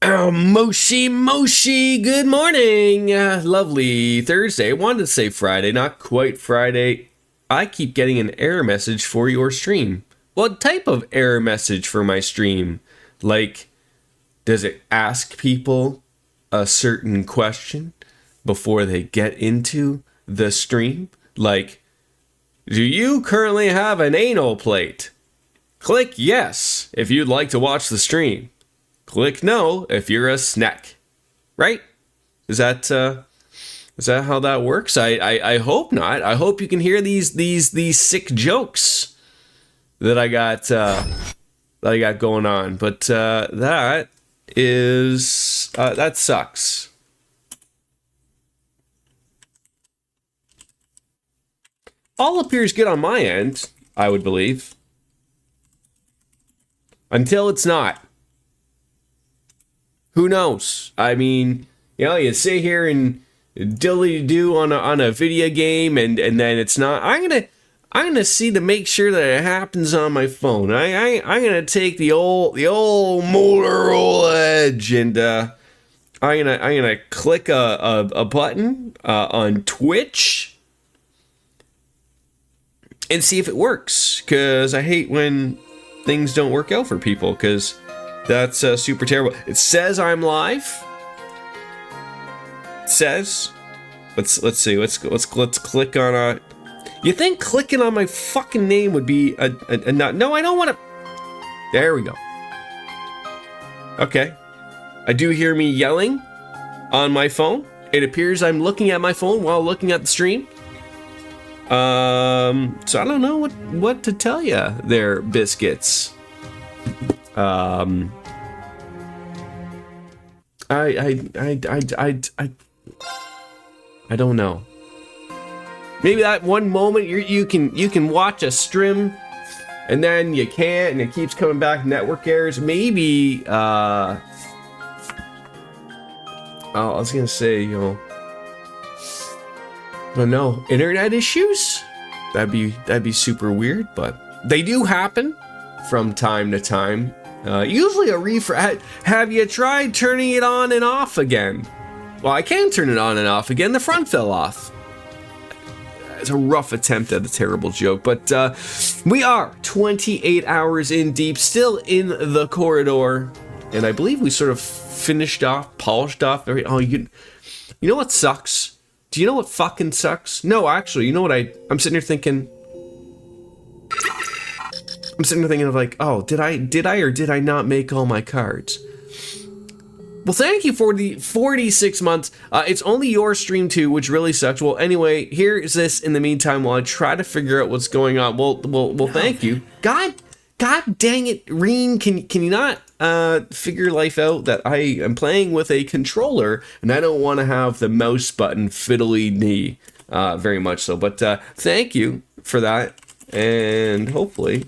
Moshi, good morning. Lovely Thursday. I wanted to say Friday, not quite Friday. I keep getting an error message for your stream. What type of error message for my stream? Like, does it ask people a certain question before they get into the stream? Like, do you currently have an anal plate? Click yes if you'd like to watch the stream. Click no if you're a snack. Right? Is that how that works? I hope not. I hope you can hear these sick jokes that I got going on. But that sucks. All appears good on my end, I would believe. Until it's not. Who knows? I mean, you sit here and dilly-do on a video game, and then it's not. I'm gonna see to make sure that it happens on my phone. I'm gonna take the old Motorola Edge, and I'm gonna click a button on Twitch and see if it works. Cause I hate when things don't work out for people. Cause that's super terrible. It says I'm live. It says, let's see. Let's click on You think clicking on my fucking name would be a no? I don't want to. There we go. Okay. I do hear me yelling on my phone. It appears I'm looking at my phone while looking at the stream. So I don't know what to tell you there, biscuits. I don't know. Maybe that one moment you can watch a stream, and then you can't, and it keeps coming back. Network errors. Maybe. I was gonna say, I don't know, internet issues. That'd be super weird, but they do happen from time to time. Usually a refresh. Have you tried turning it on and off again? Well, I can turn it on and off again. The front fell off. It's a rough attempt at a terrible joke, but we are 28 hours in deep, still in the corridor, and I believe we sort of polished off. You know what sucks? Do you know what fucking sucks? No, actually, you know what I'm sitting here thinking. I'm sitting there thinking of like, oh, did I or did I not make all my cards? Well, thank you for the 46 months. It's only your stream too, which really sucks. Well, anyway, here is this in the meantime while I try to figure out what's going on. Well, thank you. God dang it, Reen, can you not figure life out that I am playing with a controller and I don't want to have the mouse button fiddly knee very much so. But thank you for that, and hopefully,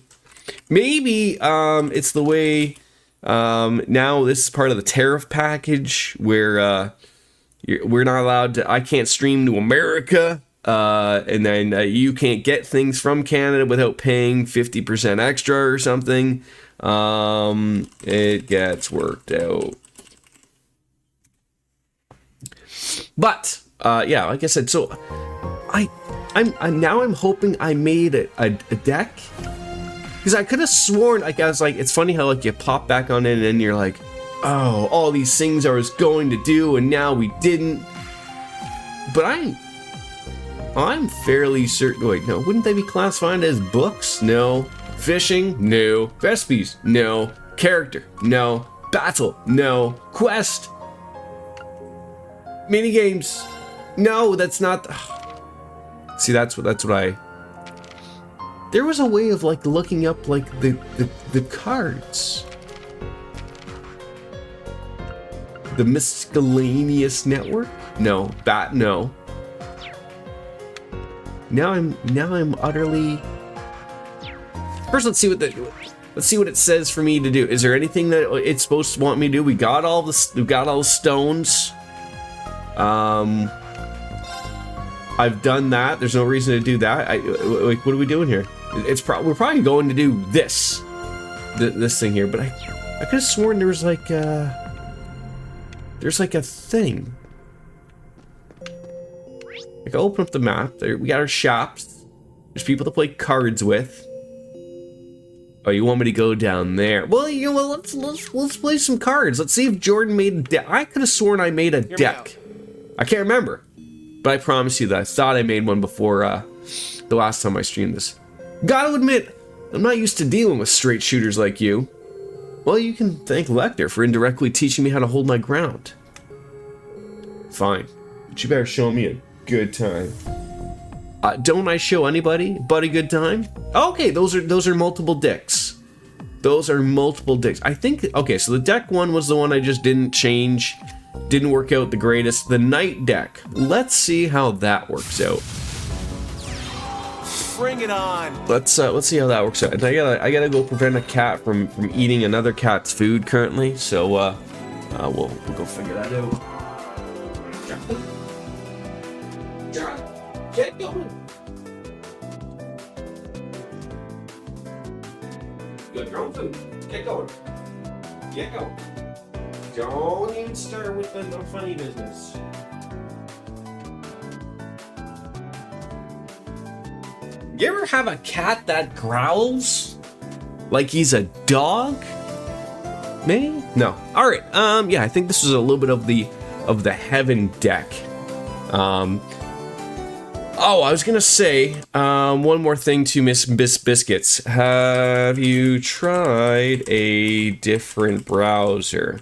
maybe it's the way. Now this is part of the tariff package where we're not allowed to. I can't stream to America, and then you can't get things from Canada without paying 50% extra or something. It gets worked out. But yeah, like I said, so I'm hoping I made a deck. Because I could have sworn, I was like, it's funny how like you pop back on it and then you're like, oh, all these things I was going to do and now we didn't. But I'm fairly certain. Wait, no, wouldn't they be classified as books? No. Fishing? No. Recipes? No. Character? No. Battle? No. Quest? Minigames? No, that's not. See, that's what I. There was a way of like looking up like the cards. The miscellaneous network? No. No. Now I'm utterly. First, let's see what it says for me to do. Is there anything that it's supposed to want me to do? We got all the stones. I've done that. There's no reason to do that. Like, what are we doing here? We're probably going to do this thing here, but I could have sworn there was like There's like a thing. Like, open up the map. There, we got our shops. There's people to play cards with. Oh, you want me to go down there? Well, you know what? Let's play some cards. Let's see if Jordan made a deck. I could have sworn I made a deck. I can't remember, but I promise you that I thought I made one before the last time I streamed this. Gotta admit, I'm not used to dealing with straight shooters like you. Well, you can thank Lecter for indirectly teaching me how to hold my ground. Fine, but you better show me a good time. Don't I show anybody but a good time? Okay, those are multiple dicks. Those are multiple dicks. I think, okay, so the deck one was the one I just didn't change. Didn't work out the greatest. The night deck. Let's see how that works out. Bring it on. Let's see how that works out. And I gotta go prevent a cat from eating another cat's food currently. So we'll go figure that out. John, get going. You got your own food. Get going. Get going. Don't even start with the funny business. You ever have a cat that growls like he's a dog? Me? No. All right. Yeah, I think this was a little bit of the heaven deck. Oh, I was gonna say one more thing to Miss Biscuits. Have you tried a different browser?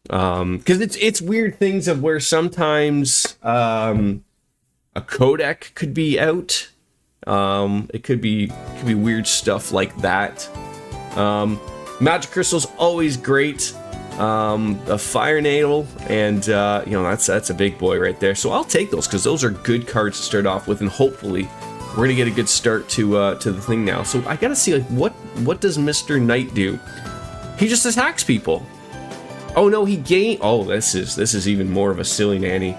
Because it's weird things of where sometimes a codec could be out. It could be weird stuff like that. Magic Crystal's always great. A Fire Natal, and you know, that's a big boy right there. So I'll take those because those are good cards to start off with, and hopefully we're gonna get a good start to the thing now. So I gotta see, like, what does Mr. Knight do? He just attacks people. Oh no, he gain. Oh, this is even more of a silly nanny.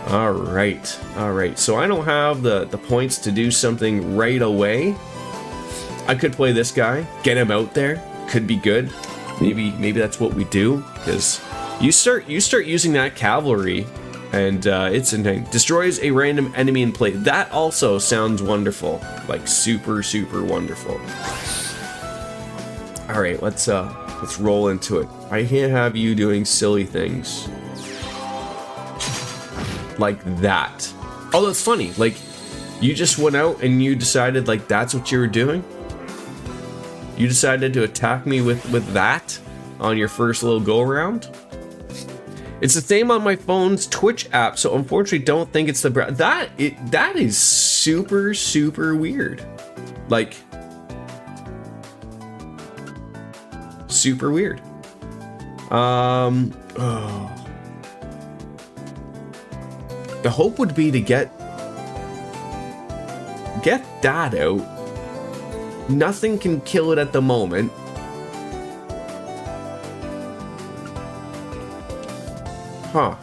All right. So I don't have the points to do something right away. I could play this guy, get him out there. Could be good. Maybe that's what we do, because you start using that cavalry, and it's insane. Destroys a random enemy in play. That also sounds wonderful, like super wonderful. All right, let's roll into it. I can't have you doing silly things like that. Oh, that's funny. Like, you just went out and you decided, like, that's what you were doing. You decided to attack me with that on your first little go around. It's the same on my phone's Twitch app, so unfortunately don't think it's the that is super weird. Like, super weird. The hope would be to get that out. Nothing can kill it at the moment. Huh.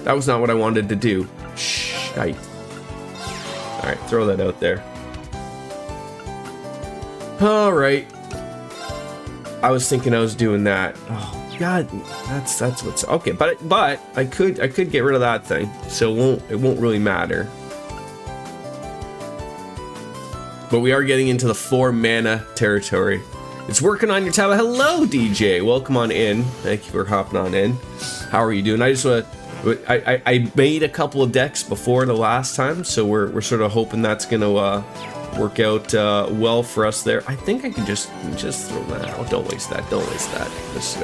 That was not what I wanted to do. Shite. Alright, throw that out there. Alright. I was thinking I was doing that. Oh God, that's what's okay. But I could get rid of that thing, so it won't really matter. But we are getting into the 4 mana territory. It's working on your tab. Hello, DJ. Welcome on in. Thank you for hopping on in. How are you doing? I made a couple of decks before the last time, so we're sort of hoping that's gonna work out well for us there. I think I can just throw that out. Don't waste that. Don't waste that. Just,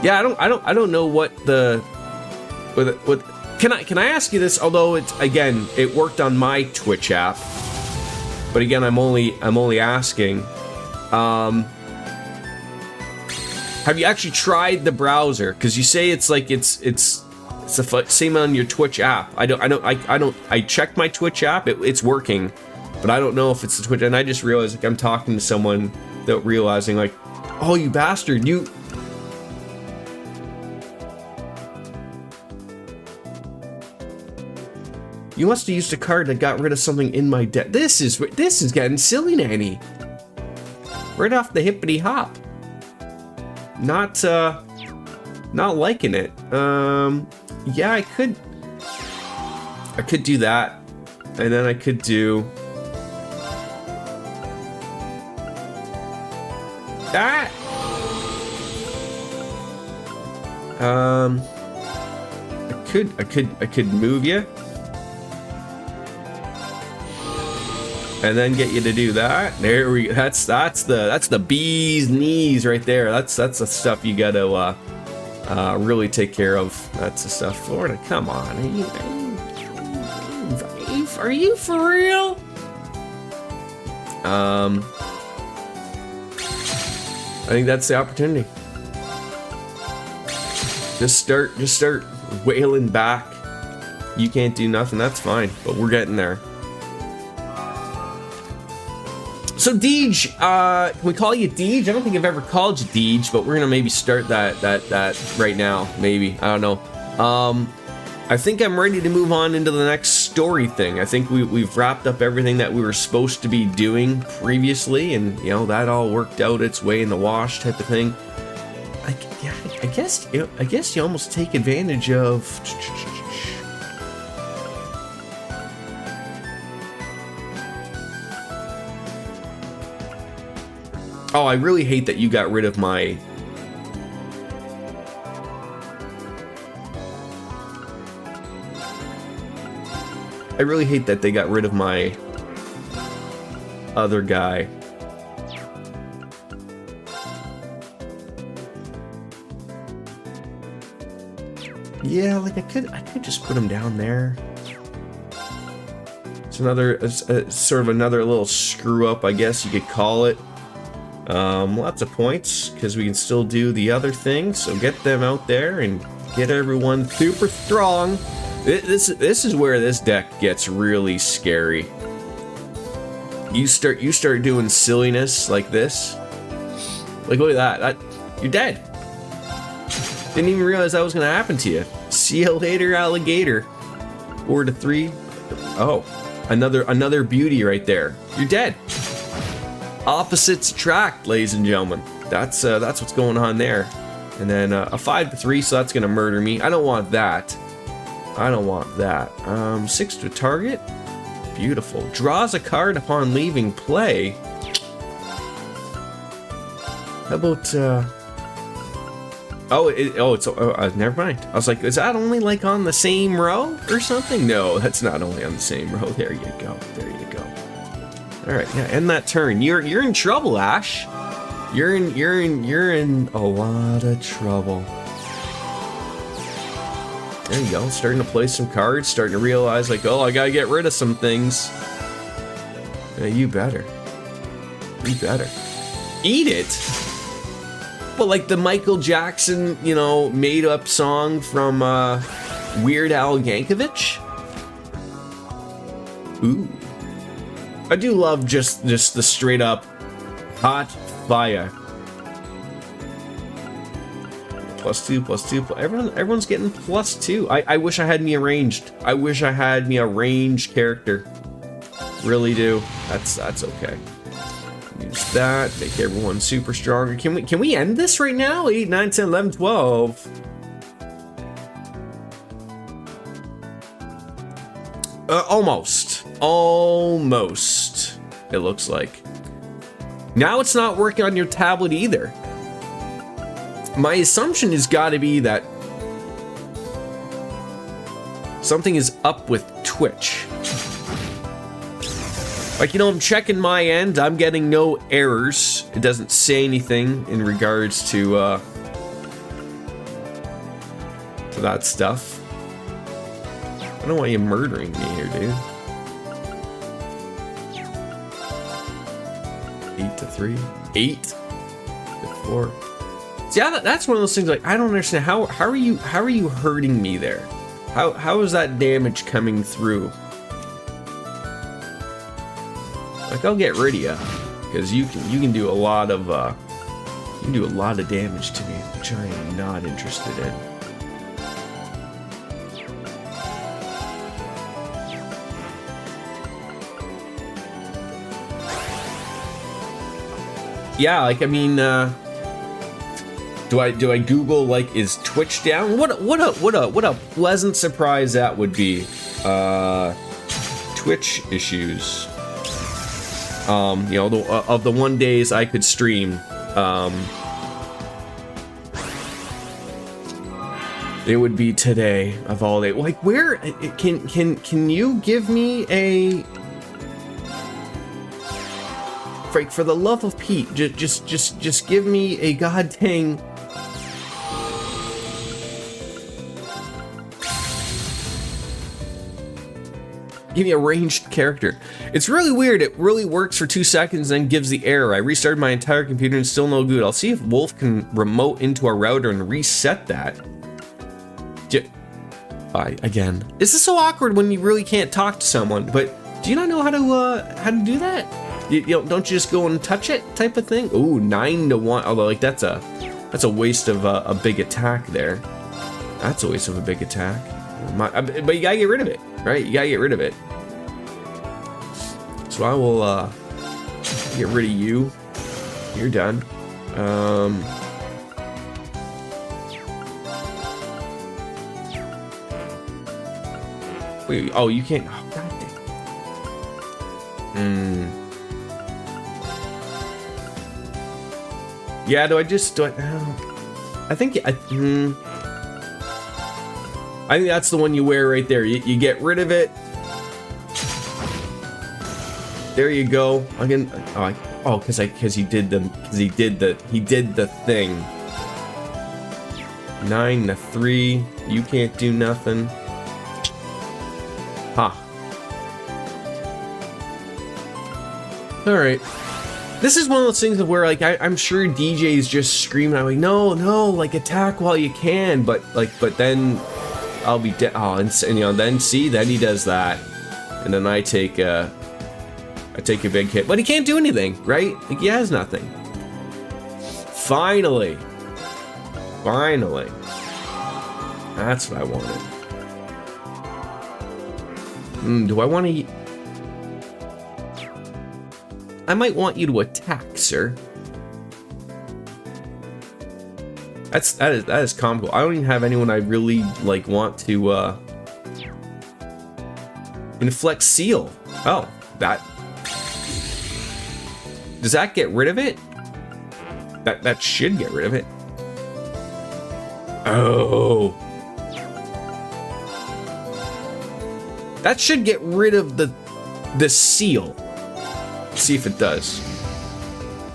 yeah, I don't know what can I ask you this? Although it worked on my Twitch app, but again, I'm only asking. Have you actually tried the browser? Because you say it's like it's the same on your Twitch app. I checked my Twitch app. It's working, but I don't know if it's the Twitch. And I just realized, like, I'm talking to someone without realizing, like, oh, you bastard, you. You must have used a card that got rid of something in my deck. This is getting silly, Nanny. Right off the hippity hop. Not liking it. Yeah, I could do that, and then I could do that. I could move you, and then get you to do that. There we go. That's the bee's knees right there. That's the stuff you gotta really take care of. That's the stuff. Florida, come on. Are you for real? I think that's the opportunity. Just start wailing back. You can't do nothing, that's fine, but we're getting there. So Deej, can we call you Deej? I don't think I've ever called you Deej, but we're gonna maybe start that right now. Maybe, I don't know. I think I'm ready to move on into the next story thing. I think we've wrapped up everything that we were supposed to be doing previously, and you know that all worked out its way in the wash type of thing. I guess you almost take advantage of. Oh, I really hate that you got rid of my. I really hate that they got rid of my other guy. Yeah, like I could just put him down there. It's sort of another little screw up, I guess you could call it. Lots of points because we can still do the other thing. So get them out there and get everyone super strong. This is where this deck gets really scary. You start doing silliness like this. Like look at that. You're dead. Didn't even realize that was gonna happen to you. See you later, alligator. 4-3. Oh, another beauty right there. You're dead. Opposites attract, ladies and gentlemen. That's what's going on there. And then a 5-3, so that's gonna murder me. I don't want that. 6 to target. Beautiful. Draws a card upon leaving play. How about never mind. I was like, is that only like on the same row or something? No, that's not only on the same row. There you go. All right, yeah, end that turn. You're in trouble, Ash. You're in a lot of trouble. There you go. Starting to play some cards. Starting to realize, like, oh, I gotta get rid of some things. Yeah, you better. Eat it. Well, like the Michael Jackson, made up song from Weird Al Yankovic. Ooh. I do love just the straight up hot fire. +2. Everyone's getting +2. I wish I had me arranged. I wish I had me a ranged character. Really do. That's okay. Use that. Make everyone super stronger. Can we end this right now? 8, 9, 10, 11, 12. Almost. It looks like. Now it's not working on your tablet either. My assumption has got to be that something is up with Twitch. Like, I'm checking my end. I'm getting no errors. It doesn't say anything in regards to that stuff. I don't want you murdering me here, dude. 8-3. 8-4. See, that's one of those things. Like, I don't understand how are you hurting me there? How is that damage coming through? Like, I'll get rid of you because you can do a lot of damage to me, which I am not interested in. yeah, like, I mean, do I Google, like, is Twitch down? What a pleasant surprise that would be. Twitch issues. You know, of the 1 days I could stream, it would be today of all day. Like, where can you give me a, for the love of Pete, just give me a god dang. Give me a ranged character. It's really weird. It really works for 2 seconds, then gives the error. I restarted my entire computer and still no good. I'll see if Wolf can remote into our router and reset that. Again, this is so awkward when you really can't talk to someone. But do you not know how to do that? You know, don't you just go and touch it, type of thing? Ooh, 9-1. Although, like, that's a waste of a big attack there. That's a waste of a big attack. But you gotta get rid of it, right? You gotta get rid of it. So I will get rid of you. You're done. Wait, oh, you can't. Oh, god damn. Yeah, do I? I think I think that's the one you wear right there. You get rid of it. There you go. Again, because he did the thing. 9-3. You can't do nothing. Ha. All right. This is one of those things where, like, I'm sure DJ's just screaming. I'm like, no, like, attack while you can, but then I'll be dead. Oh, and you know, then he does that, and then I take a big hit, but he can't do anything, right? Like, he has nothing. Finally, that's what I wanted. Do I want to? I might want you to attack, sir. That is comical. I don't even have anyone I really like want to inflict seal. Oh, that. Does that get rid of it? That should get rid of it. Oh. That should get rid of the seal. Let's see if it does.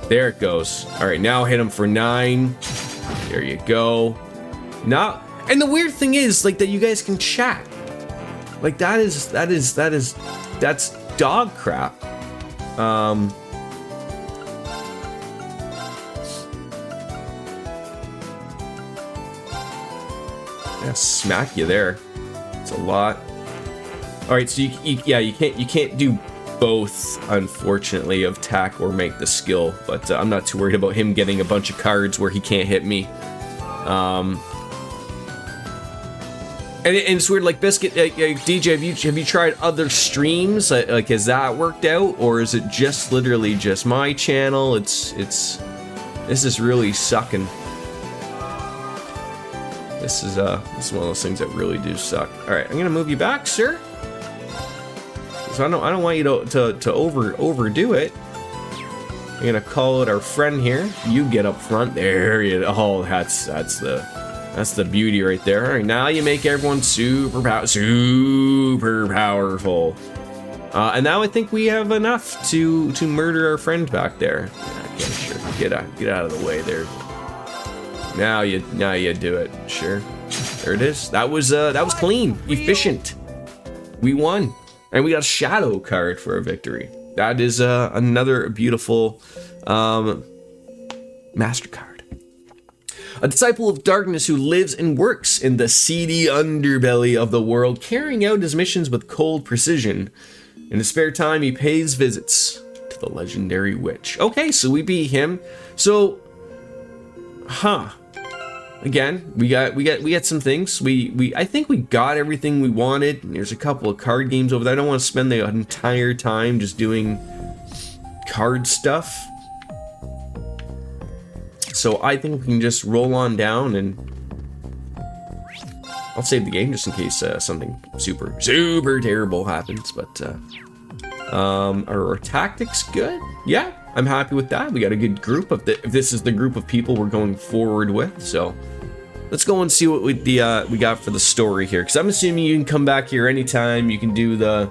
There it goes. All right, now hit him for 9. There you go. Now, and the weird thing is, like, that you guys can chat. Like, that's dog crap. Yeah, smack you there. It's a lot. All right, so you can't do both, unfortunately, of attack or make the skill, but I'm not too worried about him getting a bunch of cards where he can't hit me. And it's weird, like, Biscuit, DJ, have you tried other streams? Like, has that worked out, or is it just literally just my channel? This is really sucking. This is one of those things that really do suck. All right, I'm gonna move you back, sir. So I don't want you to overdo it. I'm gonna call it our friend here. You get up front. There you. Oh, that's the beauty right there. All right, now you make everyone super powerful. And now I think we have enough to murder our friend back there. Yeah, okay, sure. Get out of the way there. Now you do it. Sure. There it is. That was clean, efficient. We won. And we got a shadow card for a victory. That is another beautiful MasterCard. A disciple of darkness who lives and works in the seedy underbelly of the world, carrying out his missions with cold precision. In his spare time, he pays visits to the legendary witch. Okay, so we beat him. So, again, we got some things. I think we got everything we wanted. There's a couple of card games over there. I don't want to spend the entire time just doing card stuff. so I think we can just roll on down, and I'll save the game just in case something super terrible happens. But are our tactics good? Yeah, I'm happy with that. We got a good group of if this is the group of people we're going forward with. So let's go and see what we got for the story here, because I'm assuming you can come back here anytime. You can do the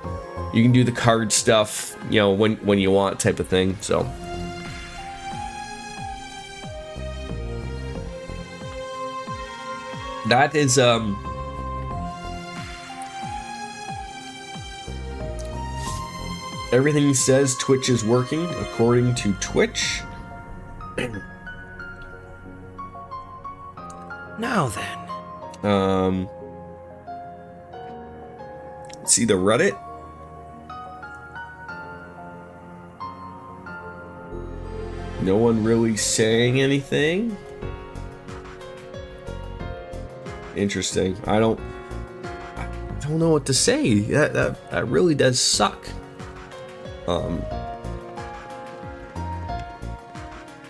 card stuff, you know, when you want, type of thing. So that is everything says Twitch is working according to Twitch. Now then. See the Reddit. No one really saying anything. Interesting. I don't know what to say. That really does suck.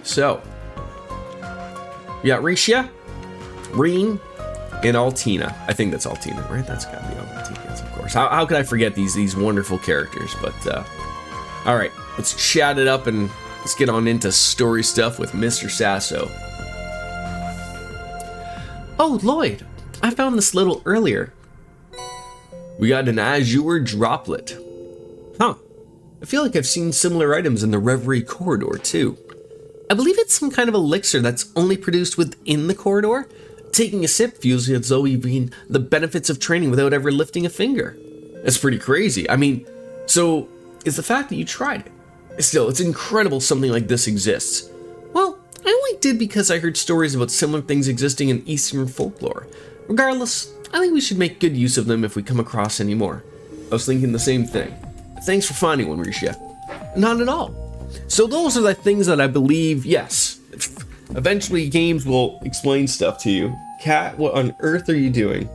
So we got Risha, Reen, and Altina. I think that's Altina, right? That's gotta be Altina, yes, of course. How could I forget these wonderful characters? But all right, let's chat it up and let's get on into story stuff with Mr. Sasso. Oh, Lloyd, I found this little earlier. We got an azure droplet. Huh. I feel like I've seen similar items in the Reverie corridor too. I believe it's some kind of elixir that's only produced within the corridor. Taking a sip feels as though you've gained the benefits of training without ever lifting a finger. It's pretty crazy. I mean, so it's the fact that you tried it. Still, it's incredible something like this exists. Well, I only did because I heard stories about similar things existing in Eastern folklore. Regardless, I think we should make good use of them if we come across any more. I was thinking the same thing. Thanks for finding one, Risha. Not at all. So those are the things that I believe, yes. Eventually games will explain stuff to you. Cat, what on earth are you doing?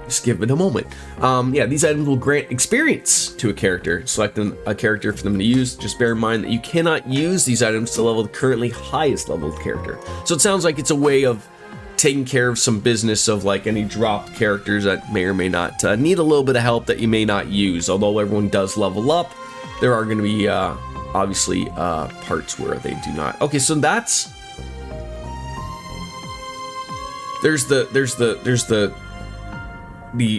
Just give it a moment. Yeah, these items will grant experience to a character. Select a character for them to use. Just bear in mind that you cannot use these items to level the currently highest level of character. So it sounds like it's a way of taking care of some business of like any dropped characters that may or may not need a little bit of help that you may not use. Although everyone does level up, there are going to be obviously parts where they do not. Okay, so that's there's the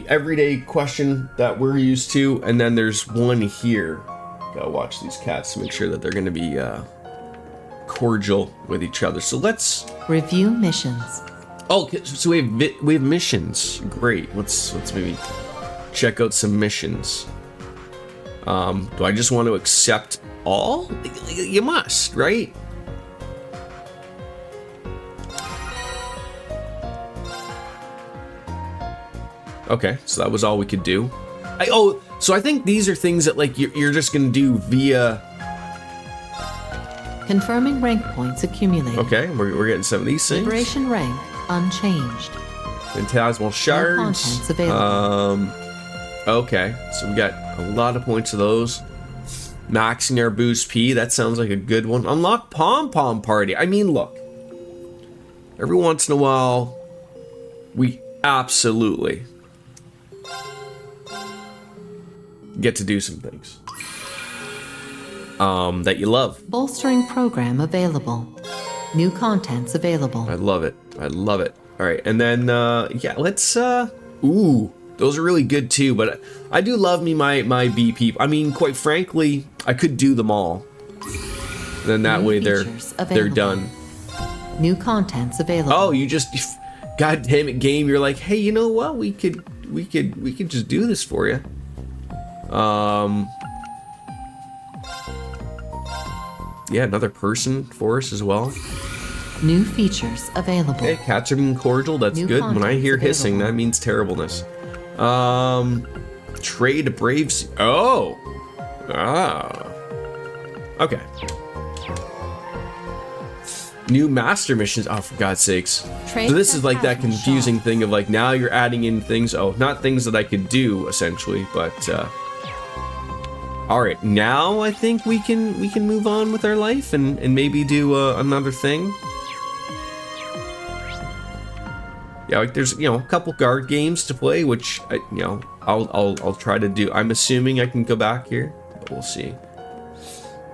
everyday question that we're used to, and then there's one here. Gotta watch these cats to make sure that they're going to be cordial with each other. So let's review missions. Oh, so we have missions. Great. Let's maybe check out some missions. Do I just want to accept all? You must, right? Okay, so that was all we could do. So I think these are things that like you're just gonna do via. Confirming rank points accumulated. Okay, we're getting some of these things. Liberation rank unchanged. Phantasmal shards. No contents available. Okay, so we got a lot of points of those. Maxing our boost P, that sounds like a good one. Unlock Pom Pom Party. I mean, look. Every once in a while, we absolutely get to do some things that you love. Bolstering program available. New contents available. I love it. I love it. All right, and then yeah, let's ooh, those are really good too, but I do love me my BP. I mean, quite frankly, I could do them all. And then that way they're done. New contents available. Oh, you just God damn it, game, you're like, "Hey, you know what? We could just do this for you." Yeah, another person for us as well. New features available. Okay, cats are being cordial. That's New good. When I hear available. hissing, that means terribleness. Trade Braves. Oh. Ah. Okay. New master missions. Oh, for God's sakes. Trade So this is like that Phantasmal confusing shop. thing of like now you're adding in things. Oh, not things that I could do essentially, but All right, now I think we can move on with our life and maybe do another thing. Yeah, like there's a couple guard games to play, which I'll try to do. I'm assuming I can go back here, but we'll see.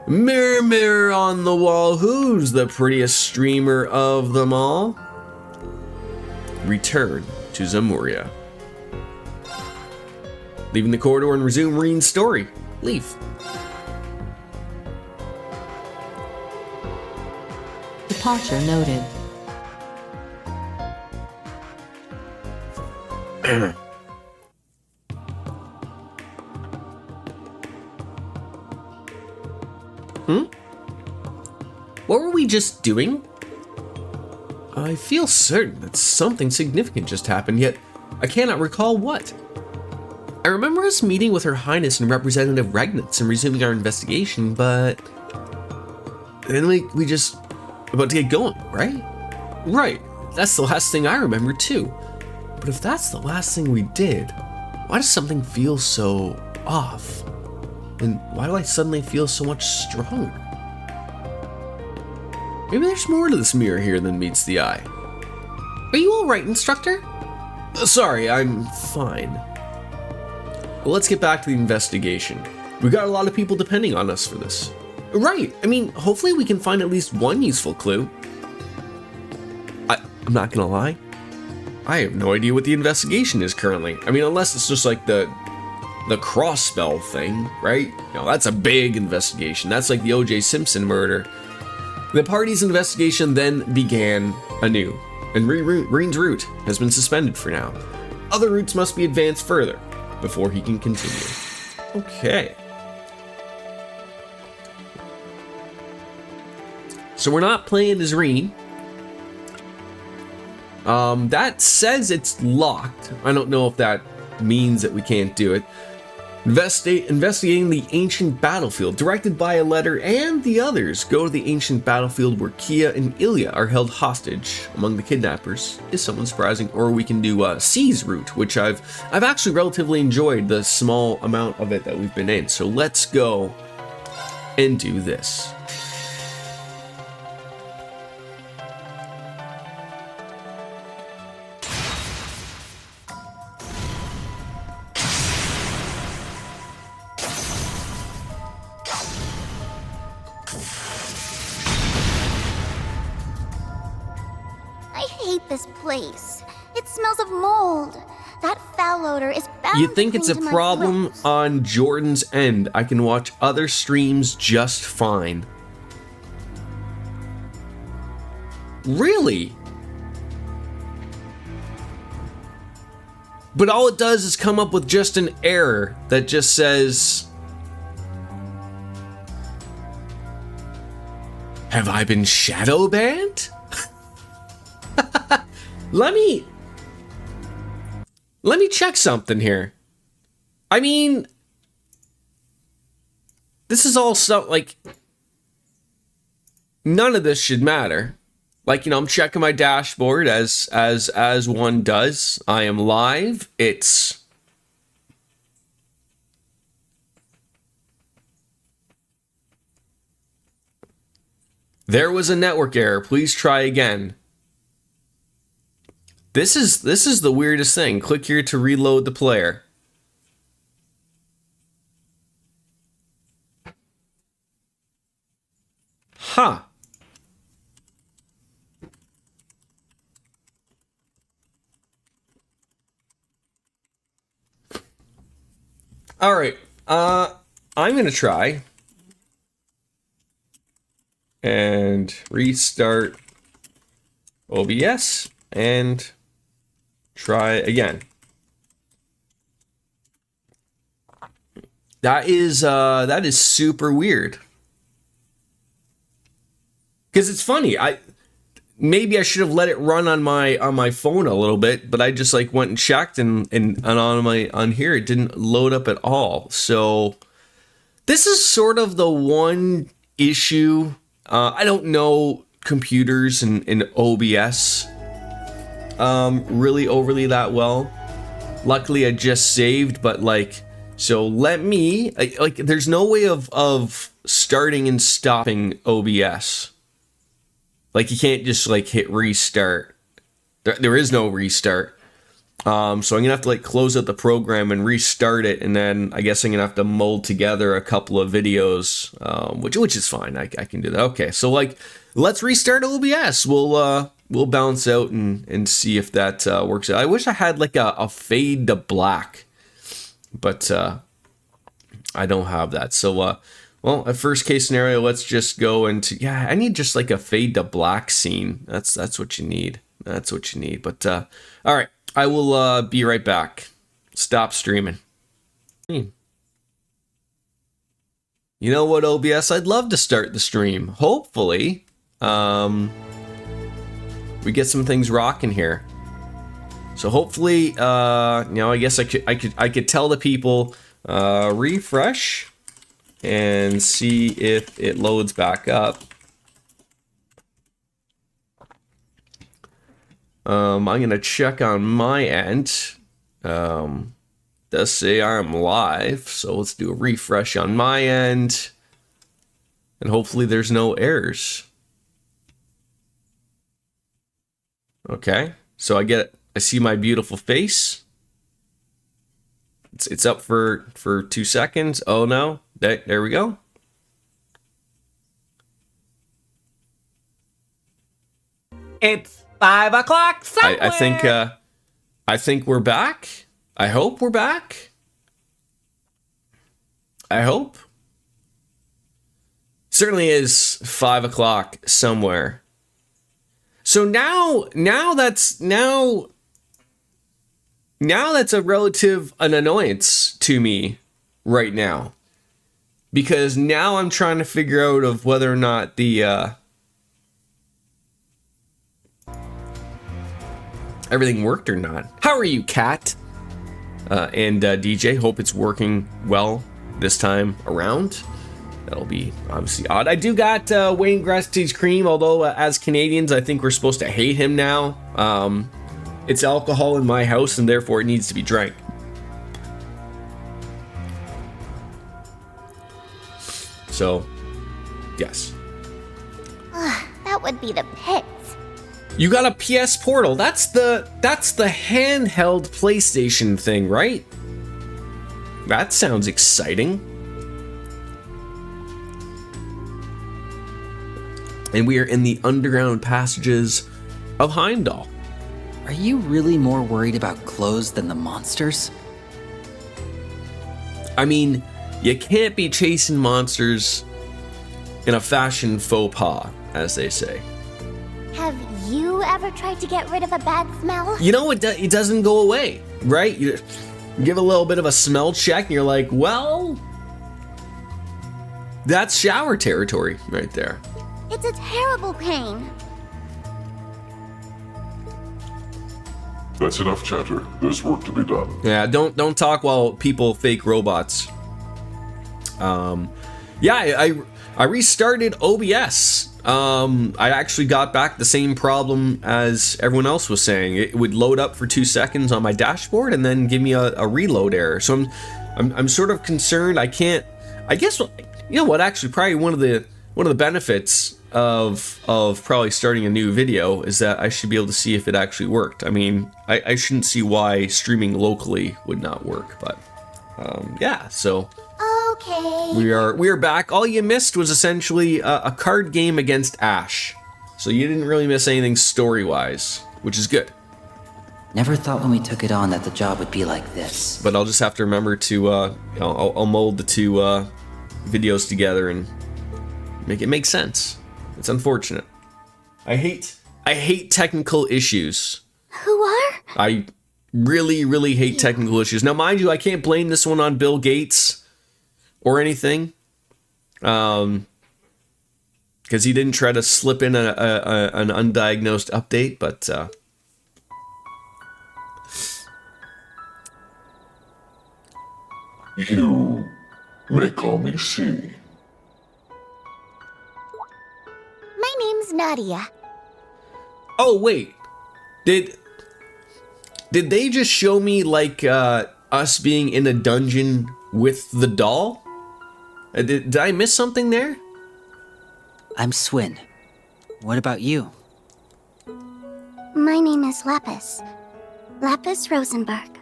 Mirror, mirror on the wall, who's the prettiest streamer of them all? Return to Zamuria. Leaving the corridor and resume Reen's story. Leave. Departure noted. What were we just doing? I feel certain that something significant just happened, yet I cannot recall what. I remember us meeting with Her Highness and Representative Regnitz and resuming our investigation, but then we just about to get going, right? Right. That's the last thing I remember too. But if that's the last thing we did, why does something feel so off? And why do I suddenly feel so much stronger? Maybe there's more to this mirror here than meets the eye. Are you all right, Instructor? Sorry, I'm fine. Well, let's get back to the investigation. We've got a lot of people depending on us for this. Right, I mean, hopefully we can find at least one useful clue. I'm not gonna lie. I have no idea what the investigation is currently. I mean, unless it's just like the cross spell thing, right? That's a big investigation. That's like the O.J. Simpson murder. The party's investigation then began anew, and Reen's route has been suspended for now. Other routes must be advanced further before he can continue. Okay. So we're not playing as Reen. That says it's locked. I don't know if that means that we can't do it. Investigating the ancient battlefield, directed by a letter, and the others go to the ancient battlefield where Kia and Ilya are held hostage among the kidnappers. Is someone surprising? Or we can do C's route, which I've actually relatively enjoyed the small amount of it that we've been in. So let's go and do this. This place. It smells of mold. That foul odor is bound You think to it's a cling to my problem throat. on Jordan's end? I can watch other streams just fine. Really? But all it does is come up with just an error that just says, have I been shadow banned? Let me check something here. I mean, this is all stuff like none of this should matter. Like, I'm checking my dashboard as one does. I am live. There was a network error. Please try again. This is the weirdest thing. Click here to reload the player. Huh. All right. I'm going to try and restart OBS and try again. That is super weird. Because it's funny. Maybe I should have let it run on my phone a little bit, but I just like went and checked and on here it didn't load up at all. So this is sort of the one issue. I don't know computers and OBS really overly that well. Luckily I just saved, but like So let me, like, there's no way of starting and stopping OBS. Like, you can't just, like, hit restart. There is no restart. So I'm gonna have to, like, close out the program and restart it, and then I guess I'm gonna have to mold together a couple of videos, which is fine. I can do that. Okay, so, like, let's restart OBS. We'll bounce out and see if that works out. I wish I had, like, a fade to black. But I don't have that. So, well, at first case scenario, let's just go into... Yeah, I need just like a fade to black scene. That's what you need. That's what you need. But, all right. I will be right back. Stop streaming. You know what, OBS? I'd love to start the stream. Hopefully, we get some things rocking here. So hopefully, I guess I could tell the people refresh and see if it loads back up. I'm gonna check on my end. Does say I'm live, so let's do a refresh on my end, and hopefully there's no errors. Okay, so I see my beautiful face. It's up for 2 seconds. Oh no, there we go. It's 5 o'clock somewhere. I think we're back. I hope we're back. I hope. Certainly is 5 o'clock somewhere. So now that's an annoyance to me right now, because now I'm trying to figure out of whether or not the everything worked or not. How are you, Kat? And DJ, hope it's working well this time around. That'll be obviously odd. I do got Wayne Gretzky's cream, although as Canadians, I think we're supposed to hate him now. It's alcohol in my house, and therefore it needs to be drank. So, yes. That would be the pits. You got a PS Portal. That's the handheld PlayStation thing, right? That sounds exciting. And we are in the underground passages of Heimdall. Are you really more worried about clothes than the monsters? I mean, you can't be chasing monsters in a fashion faux pas, as they say. Have you ever tried to get rid of a bad smell? You know, it doesn't go away, right? You give a little bit of a smell check, and you're like, well, that's shower territory right there. It's a terrible pain. That's enough chatter. There's work to be done. Yeah, don't talk while people fake robots. Yeah, I restarted OBS. I actually got back the same problem as everyone else was saying. It would load up for 2 seconds on my dashboard and then give me a reload error. So I'm sort of concerned. I guess, you know what? Actually, probably one of the benefits of probably starting a new video is that I should be able to see if it actually worked. I mean, I shouldn't see why streaming locally would not work, but yeah. So Okay. we are back. All you missed was essentially a card game against Ash, so you didn't really miss anything story-wise, which is good. Never thought when we took it on that the job would be like this. But I'll just have to remember to I'll mold the two videos together and make it make sense. It's unfortunate. I hate technical issues. Who are? I really hate technical issues. Now, mind you, I can't blame this one on Bill Gates or anything, because he didn't try to slip in an undiagnosed update. But You may call me C. My name's Nadia. oh wait, did they just show me like us being in a dungeon with the doll? Did I miss something there? I'm Swin. What about you? My name is Lapis. Lapis Rosenberg.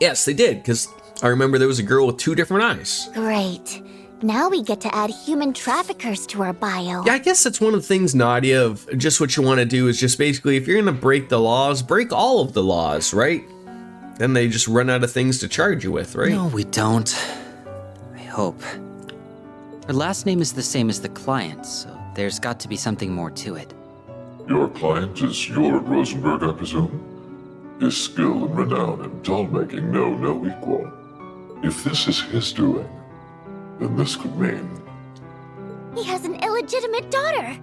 Yes, they did, because I remember there was a girl with 2 different eyes. Great. Now we get to add human traffickers to our bio. Yeah, I guess that's one of the things, Nadia, of just what you want to do is just basically, if you're going to break the laws, break all of the laws, right? Then they just run out of things to charge you with, right? No, we don't. I hope. Her last name is the same as the client, so there's got to be something more to it. Your client is your Rosenberg, I presume? His skill and renown in doll making know no equal. If this is his doing, then this could mean... He has an illegitimate daughter.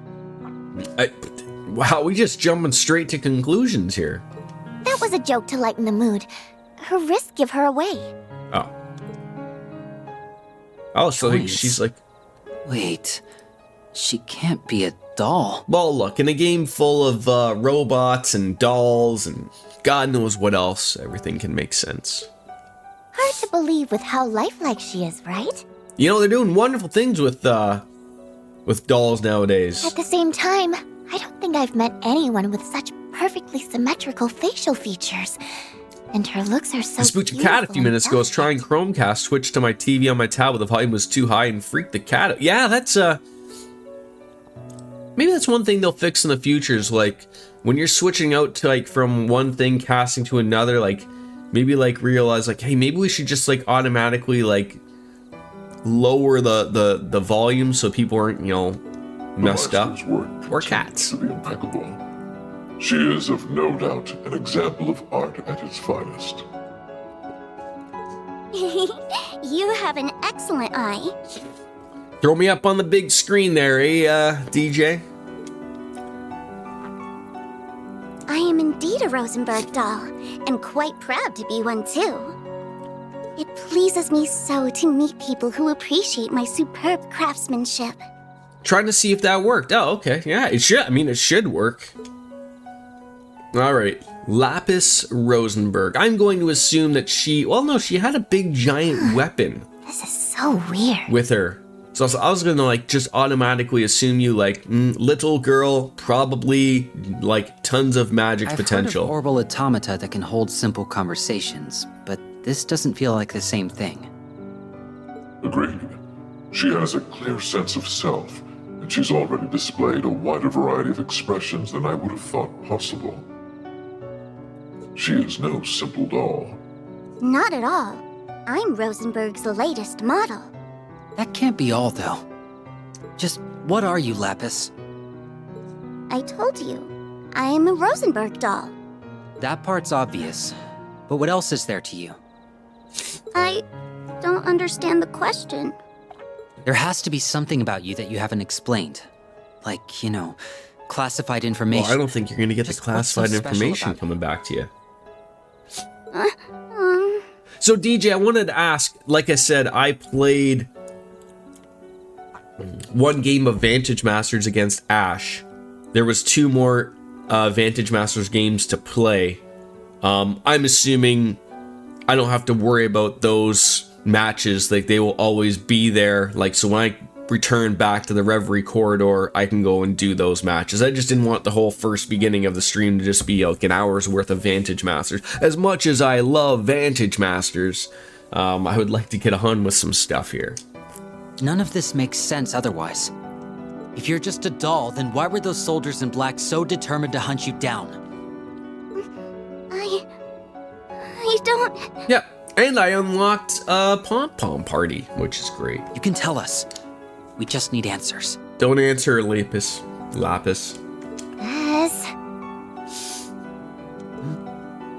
Wow, we just jumping straight to conclusions here. That was a joke to lighten the mood. Her wrists give her away. Oh. Oh, so Twins. she's like... Wait, she can't be a doll. Well, look, in a game full of robots and dolls and God knows what else, everything can make sense. Hard to believe with how lifelike she is, right? You know, they're doing wonderful things with dolls nowadays. At the same time, I don't think I've met anyone with such perfectly symmetrical facial features. And her looks are so I spooked a cat a few beautiful minutes ago. I was and trying Chromecast, switched to my TV on my tablet. The volume was too high and freaked the cat out. Yeah, that's maybe that's one thing they'll fix in the future is like when you're switching out to like from one thing casting to another, like maybe like realize like, hey, maybe we should just like automatically like lower the volume so people aren't, you know, messed up. The master's work Or continues cats. to be impeccable. She is of no doubt an example of art at its finest. You have an excellent eye. Throw me up on the big screen there, DJ? I am indeed a Rosenberg doll, and quite proud to be one too. It pleases me so to meet people who appreciate my superb craftsmanship. Trying to see if that worked. Oh, okay. Yeah, it should. I mean, it should work. All right. Lapis Rosenberg. I'm going to assume that she... Well, no, she had a big giant weapon This is so weird. with her. So I was going to, like, just automatically assume you, like, little girl, probably, like, tons of magic I've potential. heard of orbital automata that can hold simple conversations, but this doesn't feel like the same thing. Agreed. She has a clear sense of self, and she's already displayed a wider variety of expressions than I would have thought possible. She is no simple doll. Not at all. I'm Rosenberg's latest model. That can't be all, though. Just what are you, Lapis? I told you, I am a Rosenberg doll. That part's obvious, but what else is there to you? I don't understand the question. There has to be something about you that you haven't explained. Like, you know, classified information. Well, I don't think you're going to get the Just what's so classified special information about coming back to you. So, DJ, I wanted to ask, like I said, I played one game of Vantage Masters against Ash. There was 2 more Vantage Masters games to play. I'm assuming I don't have to worry about those matches. Like, they will always be there. Like, so when I return back to the Reverie corridor, I can go and do those matches. I just didn't want the whole first beginning of the stream to just be like an hour's worth of Vantage Masters. As much as I love Vantage Masters, I would like to get on with some stuff here. None of this makes sense otherwise. If you're just a doll, then why were those soldiers in black so determined to hunt you down? I don't... Yeah, and I unlocked a pom-pom party, which is great. You can tell us. We just need answers. Don't answer, Lapis. Yes.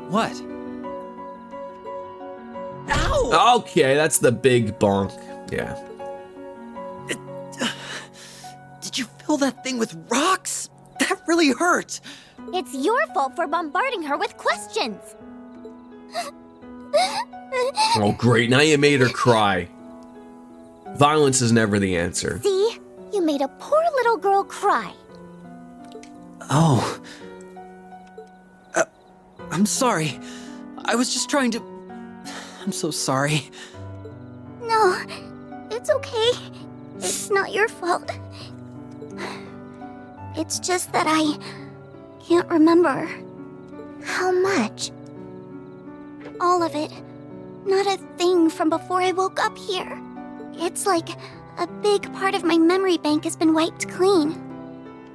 What? Ow! Okay, that's the big bonk. Yeah. Did you fill that thing with rocks? That really hurt. It's your fault for bombarding her with questions. Oh, great. Now you made her cry. Violence is never the answer. See? You made a poor little girl cry. Oh. I'm sorry. I was just trying to... I'm so sorry. No, it's okay. It's not your fault. It's just that I can't remember. How much? All of it. Not a thing from before I woke up here. It's like a big part of my memory bank has been wiped clean.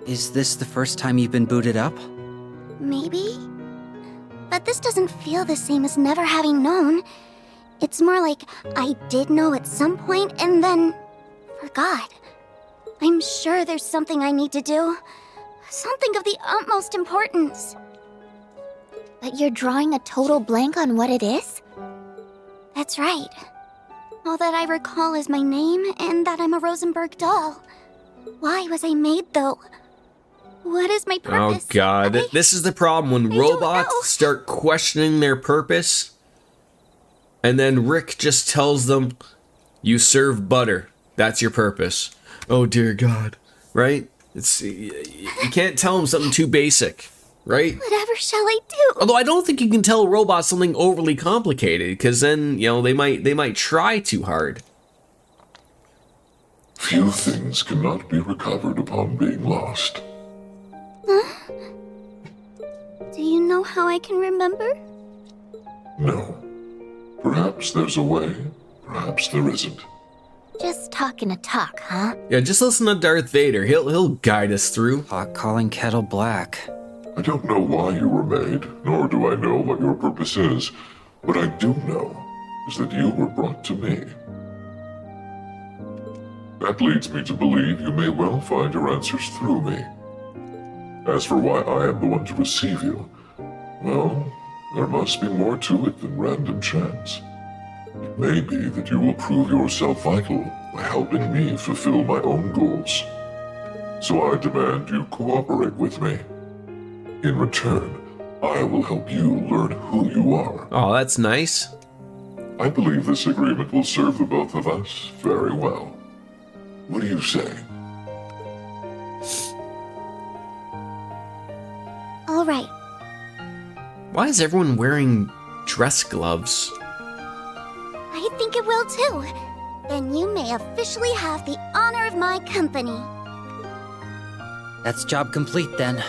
Is this the first time you've been booted up? Maybe? But this doesn't feel the same as never having known. It's more like I did know at some point and then forgot. I'm sure there's something I need to do. Something of the utmost importance. But you're drawing a total blank on what it is? That's right. All that I recall is my name and that I'm a Rosenberg doll. Why was I made, though? What is my purpose? Oh god, this is the problem when I don't know. robots start questioning their purpose, and then Rick just tells them, "You serve butter. That's your purpose." Oh dear God, right? You can't tell them something too basic, right? Whatever shall I do? Although I don't think you can tell a robot something overly complicated, because then they might try too hard. Few things cannot be recovered upon being lost. Do you know how I can remember? No. Perhaps there's a way, perhaps there isn't. Just talking a talk, huh? Yeah, just listen to Darth Vader. He'll guide us through. Pot calling kettle black. I don't know why you were made, nor do I know what your purpose is. What I do know is that you were brought to me. That leads me to believe you may well find your answers through me. As for why I am the one to receive you, well, there must be more to it than random chance. It may be that you will prove yourself vital by helping me fulfill my own goals. So I demand you cooperate with me. In return, I will help you learn who you are. Oh, that's nice. I believe this agreement will serve the both of us very well. What do you say? All right. Why is everyone wearing dress gloves? I think it will too. Then you may officially have the honor of my company. That's job complete then.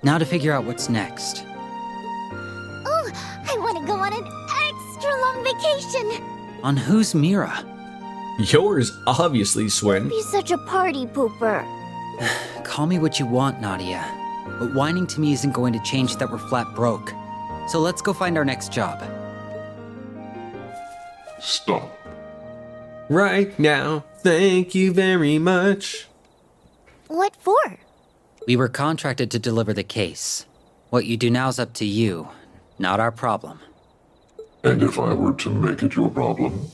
Now to figure out what's next. Oh, I want to go on an extra long vacation. On whose Mira? Yours, obviously, Swin. Be such a party pooper. Call me what you want, Nadia. But whining to me isn't going to change that we're flat broke. So let's go find our next job. Stop. Right now, thank you very much. What for? We were contracted to deliver the case. What you do now is up to you, not our problem. And if I were to make it your problem?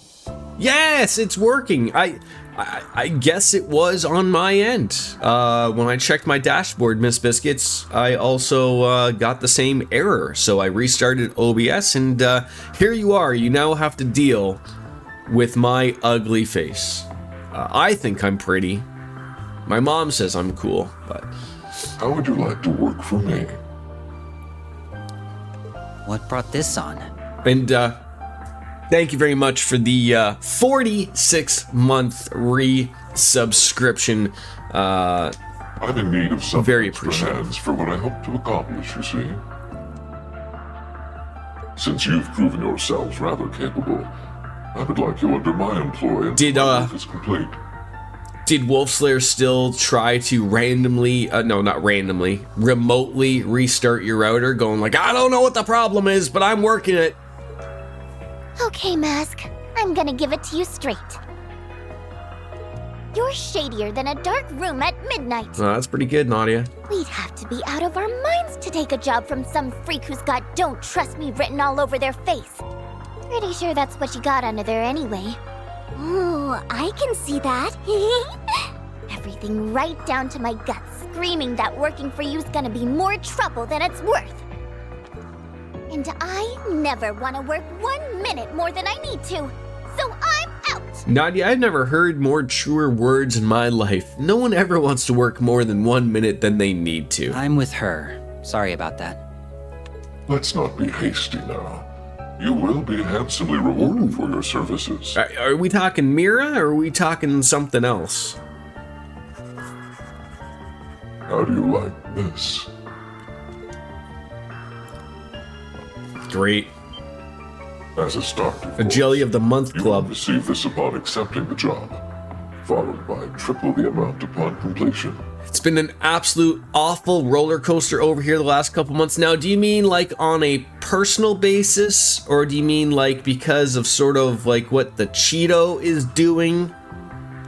Yes, it's working. I guess it was on my end. When I checked my dashboard, Miss Biscuits, I also got the same error. So I restarted OBS, and here you are. You now have to deal with my ugly face. I think I'm pretty. My mom says I'm cool, but... How would you like to work for me? What brought this on? And thank you very much for the 46-month re-subscription. I'm in need of some Very extra appreciative. hands for what I hope to accomplish, you see. Since you've proven yourselves rather capable, I would like you under my employ until my work is complete. Did Wolfslayer still try to randomly, no, not randomly, remotely restart your router, going like, I don't know what the problem is, but I'm working it? Okay, Mask. I'm gonna give it to you straight. You're shadier than a dark room at midnight. Oh, that's pretty good, Nadia. We'd have to be out of our minds to take a job from some freak who's got "Don't Trust Me" written all over their face. Pretty sure that's what you got under there anyway. Oh, I can see that. Everything right down to my guts screaming that working for you's gonna be more trouble than it's worth. And I never want to work 1 minute more than I need to. So I'm out! Nadia, I've never heard more truer words in my life. No one ever wants to work more than 1 minute than they need to. I'm with her. Sorry about that. Let's not be hasty now. You will be handsomely rewarded for your services. Are we talking Mira, or are we talking something else? How do you like this? Great. As a start, A Jelly of the Month you will Club. receive this upon accepting the job, followed by triple the amount upon completion. It's been an absolute awful roller coaster over here the last couple months. Now, do you mean like on a personal basis, or do you mean like because of sort of like what the Cheeto is doing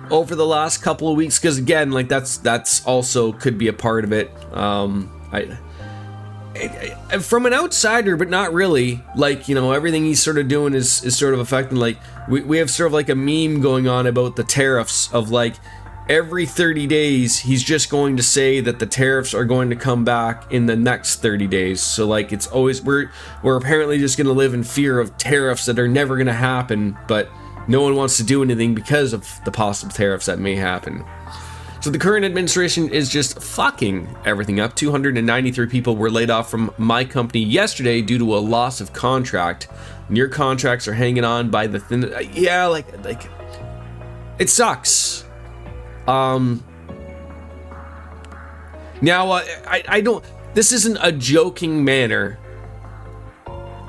over the last couple of weeks? Because again, like that's also could be a part of it. I from an outsider, but not really. Like, you know, everything he's sort of doing is sort of affecting. Like we have sort of like a meme going on about the tariffs of like, every 30 days, he's just going to say that the tariffs are going to come back in the next 30 days. So like, it's always, we're apparently just going to live in fear of tariffs that are never going to happen, but no one wants to do anything because of the possible tariffs that may happen. So the current administration is just fucking everything up. 293 people were laid off from my company yesterday due to a loss of contract. And your contracts are hanging on by the thin. Yeah, like it sucks. Now I don't. This isn't a joking manner,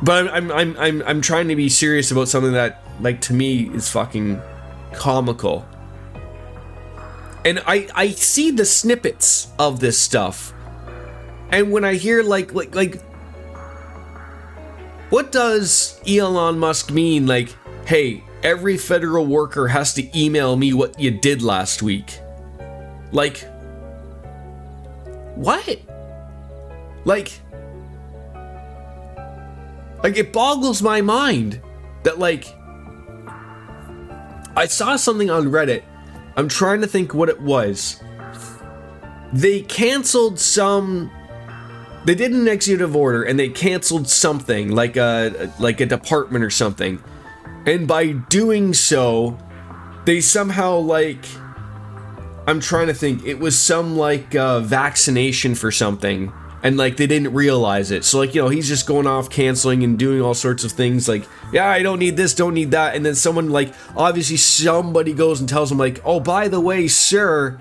but I'm trying to be serious about something that, like, to me is fucking comical. And I see the snippets of this stuff, and when I hear like what does Elon Musk mean? Like, hey, every federal worker has to email me what you did last week. Like, what? Like it boggles my mind that, like, I saw something on Reddit. I'm trying to think what it was. They canceled they did an executive order and they canceled something like a department or something. And by doing so, they somehow, like, I'm trying to think, it was some like vaccination for something, and like they didn't realize it. So, like, you know, he's just going off canceling and doing all sorts of things like, yeah, I don't need this, don't need that. And then someone, like, obviously somebody goes and tells him, like, oh, by the way, sir,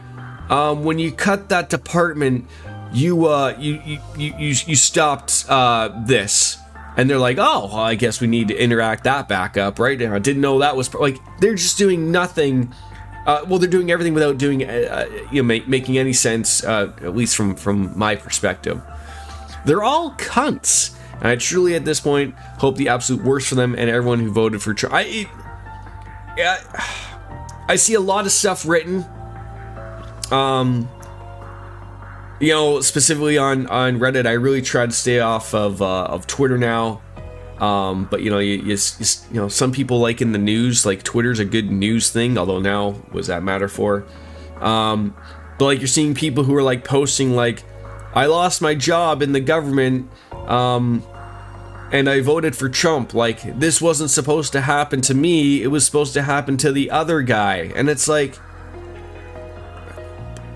when you cut that department, you stopped this. And they're like, oh, well, I guess we need to interact that back up, right? I didn't know that was, like, they're just doing nothing. Well, they're doing everything without doing, making any sense, at least from my perspective. They're all cunts. And I truly, at this point, hope the absolute worst for them and everyone who voted for Trump. I see a lot of stuff written, specifically on Reddit. I really try to stay off of Twitter now. But you know, some people, like, in the news, like, Twitter's a good news thing, although now, what does that matter for? But, like, you're seeing people who are, like, posting, like, I lost my job in the government, and I voted for Trump. Like, this wasn't supposed to happen to me, it was supposed to happen to the other guy. And it's like,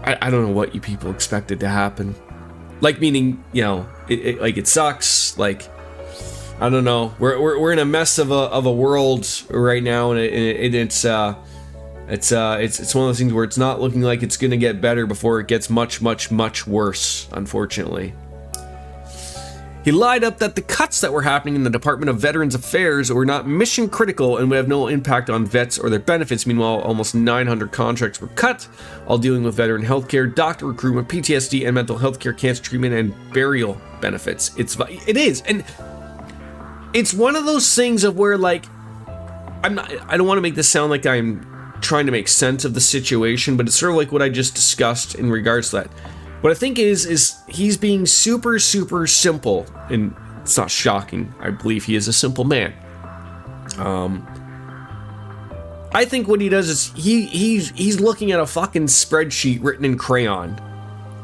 I don't know what you people expected to happen. Like, meaning, you know, it sucks, like, I don't know. We're in a mess of a world right now, and it's one of those things where it's not looking like it's gonna get better before it gets much worse, unfortunately. He lied up that the cuts that were happening in the Department of Veterans Affairs were not mission critical and would have no impact on vets or their benefits. Meanwhile, almost 900 contracts were cut, all dealing with veteran healthcare, doctor recruitment, PTSD, and mental health care, cancer treatment, and burial benefits. It is, and it's one of those things of where, like, I don't want to make this sound like I'm trying to make sense of the situation, but it's sort of like what I just discussed in regards to that. What I think is he's being super simple, and it's not shocking. I believe he is a simple man. I think what he does is he's looking at a fucking spreadsheet written in crayon,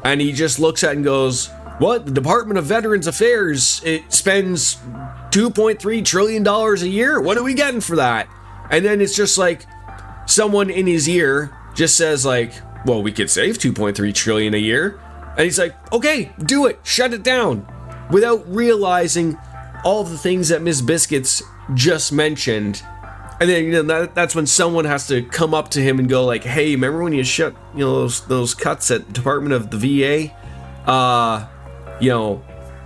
and he just looks at it and goes, what? The Department of Veterans Affairs, it spends $2.3 trillion a year? What are we getting for that? And then it's just like someone in his ear just says, like, well, we could save $2.3 trillion a year. And he's like, okay, do it, shut it down, without realizing all the things that Miss Biscuits just mentioned. And then, you know, that's when someone has to come up to him and go like, hey, remember when you shut, you know, those cuts at Department of the VA? You know,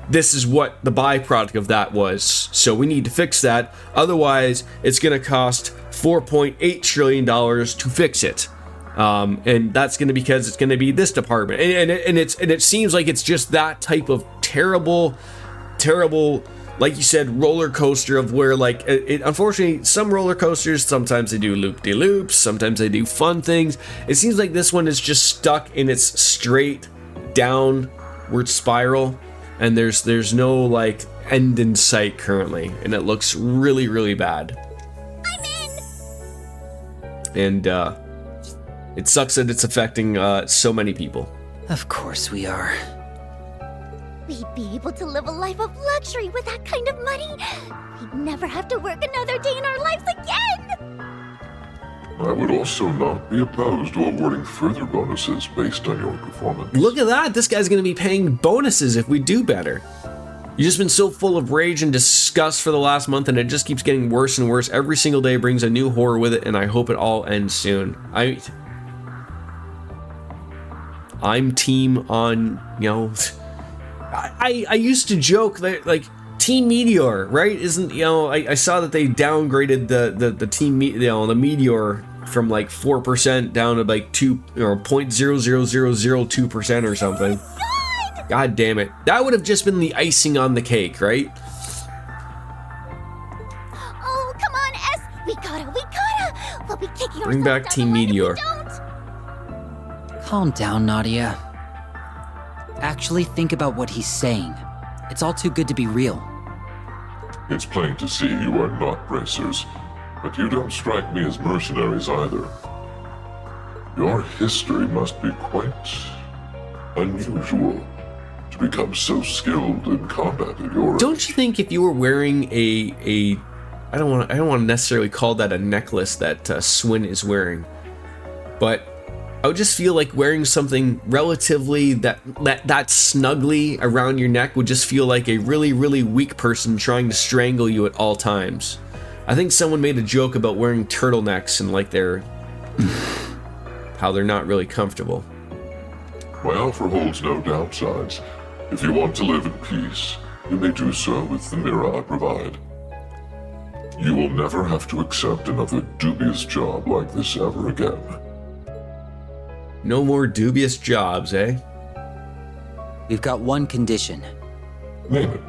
this is what the byproduct of that was. So we need to fix that. Otherwise, it's going to cost $4.8 trillion to fix it. And that's going to be because it's going to be this department. And it seems like it's just that type of terrible, like you said, roller coaster of where, like, unfortunately, some roller coasters, sometimes they do loop-de-loops, sometimes they do fun things. It seems like this one is just stuck in its straight downward spiral, and there's no, like, end in sight currently, and it looks really, really bad. I'm in! And, it sucks that it's affecting, so many people. Of course we are. We'd be able to live a life of luxury with that kind of money. We'd never have to work another day in our lives again! I would also not be opposed to awarding further bonuses based on your performance. Look at that! This guy's gonna be paying bonuses if we do better. You've just been so full of rage and disgust for the last month, and it just keeps getting worse and worse. Every single day brings a new horror with it, and I hope it all ends soon. I'm team on, you know... I used to joke that, like, Team Meteor, right? Isn't, you know, I saw that they downgraded the Team, you know, the Meteor from like 4% down to like 0.00002% or something. God damn it. That would have just been the icing on the cake, right? Oh, come on, S! We gotta! We'll be kicking Bring back ourselves Team down the line if we Meteor. don't. Calm down, Nadia. Actually think about what he's saying. It's all too good to be real. It's plain to see you are not racers, but you don't strike me as mercenaries either. Your history must be quite unusual to become so skilled in combat at your Don't you think if you were wearing a I don't want to necessarily call that a necklace that Swin is wearing, but I would just feel like wearing something relatively that snugly around your neck would just feel like a really, really weak person trying to strangle you at all times. I think someone made a joke about wearing turtlenecks and like they're how they're not really comfortable. My offer holds no downsides. If you want to live in peace, you may do so with the mirror I provide. You will never have to accept another dubious job like this ever again. No more dubious jobs, eh? We've got one condition. Name it.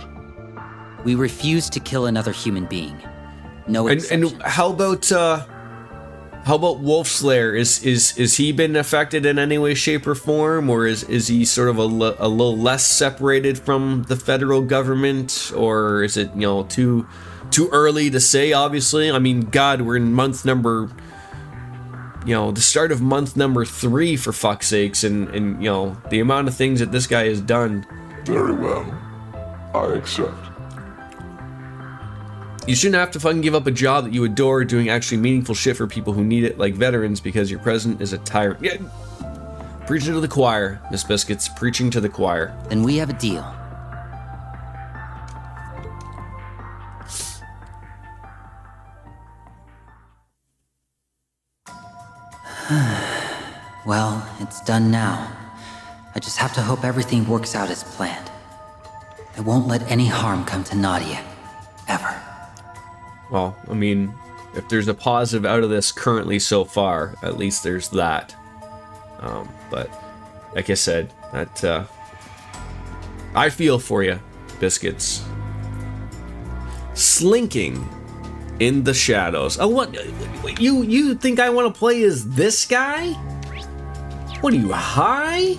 We refuse to kill another human being. No And exceptions. how about Wolfslayer? Is he been affected in any way, shape, or form, or is he sort of a little less separated from the federal government, or is it, you know, too early to say? Obviously, I mean, God, we're in month number, you know, the start of month number 3 for fuck's sakes, and you know the amount of things that this guy has done. Very well. I accept. You shouldn't have to fucking give up a job that you adore doing actually meaningful shit for people who need it, like veterans, because your president is a tyrant. Yeah. Preaching to the choir, Miss Biscuits. Preaching to the choir. Then we have a deal. Well, it's done now. I just have to hope everything works out as planned. I won't let any harm come to Nadia. Ever. Well, I mean, if there's a positive out of this currently so far, at least there's that. But like I said, that I feel for you, Biscuits. Slinking in the shadows. Oh, what? You think I want to play as this guy? What are you, high?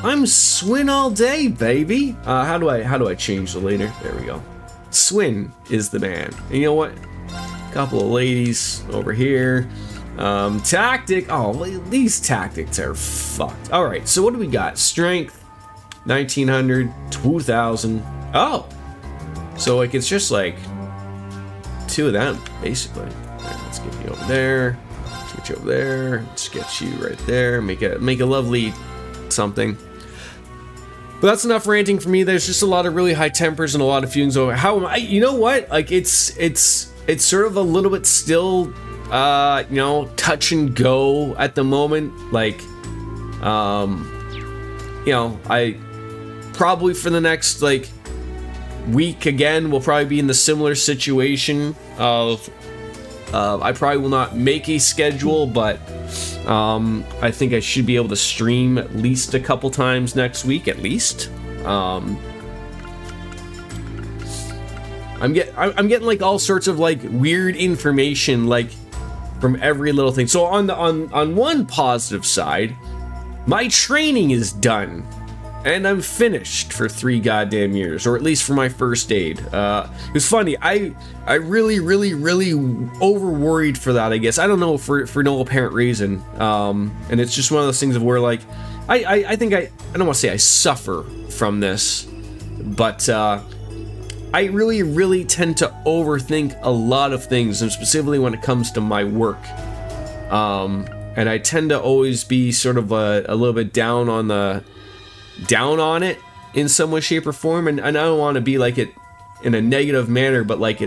I'm Swin all day, baby. How do I change the later? There we go. Swin is the man. And you know what? Couple of ladies over here. Tactic. Oh, these tactics are fucked. All right, so what do we got? Strength, 1900, 2000. Oh, so like it's just like 2 of them basically. All right, let's get you over there. Let's get you over there. Let's get you right there. Make a lovely something. But that's enough ranting for me. There's just a lot of really high tempers and a lot of feelings over how am I, you know what? Like it's sort of a little bit still, you know, touch and go at the moment. Like, you know, I probably for the next like week again, we'll probably be in the similar situation of, I probably will not make a schedule, but I think I should be able to stream at least a couple times next week, at least. I'm getting like all sorts of like weird information like from every little thing. So on one positive side, my training is done. And I'm finished for 3 goddamn years, or at least for my first aid. It was funny. I really over worried for that. I guess I don't know for no apparent reason. And it's just one of those things of where like I think I don't want to say I suffer from this, but I really tend to overthink a lot of things, and specifically when it comes to my work. And I tend to always be sort of a little bit down on it in some way, shape, or form, and I don't want to be like it in a negative manner, but like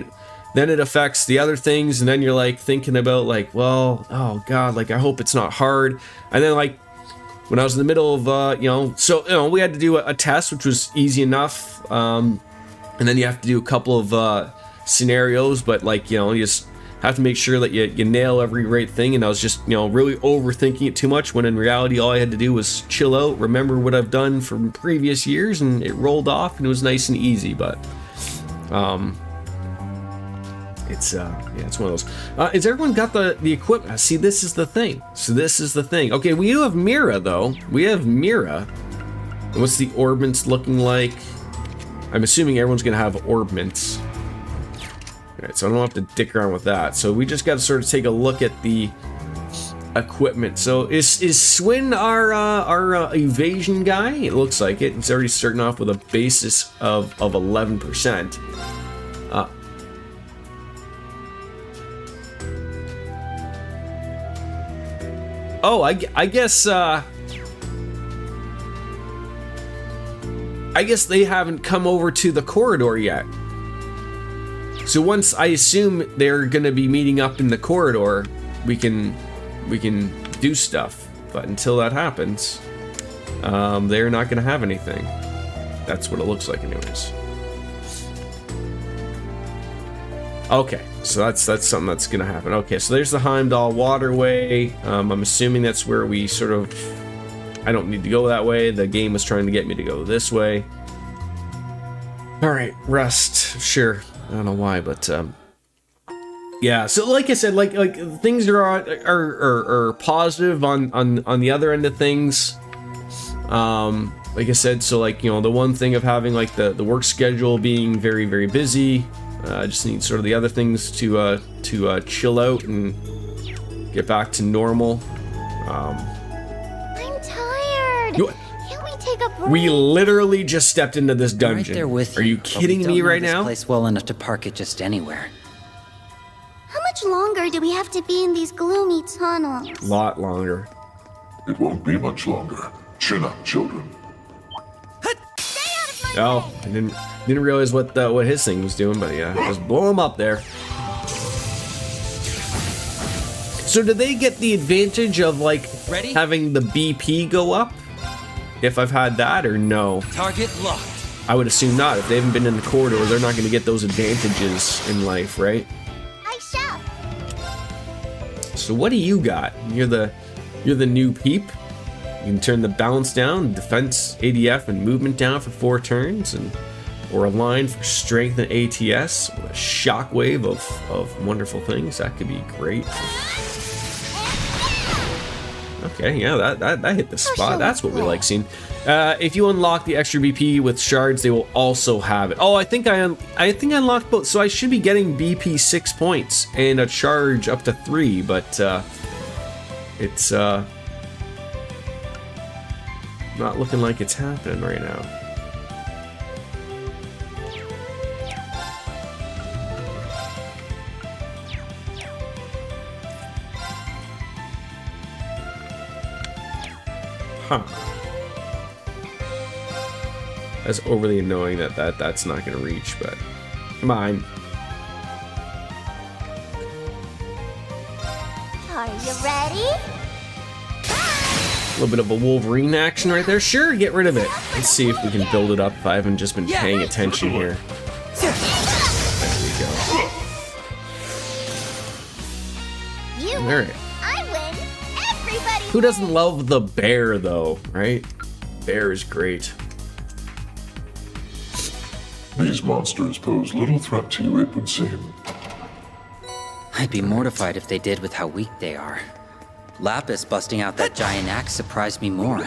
then it affects the other things, and then you're like thinking about like, well, oh god, like I hope it's not hard. And then like when I was in the middle of you know, so you know, we had to do a test which was easy enough, and then you have to do a couple of scenarios, but like, you know, you just have to make sure that you nail every right thing. And I was just, you know, really overthinking it too much, when in reality all I had to do was chill out, remember what I've done from previous years, and it rolled off and it was nice and easy. But it's one of those. Has everyone got the equipment? See, this is the thing. Okay, we do have Mira though. We have Mira. What's the orbments looking like? I'm assuming everyone's gonna have orbments. Alright, so I don't have to dick around with that. So we just got to sort of take a look at the equipment. So is Swin our evasion guy? It looks like it. It's already starting off with a basis of 11%. Oh, I guess they haven't come over to the corridor yet. So once, I assume they're gonna be meeting up in the corridor, we can do stuff. But until that happens, they're not gonna have anything. That's what it looks like, anyways. Okay, so that's something that's gonna happen. Okay, so there's the Heimdall waterway. I'm assuming that's where we sort of. I don't need to go that way. The game was trying to get me to go this way. All right, rest. Sure. I don't know why, but yeah. So like I said, like things are positive on the other end of things. Like I said, so like, you know, the one thing of having like the work schedule being very busy. I just need sort of the other things to chill out and get back to normal. I'm tired. Can't we take a break? We literally just stepped into this dungeon. Right there with Are you but kidding we don't me know right this now? place well enough to park it just anywhere. How much longer do we have to be in these gloomy tunnels? Lot longer. It won't be much longer. Chin up, children. Oh, I didn't realize what his thing was doing, but yeah, just blow him up there. So do they get the advantage of like Ready? having the BP go up? If I've had that, or no? Target locked. I would assume not. If they haven't been in the corridor, they're not going to get those advantages in life, right? I shall. So what do you got? You're the new peep. You can turn the balance down, defense, ADF, and movement down for 4 turns, or a line for strength and ATS with a shockwave of wonderful things. That could be great. Okay, yeah, that hit the spot. That's what we like seeing. If you unlock the extra BP with shards, they will also have it. Oh, I think I unlocked both, so I should be getting BP 6 points and a charge up to 3, but it's not looking like it's happening right now. Huh. as overly annoying that's not gonna reach, but come on. Are you ready? A little bit of a Wolverine action right there. Sure, get rid of it. Let's see if we can build it up if I haven't just been paying attention here. There we go. You All win. right. I win. Everybody Who doesn't love the bear, though, right? Bear is great. These monsters pose little threat to you, it would seem. I'd be mortified if they did with how weak they are. Lapis busting out that giant axe surprised me more.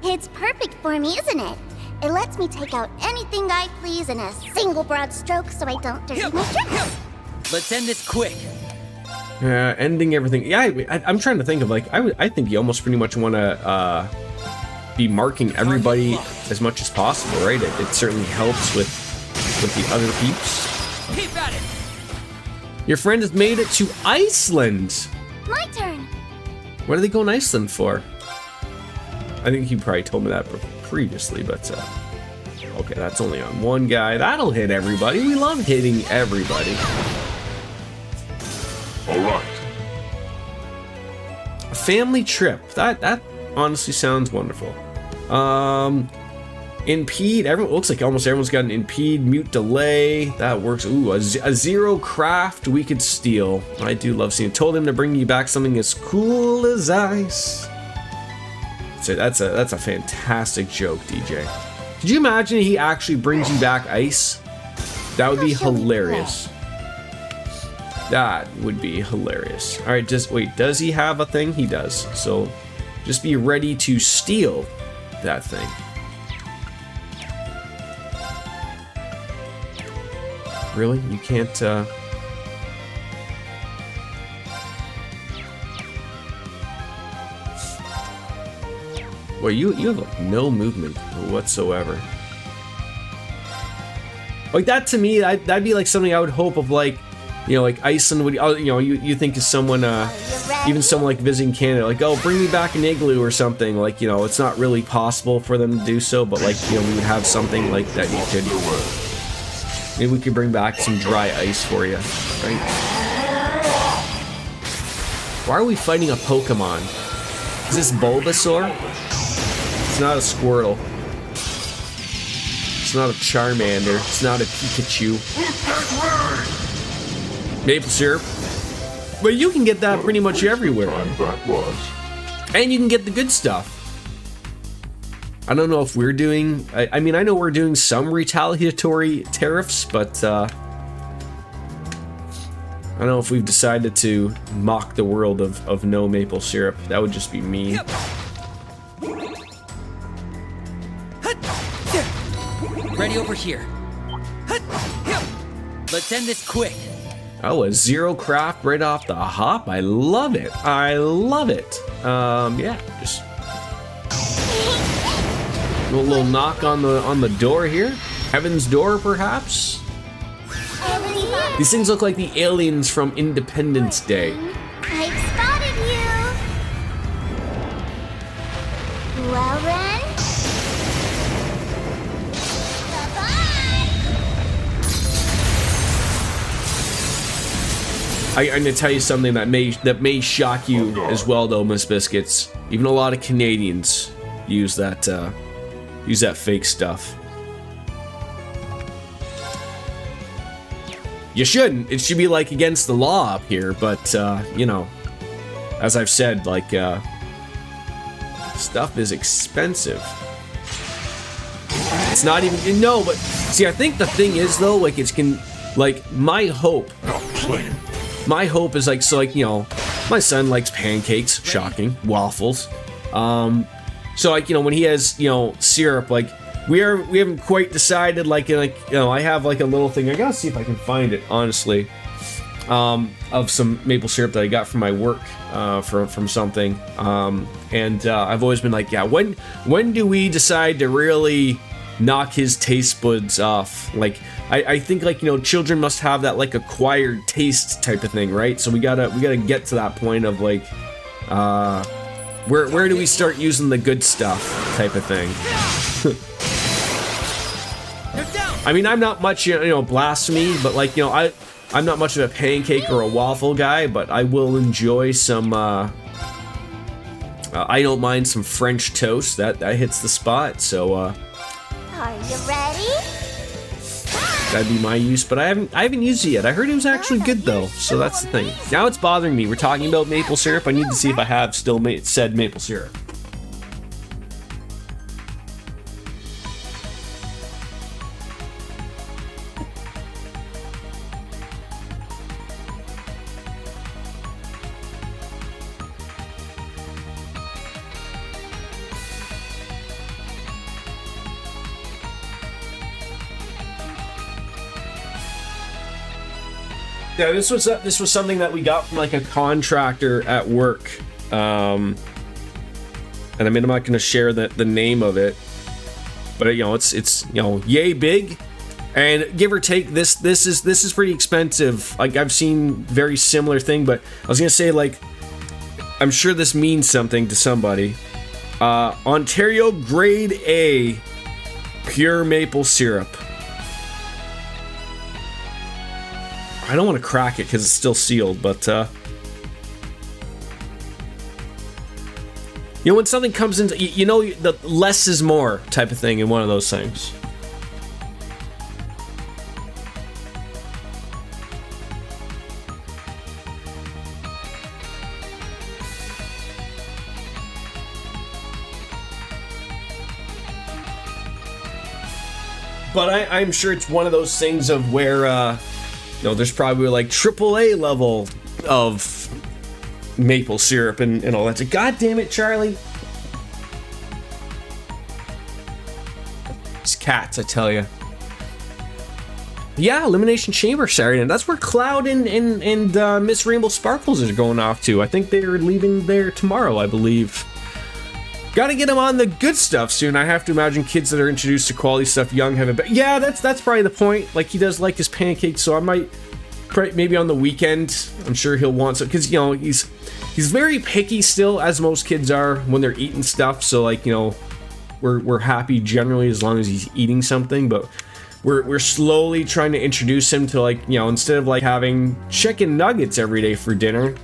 It's perfect for me, isn't it? It lets me take out anything I please in a single broad stroke so I don't dirty my tricks. Let's end this quick. Yeah, ending everything. Yeah, I'm trying to think of, like, I think you almost pretty much want to be marking everybody as much as possible, right? It certainly helps with the other peeps. Keep at it. Your friend has made it to Iceland. My turn. What are they going to Iceland for? I think you probably told me that previously, but okay, that's only on one guy. That'll hit everybody. We love hitting everybody. All right. A family trip. That honestly sounds wonderful. Impede. Everyone looks like almost everyone's got an impede, mute, delay. That works. Ooh, a zero craft we could steal. I do love seeing. Told him to bring you back something as cool as ice. So that's a fantastic joke, DJ. Could you imagine he actually brings you back ice? That would be hilarious. That would be hilarious. All right, does he have a thing? He does. So just be ready to steal that thing. Really? You can't, Well, you have like no movement whatsoever. Like that to me, that'd be like something I would hope of, like, you know, like Iceland would, you know, you think of someone, even someone like visiting Canada, like, oh, bring me back an igloo or something. Like, you know, it's not really possible for them to do so, but like, you know, we would have something like that you could, maybe we could bring back some dry ice for you, right? Why are we fighting a Pokemon? Is this Bulbasaur? It's not a Squirtle. It's not a Charmander. It's not a Pikachu. Maple syrup. But you can get that pretty much everywhere. That was. And you can get the good stuff. I don't know if we're doing... I mean, I know we're doing some retaliatory tariffs, but... I don't know if we've decided to mock the world of no maple syrup. That would just be mean. Ready over here. Let's end this quick. Oh, a zero craft right off the hop. I love it. I love it. Yeah, just a little knock on the door here. Heaven's Door, perhaps. These things look like the aliens from Independence Day. I've spotted you. Well then. Bye-bye. I'm gonna tell you something that may shock you as well, though, Miss Biscuits. Even a lot of Canadians use that fake stuff. You shouldn't. It should be like against the law up here, but you know, as I've said, like stuff is expensive. It's not even but see, I think the thing is though, like my hope is like, so like, you know, my son likes pancakes, shocking, waffles. So like, you know, when he has, you know, syrup, like we haven't quite decided, like, you know, I have like a little thing. I gotta see if I can find it, honestly, of some maple syrup that I got from my work, from something. And I've always been like, yeah, when do we decide to really knock his taste buds off? Like, I think, like, you know, children must have that like acquired taste type of thing, right? So we gotta get to that point of like, where do we start using the good stuff type of thing? I mean, I'm not much, blasphemy, but like, I'm not much of a pancake or a waffle guy, but I will enjoy some, I don't mind some French toast. That hits the spot, so, Are you ready? that'd be my use, but I haven't used it yet. I heard it was actually good though, so that's the thing. Now it's bothering me. We're talking about maple syrup. I need to see if I have still said maple syrup. Yeah, this was something that we got from like a contractor at work, and I mean I'm not going to share the name of it, but it's yay big, and give or take this is pretty expensive. Like I've seen very similar thing, but I was gonna say like I'm sure this means something to somebody. Ontario Grade A pure maple syrup. I don't want to crack it because it's still sealed, but when something comes into, the less is more type of thing in one of those things. But I'm sure it's one of those things of where there's probably like AAA level of maple syrup and all that. God damn it, Charlie. It's cats, I tell you. Yeah, Elimination Chamber Saturday. That's where Cloud and Miss Rainbow Sparkles are going off to. I think they're leaving there tomorrow, I believe. Gotta get them on the good stuff soon. I have to imagine kids that are introduced to quality stuff young have it. Yeah, that's probably the point. Like, he does like his pancakes, so I might maybe on the weekend. I'm sure he'll want some, because he's very picky still, as most kids are when they're eating stuff. So like we're happy generally as long as he's eating something, but we're slowly trying to introduce him to like instead of like having chicken nuggets every day for dinner,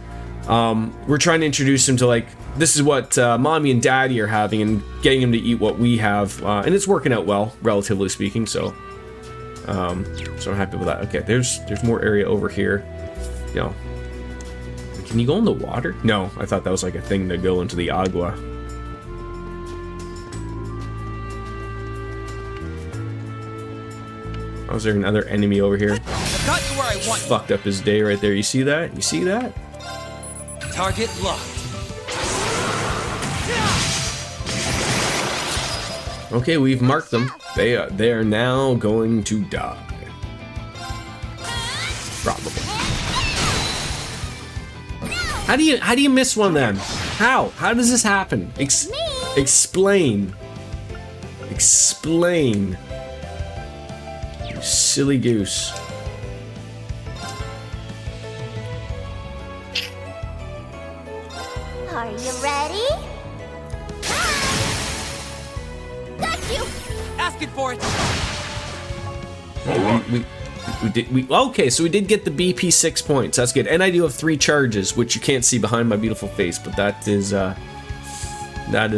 we're trying to introduce him to like, this is what mommy and daddy are having, and getting him to eat what we have, and it's working out well, relatively speaking. So I'm happy with that. Okay, there's more area over here. Can you go in the water? No, I thought that was like a thing to go into the agua. Oh, is there another enemy over here? I've got you where I want you. Fucked up his day right there. You see that? You see that? Target locked. Okay, we've marked them. They are now going to die. Probably. How do you miss one of them? How does this happen? Explain. Explain. You silly goose. Are you ready? Got you! Asking for it. Okay, so we did get the BP 6 points. That's good. And I do have 3 charges, which you can't see behind my beautiful face, but that is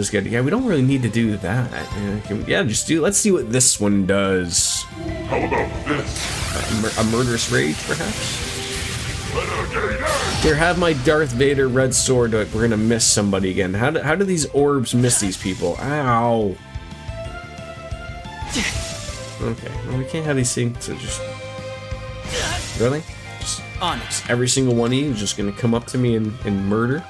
good. Yeah, we don't really need to do that. Let's see what this one does. How about this? A murderous rage, perhaps? Here, have my Darth Vader red sword. We're gonna miss somebody again. How do these orbs miss these people? Ow. Okay, well, we can't have these things, so just... Really? Just every single one of you is just gonna come up to me and murder?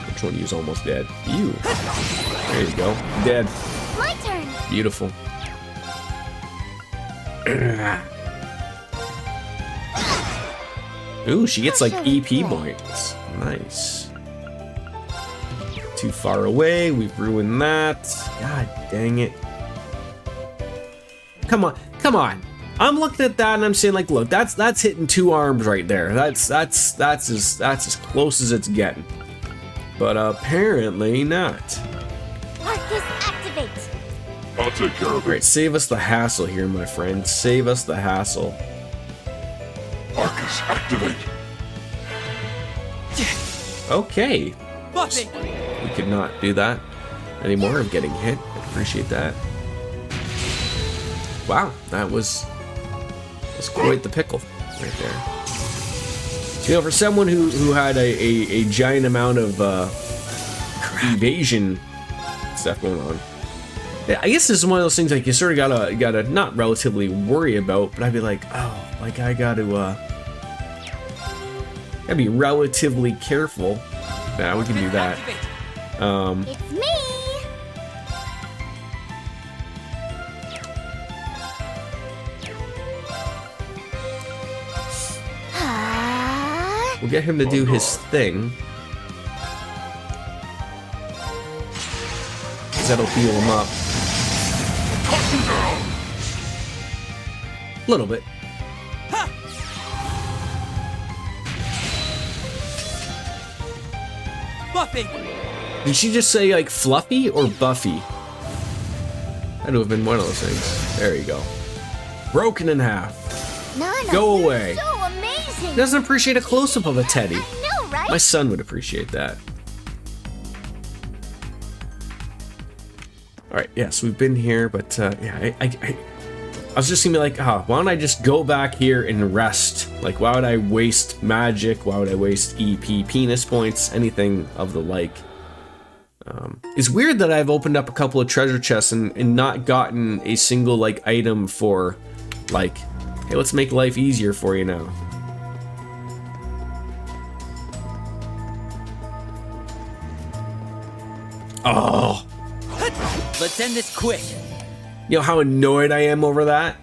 Which one of you is almost dead? You. There you go. Dead. My turn! Beautiful. Ooh, she gets like EP points. Nice. Too far away. We've ruined that. God dang it. Come on. I'm looking at that and I'm saying like, look, that's hitting 2 arms right there. That's as close as it's getting. But apparently not. Arcus activate! activate. I'll take care of Great, it. save us the hassle here, my friend. Save us the hassle. Arcus, activate. Okay. Buffy! We could not do that anymore. I'm getting hit. I appreciate that. Wow, that's quite the pickle right there. So, you know, for someone who had a giant amount of evasion stuff going on, yeah, I guess this is one of those things like you sort of gotta not relatively worry about, but I'd be like, oh, like I gotta be relatively careful. Nah, we can do that. Activate. It's me. We'll get him to do his thing. 'Cause that'll heal him up. A little bit. Buffy! Did she just say like Fluffy or Buffy? That would have been one of those things. There you go. Broken in half. Nana, Go you're away. so amazing. Doesn't appreciate a close-up of a teddy. I know, right? My son would appreciate that. Alright, yes, we've been here, but yeah, I was just gonna be like, why don't I just go back here and rest? Like, why would I waste magic? Why would I waste EP, penis points, anything of the like? It's weird that I've opened up a couple of treasure chests and not gotten a single, like, item for, like, hey, let's make life easier for you now. Oh. Let's end this quick. You know how annoyed I am over that?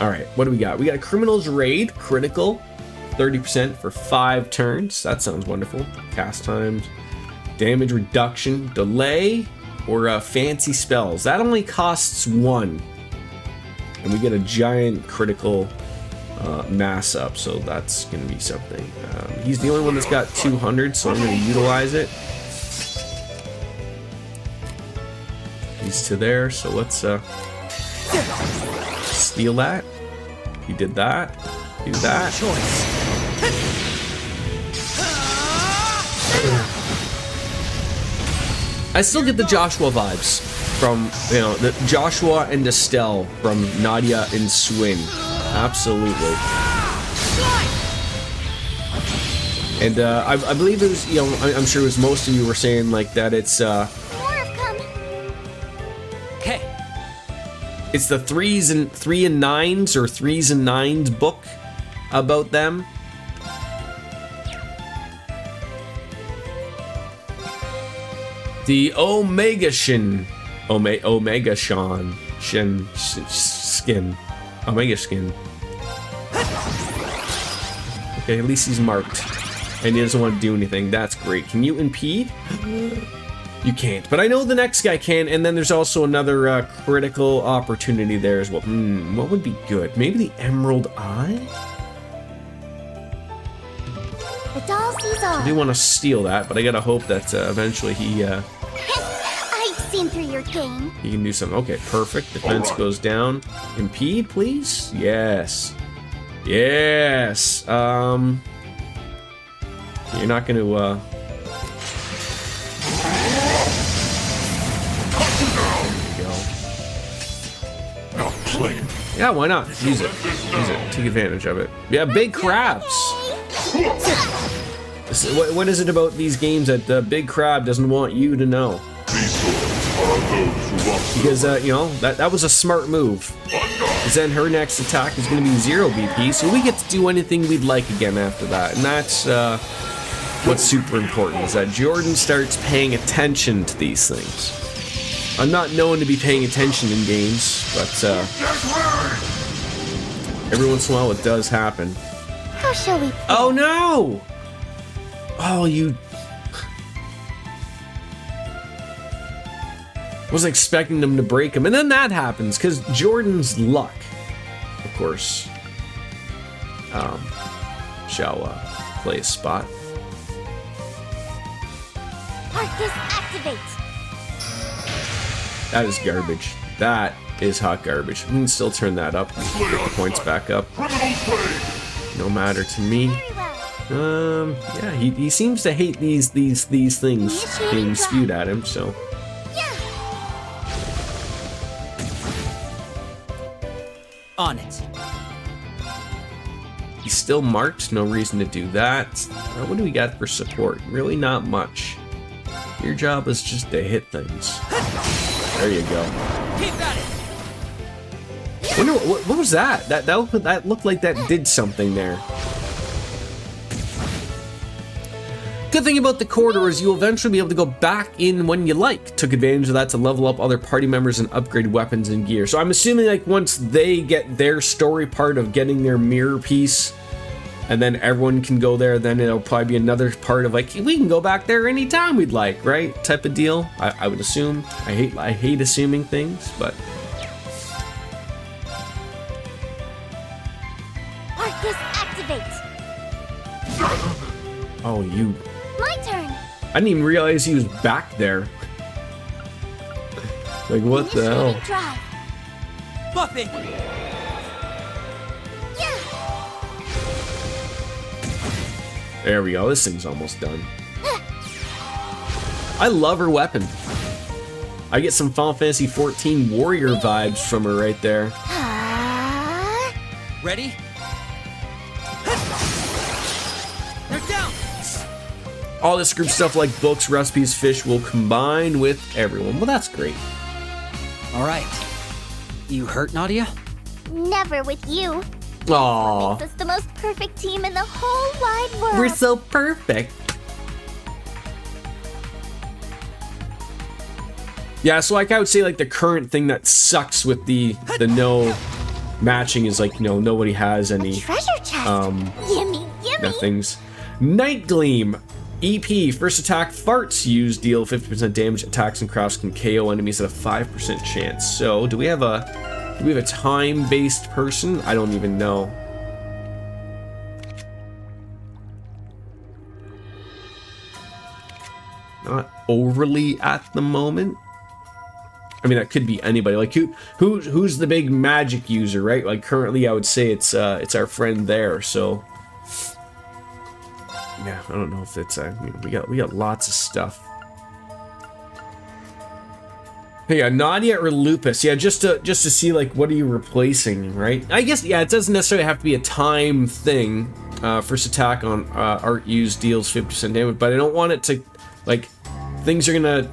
Alright, what do we got? We got a Criminal's Raid, critical, 30% for 5 turns. That sounds wonderful. Cast times, damage reduction, delay, or fancy spells. That only costs 1. And we get a giant critical mass up, so that's going to be something. He's the only one that's got 200, so I'm going to utilize it. He's to there, so let's steal that. He did that. Do that. I still get the Joshua vibes from, you know, the Joshua and Estelle from Nadia and Swin. Absolutely. And I believe it was, you know, I'm sure it was most of you were saying like that it's More have come. Okay. it's the 3s and 3 and 9s or 3s and 9s book about them. The Omega Shin, Omega Shan, Skin, Omega Skin. Okay, at least he's marked, and he doesn't want to do anything. That's great. Can you impede? You can't, but I know the next guy can, and then there's also another critical opportunity there as well. What would be good? Maybe the Emerald Eye? The doll sees all. I do want to steal that, but I gotta hope that eventually he I've seen through your game. can do something. Okay, perfect. Defense goes down. Impede, please? Yes. Yes. You're not gonna Now play. yeah, why not? Use it. Use it. Take advantage of it. Yeah, big crabs. What is it about these games that the big crab doesn't want you to know? These doors are those who want Because, you know, that was a smart move. Because then her next attack is going to be 0 BP, so we get to do anything we'd like again after that. And that's what's super important, is that Jordan starts paying attention to these things. I'm not known to be paying attention in games, but every once in a while it does happen. How shall we? Oh no! Oh, you... wasn't expecting them to break him, and then that happens, because Jordan's luck, of course, shall play a spot. Arcus activate. That is garbage. That is hot garbage. We can still turn that up. Get the points back up. No matter to me. Very well. Yeah, he seems to hate these things being spewed at him, so. Yeah. On it. He's still marked, no reason to do that. What do we got for support? Really not much. Your job is just to hit things. There you go. Keep at it. Wonder what was that? That looked like that did something there. Good thing about the corridor is you'll eventually be able to go back in when you like. Took advantage of that to level up other party members and upgrade weapons and gear. So I'm assuming like once they get their story part of getting their mirror piece, and then everyone can go there, then it'll probably be another part of like, we can go back there anytime we'd like, right? Type of deal. I would assume. I hate assuming things, but. Arcus, activate. Oh, you. My turn. I didn't even realize he was back there. Like, what the hell? Initiating drive. Buffing. Yeah. There we go. This thing's almost done. I love her weapon. I get some Final Fantasy XIV warrior vibes from her right there. Ready? They're down. All this group stuff like books, recipes, fish will combine with everyone. Well, that's great. All right. You hurt, Nadia? Never with you. Aww. Makes us the most perfect team in the whole wide world. We're so perfect. Yeah, so like I would say like the current thing that sucks with the no matching is like, you know, nobody has any Treasure chest. Gimme, gimme. things. Night Gleam. EP, first attack, farts used deal 50% damage, attacks and crafts can KO enemies at a 5% chance. So, do we have a time-based person? I don't even know. Not overly at the moment. I mean, that could be anybody. Like who's the big magic user, right? Like currently, I would say it's our friend there. So yeah, I don't know if it's we got lots of stuff. Hey, yeah, Nadia or Lupus? Yeah, just to see like what are you replacing, right? I guess yeah, it doesn't necessarily have to be a time thing. First attack on art used deals 50% damage, but I don't want it to like things are gonna.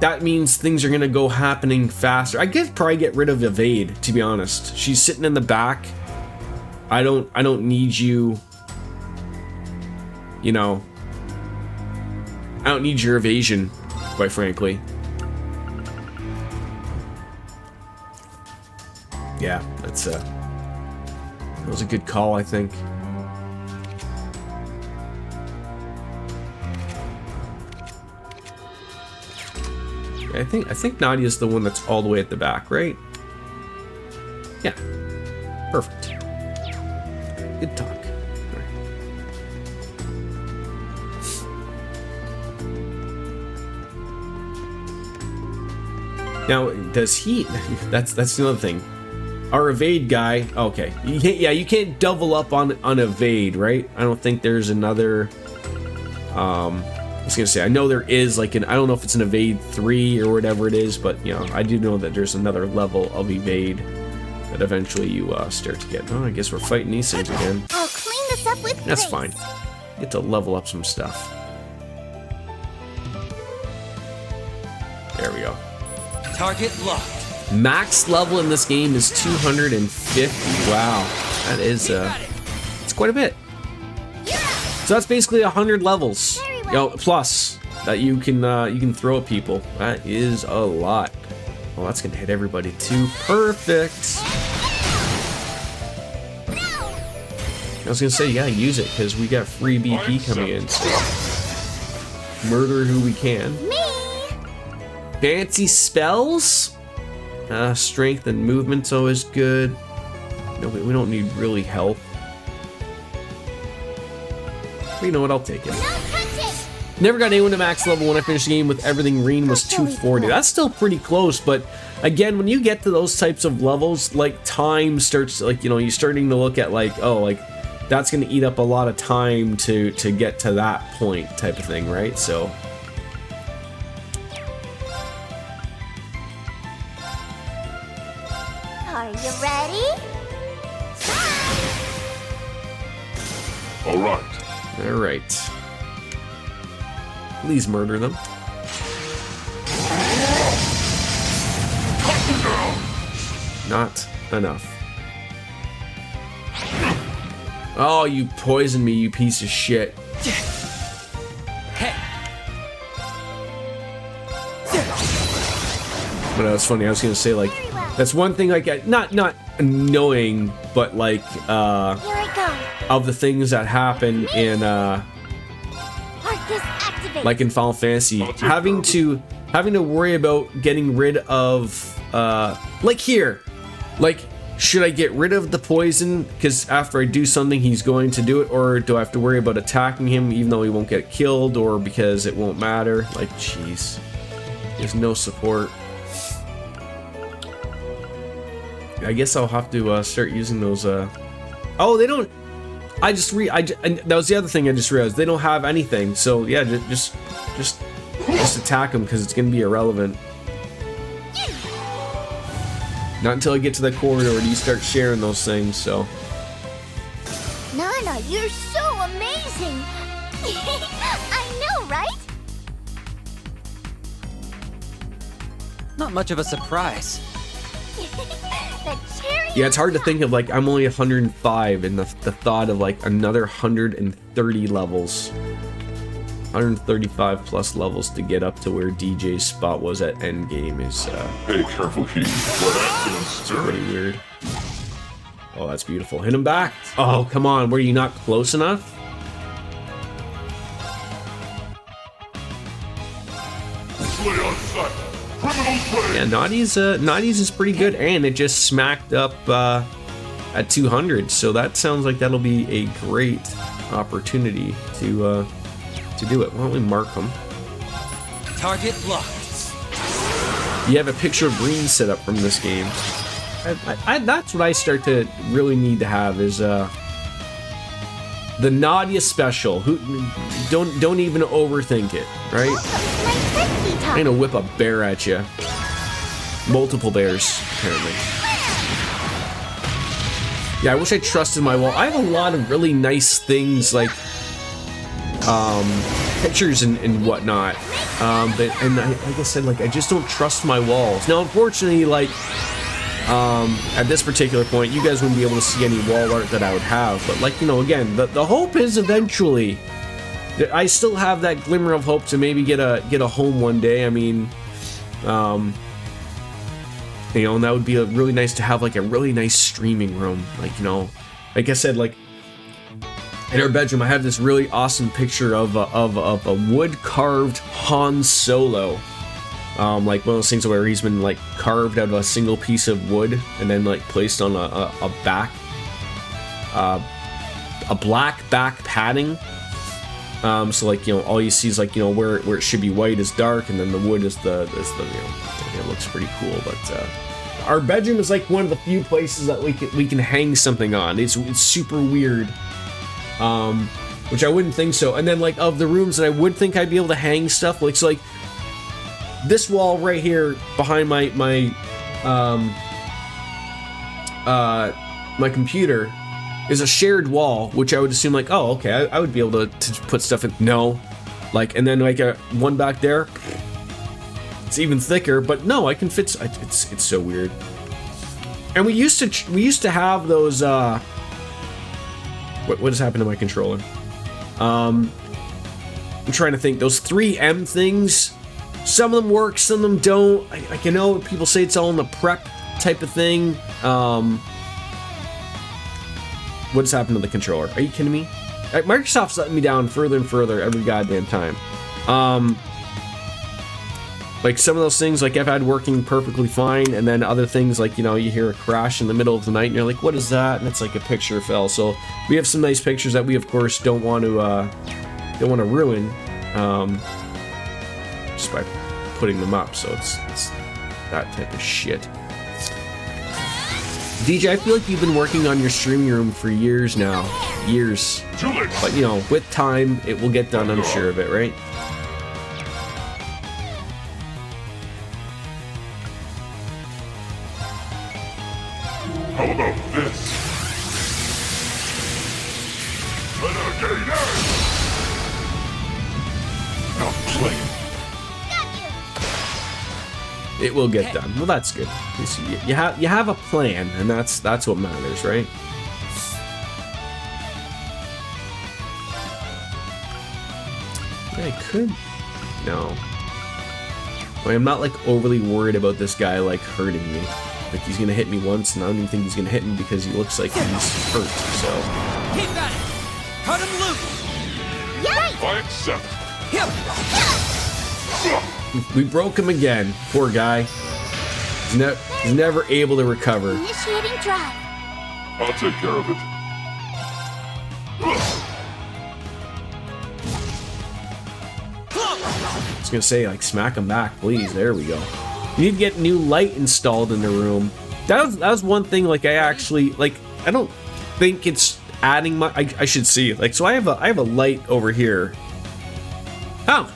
That means things are gonna go happening faster. I guess probably get rid of evade, to be honest. She's sitting in the back. I don't need you. You know, I don't need your evasion, quite frankly. Yeah, that was a good call, I think. I think Nadia's the one that's all the way at the back, right? Yeah. Perfect. Good talk. Now, does he... That's the other thing. Our evade guy... Okay. You can't double up on evade, right? I don't think there's another... I was gonna say, I know there is like I don't know if it's an evade 3 or whatever it is, but you know, I do know that there's another level of evade that eventually you start to get. Oh, I guess we're fighting these things again. I'll clean this up with That's grace. fine. Get to level up some stuff. There we go. Target locked. Max level in this game is 250. Wow, that is it's quite a bit. So that's basically 100 levels. You know, plus that you can throw at people. That is a lot. Well, that's gonna hit everybody too. Perfect. I was gonna say you gotta use it because we got free BP coming in. So murder who we can. Me. Fancy spells. Strength and movement's always good. No, we don't need really health. But you know what? I'll take it. No touching. Never got anyone to max level when I finished the game with everything green was 240. That's still pretty close, but again, when you get to those types of levels, like time starts, like, you know, you're starting to look at like, oh, like that's going to eat up a lot of time to get to that point type of thing, right? So Are you ready? All right. all right. Please murder them. Not enough. Oh, you poisoned me, you piece of shit. Hey. But that was funny. I was gonna say, like, that's one thing, like, not annoying, but like, Here I go. of the things that happen in Arcus activate. like in Final Fantasy, having to worry about getting rid of like here, like, should I get rid of the poison because after I do something he's going to do it, or do I have to worry about attacking him even though he won't get killed, or because it won't matter? Like, jeez, there's no support. I guess I'll have to start using those oh, they don't. And that was the other thing I just realized. They don't have anything. So yeah, just attack them because it's gonna be irrelevant. Not until I get to the corridor do you start sharing those things. So Nana, you're so amazing. I know, right? Not much of a surprise. The cherry. yeah, it's hard to think of, like, I'm only 105, and the thought of like another 130 levels, 135 plus levels to get up to where DJ's spot was at endgame is Pay careful heed. What accidents pretty weird. Oh, that's beautiful. Hit him back. Oh, come on. Were you not close enough? Play on sight. Criminal play. Yeah, Naughty's is pretty good, and it just smacked up at 200. So that sounds like that'll be a great opportunity to do it. Why don't we mark them? Target locked. You have a picture of green set up from this game. That's what I start to really need to have is the Nadia special. Who don't even overthink it, right? I'm gonna whip a bear at you. Multiple bears, apparently. Yeah, I wish I trusted my wall. I have a lot of really nice things like pictures and whatnot. Like I said, like, I just don't trust my walls. Now, unfortunately, like, at this particular point, you guys wouldn't be able to see any wall art that I would have. But, like, you know, again, the hope is eventually, I still have that glimmer of hope to maybe get a home one day. I mean, you know, and that would be really nice to have, like, a really nice streaming room. Like, you know, like I said, like, in our bedroom, I have this really awesome picture of a wood-carved Han Solo. Like one of those things where he's been, like, carved out of a single piece of wood and then, like, placed on a black back padding. So, like, you know, all you see is, like, you know, where it should be white is dark, and then the wood is the you know, it looks pretty cool. But our bedroom is like one of the few places that we can hang something on. It's super weird. Which I wouldn't think so. And then, like, of the rooms that I would think I'd be able to hang stuff, like, so, like, this wall right here behind my computer is a shared wall, which I would assume, like, oh, okay, I would be able to put stuff in. No, like, and then, like, one back there, it's even thicker, but no, I can fit. It's so weird. And we used to have those. What has happened to my controller? I'm trying to think. Those 3M things. Some of them work, some of them don't. I know people say it's all in the prep type of thing. What has happened to the controller? Are you kidding me? Microsoft's letting me down further and further every goddamn time. Like, some of those things, like, I've had working perfectly fine, and then other things, like, you know, you hear a crash in the middle of the night, and you're like, what is that? And it's like a picture fell. So we have some nice pictures that we, of course, don't want to ruin. just by putting them up. So it's that type of shit. DJ, I feel like you've been working on your streaming room for years now. Years. But, you know, with time, it will get done, I'm sure of it, right? How about this? Renegade! Not playing. It will get done. Well, that's good. You have a plan, and that's what matters, right? Yeah, I could. No. Like, I'm not like overly worried about this guy like hurting me. Like he's gonna hit me once, and I don't even think he's gonna hit me because he looks like he's hurt. So. Keep at it. Cut him loose. I accept. We broke him again. Poor guy. He's never able to recover. Initiating drive. I'll take care of it. I was gonna say, like, smack him back, please. There we go. You need to get new light installed in the room. That was one thing. Like, I actually like. I don't think it's adding much. I should see. Like, so I have a light over here. Oh.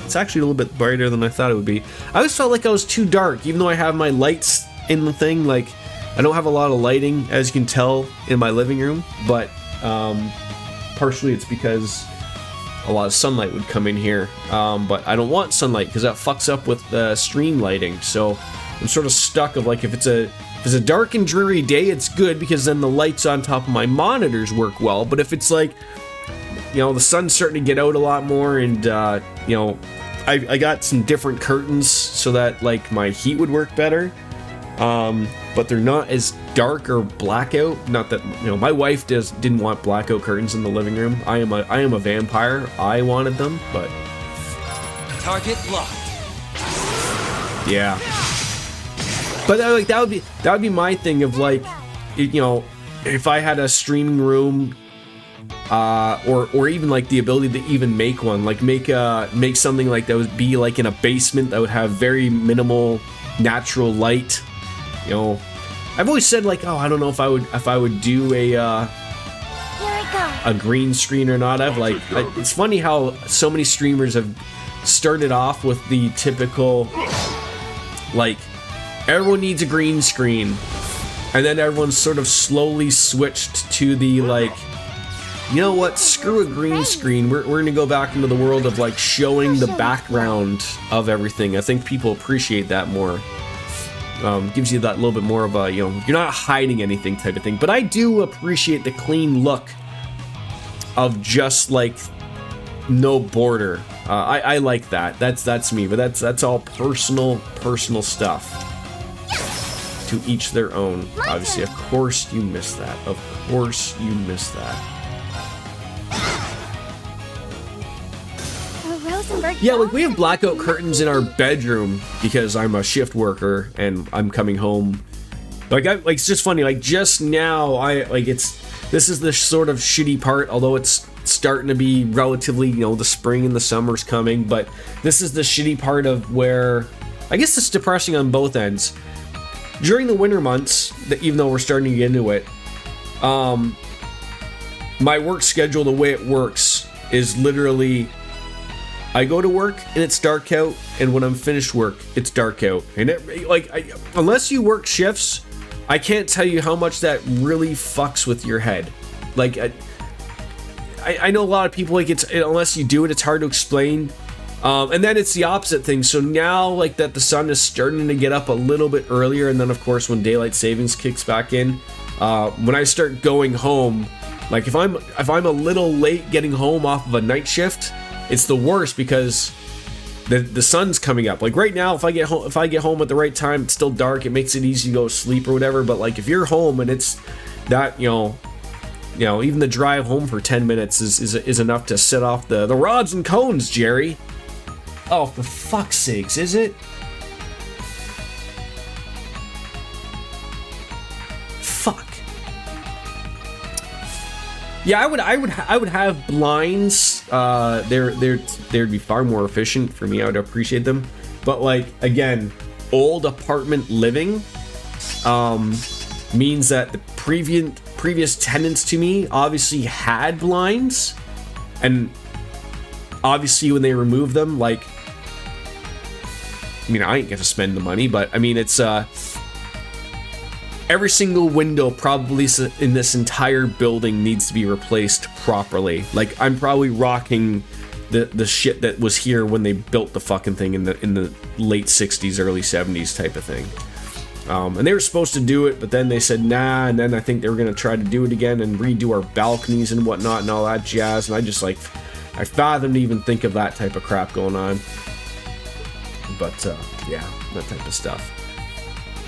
It's actually a little bit brighter than I thought it would be. I always felt like I was too dark, even though I have my lights in the thing. Like, I don't have a lot of lighting, as you can tell, in my living room. But partially it's because a lot of sunlight would come in here. But I don't want sunlight because that fucks up with the stream lighting. So I'm sort of stuck of like, if it's a dark and dreary day, it's good because then the lights on top of my monitors work well. But if it's like, you know, the sun's starting to get out a lot more, and you know, I got some different curtains so that like my heat would work better, but they're not as dark or blackout. Not that, you know, my wife didn't want blackout curtains in the living room. I am a vampire. I wanted them, but Target locked. yeah. But like that would be my thing of like, you know, if I had a streaming room. Or even like the ability to even make one, like make something like that would be like in a basement that would have very minimal natural light. You know, I've always said like, oh, I don't know if I would do a green screen or not. It's funny how so many streamers have started off with the typical like everyone needs a green screen, and then everyone's sort of slowly switched to the like, you know what, screw a green screen, we're gonna go back into the world of like showing the background of everything. I think people appreciate that more. Gives you that little bit more of a, you know, you're not hiding anything type of thing. But I do appreciate the clean look of just like no border. I like that. That's me, but that's all personal stuff. To each their own. Obviously, of course you missed that. Of course you missed that. Yeah, like we have blackout curtains in our bedroom because I'm a shift worker and I'm coming home. Like it's just funny. Like just now, this is the sort of shitty part. Although it's starting to be relatively, you know, the spring and the summer's coming, but this is the shitty part of where I guess it's depressing on both ends. During the winter months, even though we're starting to get into it, my work schedule, the way it works, is literally I go to work and it's dark out, and when I'm finished work, it's dark out. And unless you work shifts, I can't tell you how much that really fucks with your head. Like, I know a lot of people, like, unless you do it, it's hard to explain. And then it's the opposite thing. So now, like, that the sun is starting to get up a little bit earlier, and then of course when daylight savings kicks back in, when I start going home, like if I'm a little late getting home off of a night shift, it's the worst because the sun's coming up. Like right now, if I get home at the right time, it's still dark. It makes it easy to go to sleep or whatever. But like if you're home and it's that, you know, even the drive home for 10 minutes is enough to set off the rods and cones, Jerry. Oh, for fuck's sakes, is it? Fuck. Yeah, I would have blinds. They'd be far more efficient for me. I would appreciate them. But like again, old apartment living means that the previous tenants to me obviously had blinds, and obviously when they remove them, like, I mean, I ain't gonna spend the money, but I mean, it's every single window probably in this entire building needs to be replaced properly. Like, I'm probably rocking the shit that was here when they built the fucking thing in the late 60s, early 70s type of thing. And they were supposed to do it, but then they said nah, and then I think they were gonna try to do it again and redo our balconies and whatnot and all that jazz, and I just like, I fathom to even think of that type of crap going on. But yeah, that type of stuff.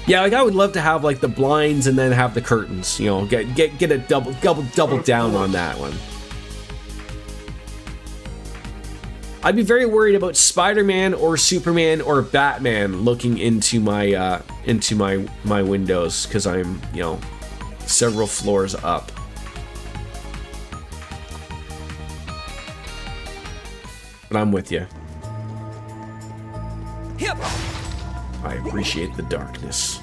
Yeah, like I would love to have like the blinds and then have the curtains. You know, get a double down on that one. I'd be very worried about Spider-Man or Superman or Batman looking into my windows, because I'm, you know, several floors up. But I'm with you. Yep. I appreciate the darkness.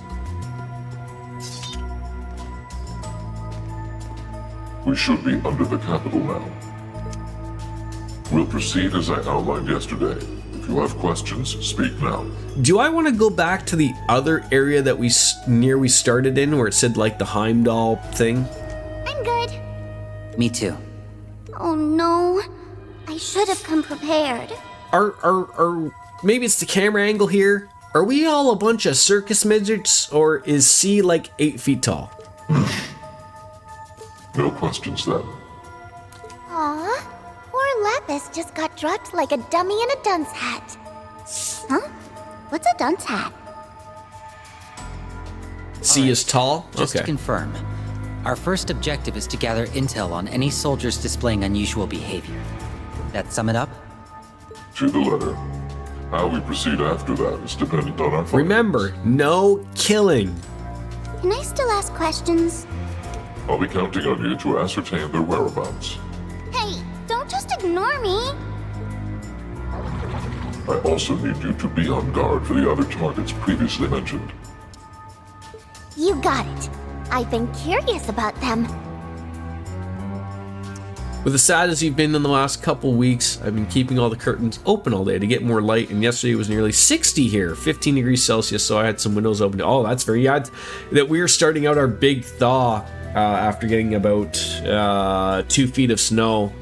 We should be under the Capitol now. We'll proceed as I outlined yesterday. If you have questions, speak now. Do I want to go back to the other area that we started in, where it said like the Heimdall thing? I'm good. Me too. Oh no. I should have come prepared. Are maybe it's the camera angle here? Are we all a bunch of circus midgets, or is C like 8 feet tall? No questions then. Aw, poor Lapis just got dropped like a dummy in a dunce hat. Huh? What's a dunce hat? C is tall? Just okay. to confirm, our first objective is to gather intel on any soldiers displaying unusual behavior. That sum it up? To the letter. How we proceed after that is dependent on our findings. Remember, no killing. Can I still ask questions? I'll be counting on you to ascertain their whereabouts. Hey, don't just ignore me. I also need you to be on guard for the other targets previously mentioned. You got it. I've been curious about them. With as sad as you've been in the last couple weeks, I've been keeping all the curtains open all day to get more light, and yesterday it was nearly 60 here, 15 degrees Celsius, so I had some windows open. Oh, that's very odd that we are starting out our big thaw after getting about 2 feet of snow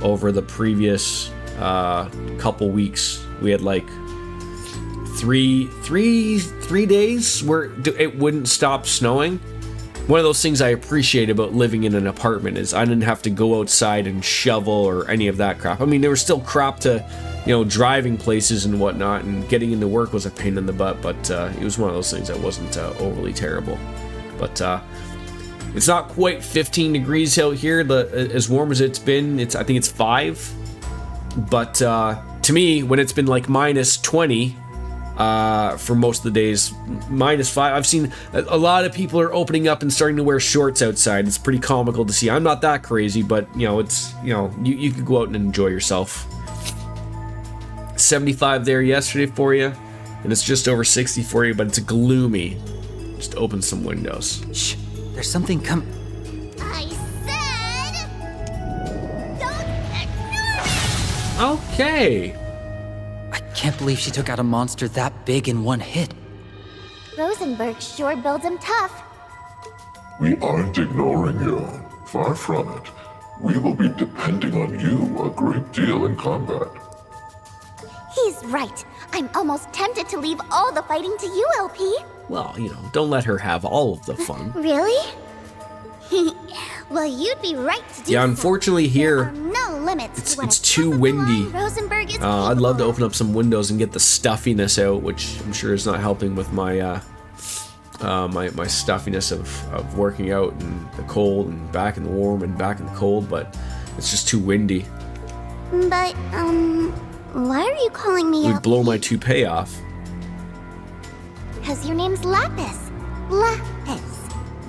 over the previous couple weeks. We had like three days where it wouldn't stop snowing. One of those things I appreciate about living in an apartment is I didn't have to go outside and shovel or any of that crap. I mean, there was still crap to, you know, driving places and whatnot, and getting into work was a pain in the butt, but it was one of those things that wasn't overly terrible. But it's not quite 15 degrees out here, as warm as it's been. I think it's 5. But to me, when it's been like minus 20, for most of the days, minus 5. I've seen a lot of people are opening up and starting to wear shorts outside. It's pretty comical to see. I'm not that crazy, but you know, it's, you know, you could go out and enjoy yourself. 75 there yesterday for you, and it's just over 60 for you, but it's gloomy. Just open some windows. Shh, there's something I said, don't ignore me. Okay. I can't believe she took out a monster that big in one hit. Rosenberg sure builds him tough. We aren't ignoring you. Far from it. We will be depending on you a great deal in combat. He's right. I'm almost tempted to leave all the fighting to you, LP. Well, you know, don't let her have all of the fun. Really? Well, you'd be right to do Yeah, so. unfortunately here, There are no limits to what it's a too top of the windy. line Rosenberg is I'd love to capable open up some windows and get the stuffiness out, which I'm sure is not helping with my my stuffiness of working out in the cold and back in the warm and back in the cold, but it's just too windy. of. But, why are you calling me We'd LP? blow my toupee off. Because your name's Lapis. Lapis.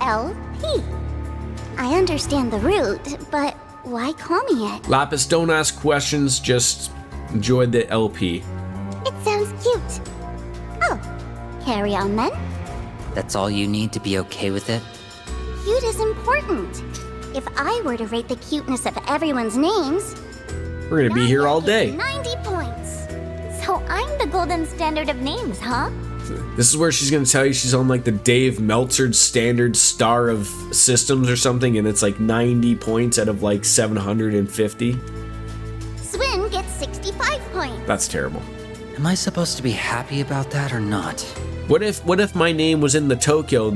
LP. I understand the route, but why call me it? Lapis, don't ask questions, just enjoy the LP. It sounds cute. Oh, carry on then. That's all you need to be okay with it? Cute is important. If I were to rate the cuteness of everyone's names, We're gonna be here all day. 90 points. So I'm the golden standard of names, huh? This is where she's gonna tell you she's on like the Dave Meltzer standard star of systems or something, and it's like 90 points out of like 750. Swin gets 65 points. That's terrible. Am I supposed to be happy about that or not? What if my name was in the Tokyo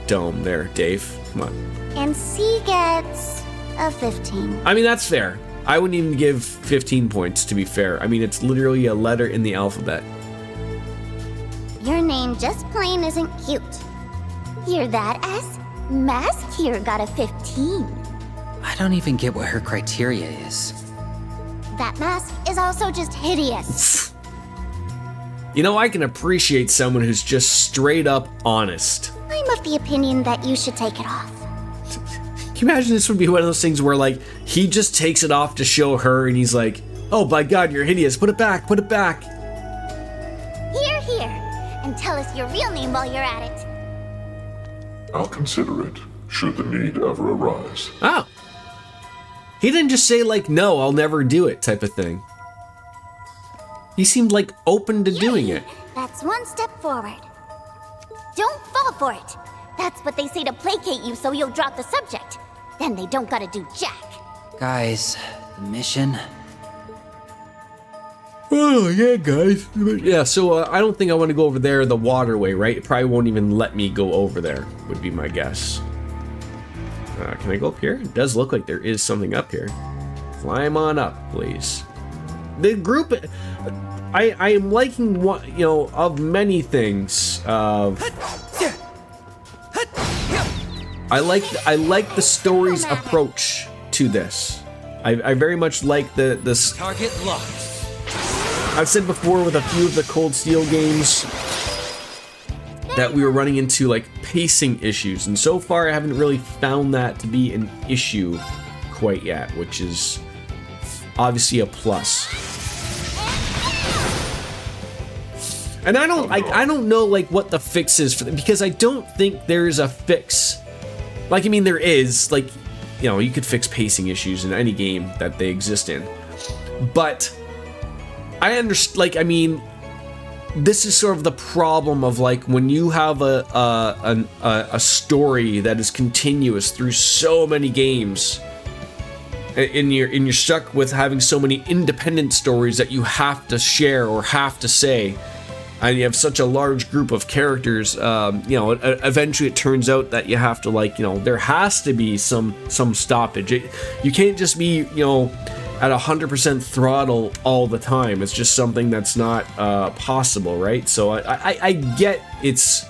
Dome there, Dave? Come on. And C gets a 15. I mean, that's fair. I wouldn't even give 15 points, to be fair. I mean, it's literally a letter in the alphabet. Your name just plain isn't cute. Hear that, S? Mask here got a 15. I don't even get what her criteria is. That mask is also just hideous. You know, I can appreciate someone who's just straight up honest. I'm of the opinion that you should take it off. Can you imagine this would be one of those things where, like, he just takes it off to show her and he's like, oh my god, you're hideous, put it back, put it back. Here, here. And tell us your real name while you're at it. I'll consider it, should the need ever arise. Oh. He didn't just say, like, no, I'll never do it type of thing. He seemed, like, open to doing it. That's one step forward. Don't fall for it. That's what they say to placate you so you'll drop the subject. Then they don't gotta do jack. Guys, the mission? Oh, yeah, guys. Yeah, so I don't think I want to go over there the waterway, right? It probably won't even let me go over there, would be my guess. Can I go up here? It does look like there is something up here. Climb on up, please. The group... I am liking what, you know, of many things. I like the story's approach to this. I very much like this. Target locked. I've said before with a few of the Cold Steel games that we were running into like pacing issues, and so far I haven't really found that to be an issue quite yet, which is obviously a plus. And I don't know like what the fix is for them, because I don't think there is a fix. Like, I mean, there is, like, you know, you could fix pacing issues in any game that they exist in, but I understand, like, I mean, this is sort of the problem of, like, when you have a story that is continuous through so many games, and you're stuck with having so many independent stories that you have to share or have to say, and you have such a large group of characters, you know, eventually it turns out that you have to, like, you know, there has to be some stoppage. You can't just be, you know, at 100% throttle all the time. It's just something that's not possible, right? So I get its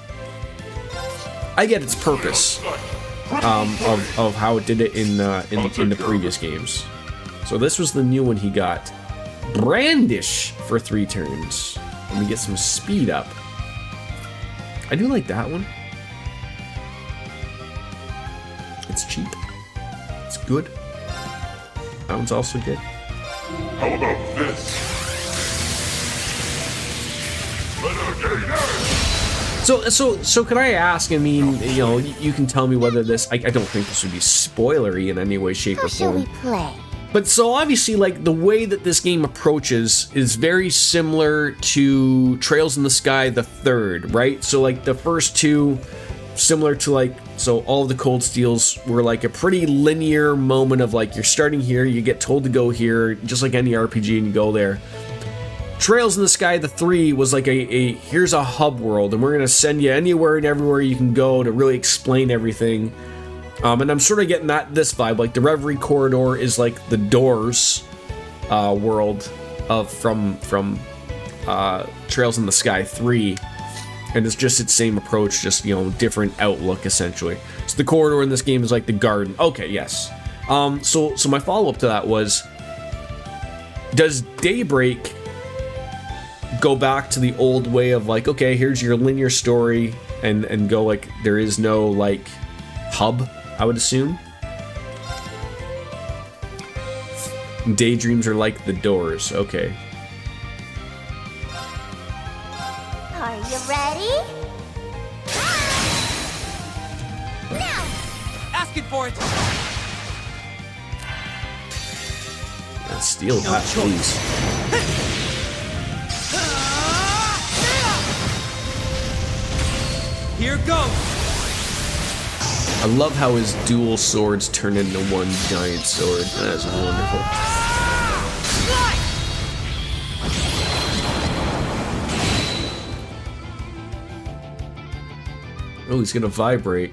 purpose of how it did it in the previous games. So this was the new one he got. Brandish for 3 turns. Let me get some speed up. I do like that one. It's cheap. It's good. That one's also good. How about this? So could I ask, I mean, you know, you can tell me whether this, I don't think this would be spoilery in any way, shape, How or shall we form. play? But so obviously, like, the way that this game approaches is very similar to Trails in the Sky the Third, right? So, like, the first two, similar to, like, so all of the Cold Steels were, like, a pretty linear moment of, like, you're starting here, you get told to go here, just like any RPG, and you go there. Trails in the Sky the 3 was like here's a hub world, and we're going to send you anywhere and everywhere you can go to really explain everything. And I'm sort of getting this vibe, like the Reverie corridor is like the Doors world from Trails in the Sky 3, and it's just its same approach, just, you know, different outlook essentially. So the corridor in this game is like the garden. Okay, yes. So my follow-up to that was, does Daybreak go back to the old way of, like, okay, here's your linear story, and go, like, there is no, like, hub, I would assume. Daydreams are like the doors. Okay. Are you ready? Now! Asking for it. Steal that, please. Here goes. I love how his dual swords turn into one giant sword. That is wonderful. Oh, he's gonna vibrate.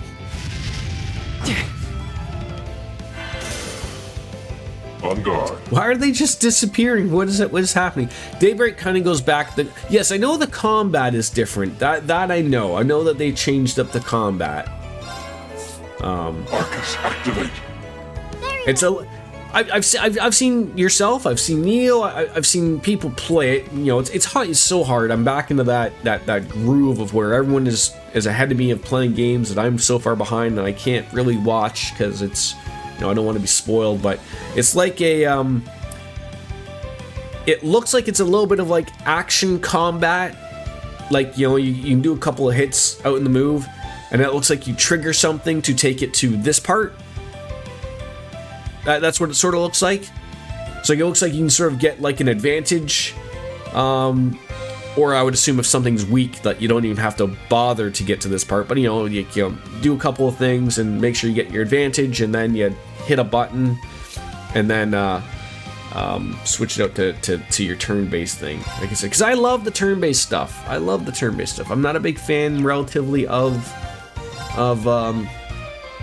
On guard. Why are they just disappearing? What is it? What is happening? Daybreak kind of goes back. Yes, I know the combat is different. That I know. I know that they changed up the combat. Arcus, activate. It's a. I've seen yourself. I've seen Neo. I've seen people play it. You know, it's hard. It's so hard. I'm back into that groove of where everyone is ahead of me of playing games that I'm so far behind that I can't really watch because it's. You know, I don't want to be spoiled, but it's like a. It looks like it's a little bit of like action combat. Like, you know, you can do a couple of hits out in the move, and it looks like you trigger something to take it to this part. That's what it sort of looks like. So it looks like you can sort of get like an advantage. Or I would assume if something's weak that you don't even have to bother to get to this part. But you know, you do a couple of things and make sure you get your advantage, and then you hit a button, and then switch it out to your turn-based thing. Like I said, because I love the turn-based stuff. I love the turn-based stuff. I'm not a big fan, relatively, of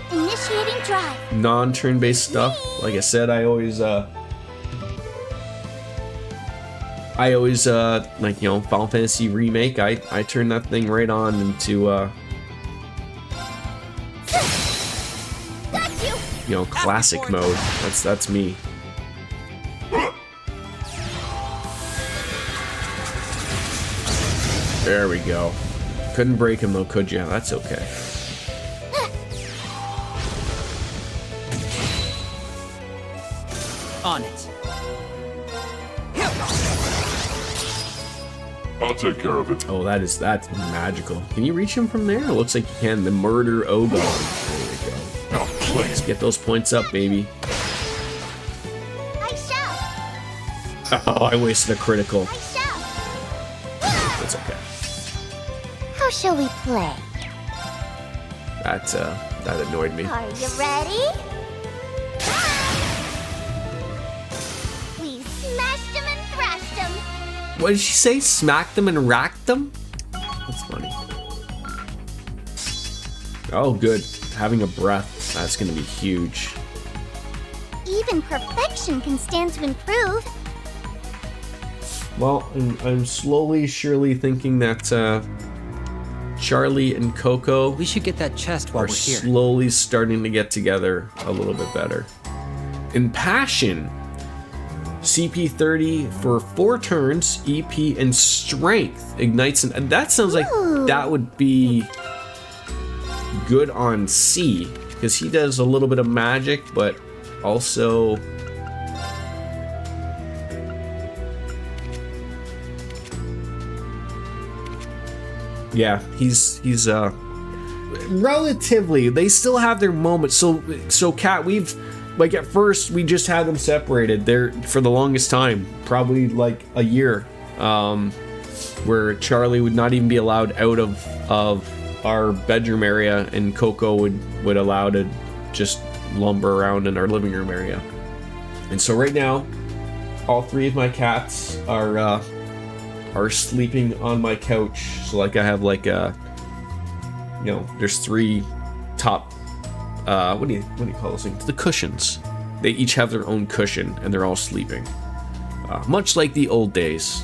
Initiating drive. non-turn-based stuff. Like I said, I always like, you know, Final Fantasy Remake, I turn that thing right on into Got you. you know, classic mode. That's me. There we go. Couldn't break him though, could you? That's okay. On it. I'll take care of it. Oh, that's magical. Can you reach him from there? It looks like you can. The murder Ogon. There we go. Now play. Let's get those points up, baby. I shall. Oh, I wasted a critical. I shall. That's okay. How shall we play? That annoyed me. Are you ready? We smashed him and thrashed him. What did she say? Smacked them and racked them? That's funny. Oh, good. Having a breath. That's going to be huge. Even perfection can stand to improve. Well, I'm slowly, surely thinking that Charlie and Coco We should get that chest while are we're here. slowly starting to get together a little bit better. In Passion, CP30 for 4 turns, EP and Strength ignites, and that sounds like that would be good on C, because he does a little bit of magic, but also yeah, he's relatively, they still have their moments. So Kat, we've like at first we just had them separated there for the longest time, probably like a year, where Charlie would not even be allowed out of our bedroom area, and Coco would allow to just lumber around in our living room area. And so right now, all 3 of my cats are sleeping on my couch. So like I have like a, you know, there's 3 top what do you call those things? The cushions. They each have their own cushion, and they're all sleeping, much like the old days.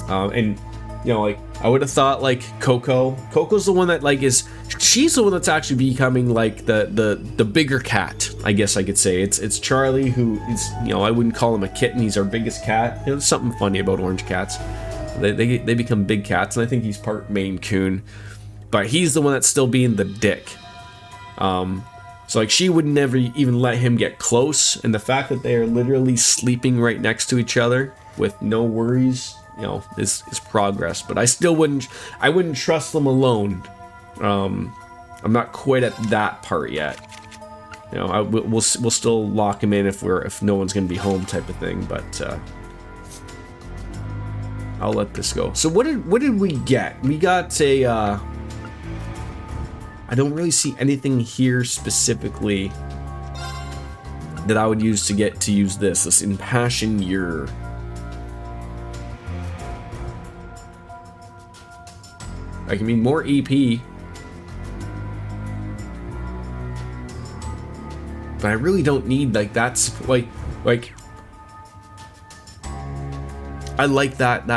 And you know, like I would have thought like Coco's the one that like she's the one that's actually becoming like the bigger cat, I guess I could say. It's Charlie who is, you know, I wouldn't call him a kitten, he's our biggest cat. You know, there's something funny about orange cats. They become big cats, and I think he's part Maine Coon. but he's the one that's still being the dick. So like she would never even let him get close, and the fact that they are literally sleeping right next to each other with no worries, you know, is progress. But I still wouldn't trust them alone. I'm not quite at that part yet. You know, we'll still lock him in if no one's gonna be home type of thing. But I'll let this go. So what did we get? We got a. I don't really see anything here specifically that I would use to use this impassion your. Like, I mean, more EP. But I really don't need, like, that's like I like that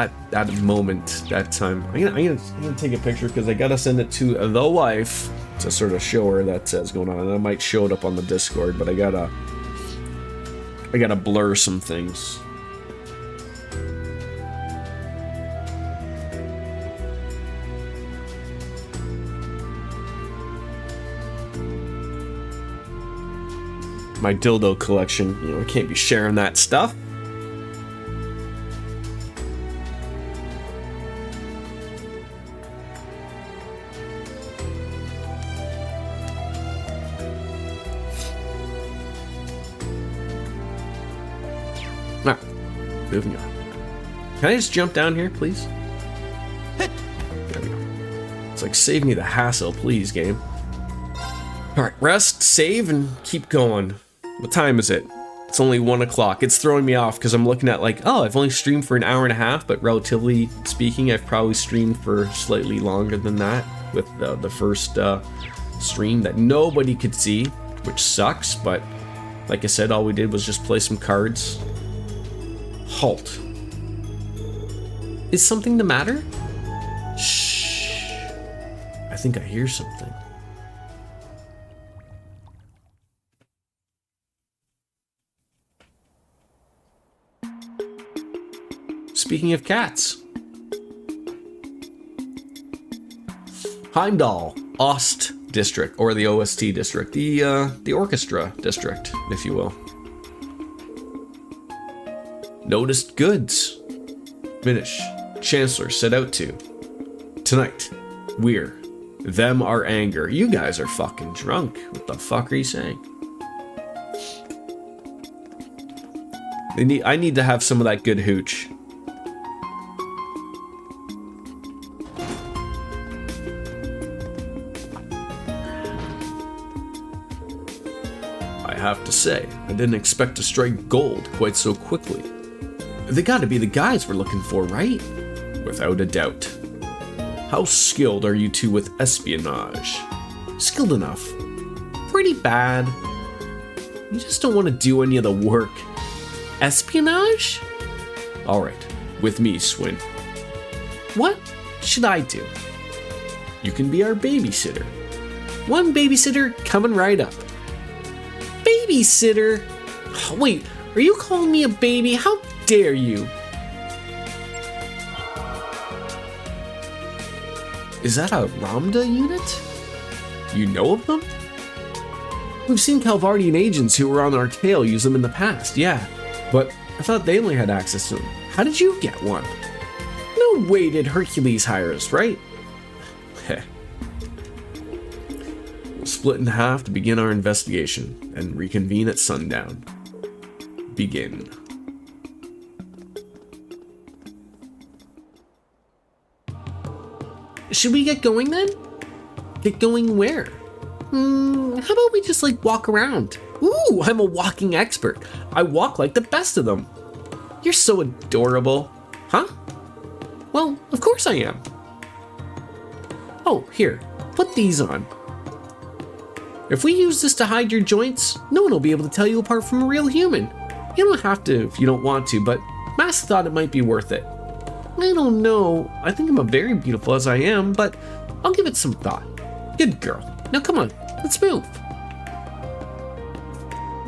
moment, that time. I'm gonna take a picture because I gotta send it to the wife to sort of show her that's going on. And I might show it up on the Discord, but I gotta blur some things. My dildo collection, you know, I can't be sharing that stuff. Ah, moving on. Can I just jump down here, please? There we go. It's like, save me the hassle, please, game. Alright, rest, save, and keep going. What time is it? It's only 1 o'clock. It's throwing me off because I'm looking at like, oh, I've only streamed for an hour and a half, but relatively speaking, I've probably streamed for slightly longer than that with the first stream that nobody could see, which sucks, but like I said, all we did was just play some cards. Halt. Is something the matter? Shh. I think I hear something. Speaking of cats. Heimdall, Ost District, or the OST District, the Orchestra District, if you will. Noticed goods. Finish. Chancellor set out to. Tonight, we're. Them are anger. You guys are fucking drunk. What the fuck are you saying? I need to have some of that good hooch. I have to say, I didn't expect to strike gold quite so quickly. They gotta be the guys we're looking for, right? Without a doubt. How skilled are you two with espionage? Skilled enough. Pretty bad. You just don't want to do any of the work. Espionage? Alright, with me, Swin. What should I do? You can be our babysitter. One babysitter coming right up. Babysitter? Wait, are you calling me a baby? How dare you? Is that a Ramda unit? You know of them? We've seen Calvardian agents who were on our tail use them in the past, yeah. But I thought they only had access to them. How did you get one? No way did Hercules hire us, right? Heh. We'll split in half to begin our investigation and reconvene at sundown. Begin. Should we get going then? Get going where? How about we just like walk around? Ooh, I'm a walking expert. I walk like the best of them. You're so adorable. Huh? Well, of course I am. Oh, here, put these on. If we use this to hide your joints, no one will be able to tell you apart from a real human. You don't have to if you don't want to, but Mask thought it might be worth it. I don't know. I think I'm very beautiful as I am, but I'll give it some thought. Good girl. Now come on, let's move.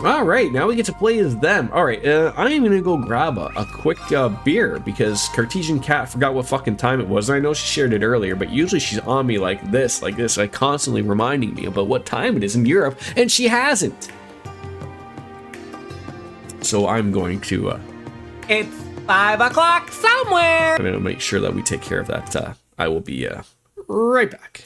All right, now we get to play as them. All right, I am gonna go grab a quick beer because Cartesian Cat forgot what fucking time it was. I know she shared it earlier, but usually she's on me like this, like constantly reminding me about what time it is in Europe, and she hasn't. So I'm going to. It's 5 o'clock somewhere. I'm gonna make sure that we take care of that. I will be right back.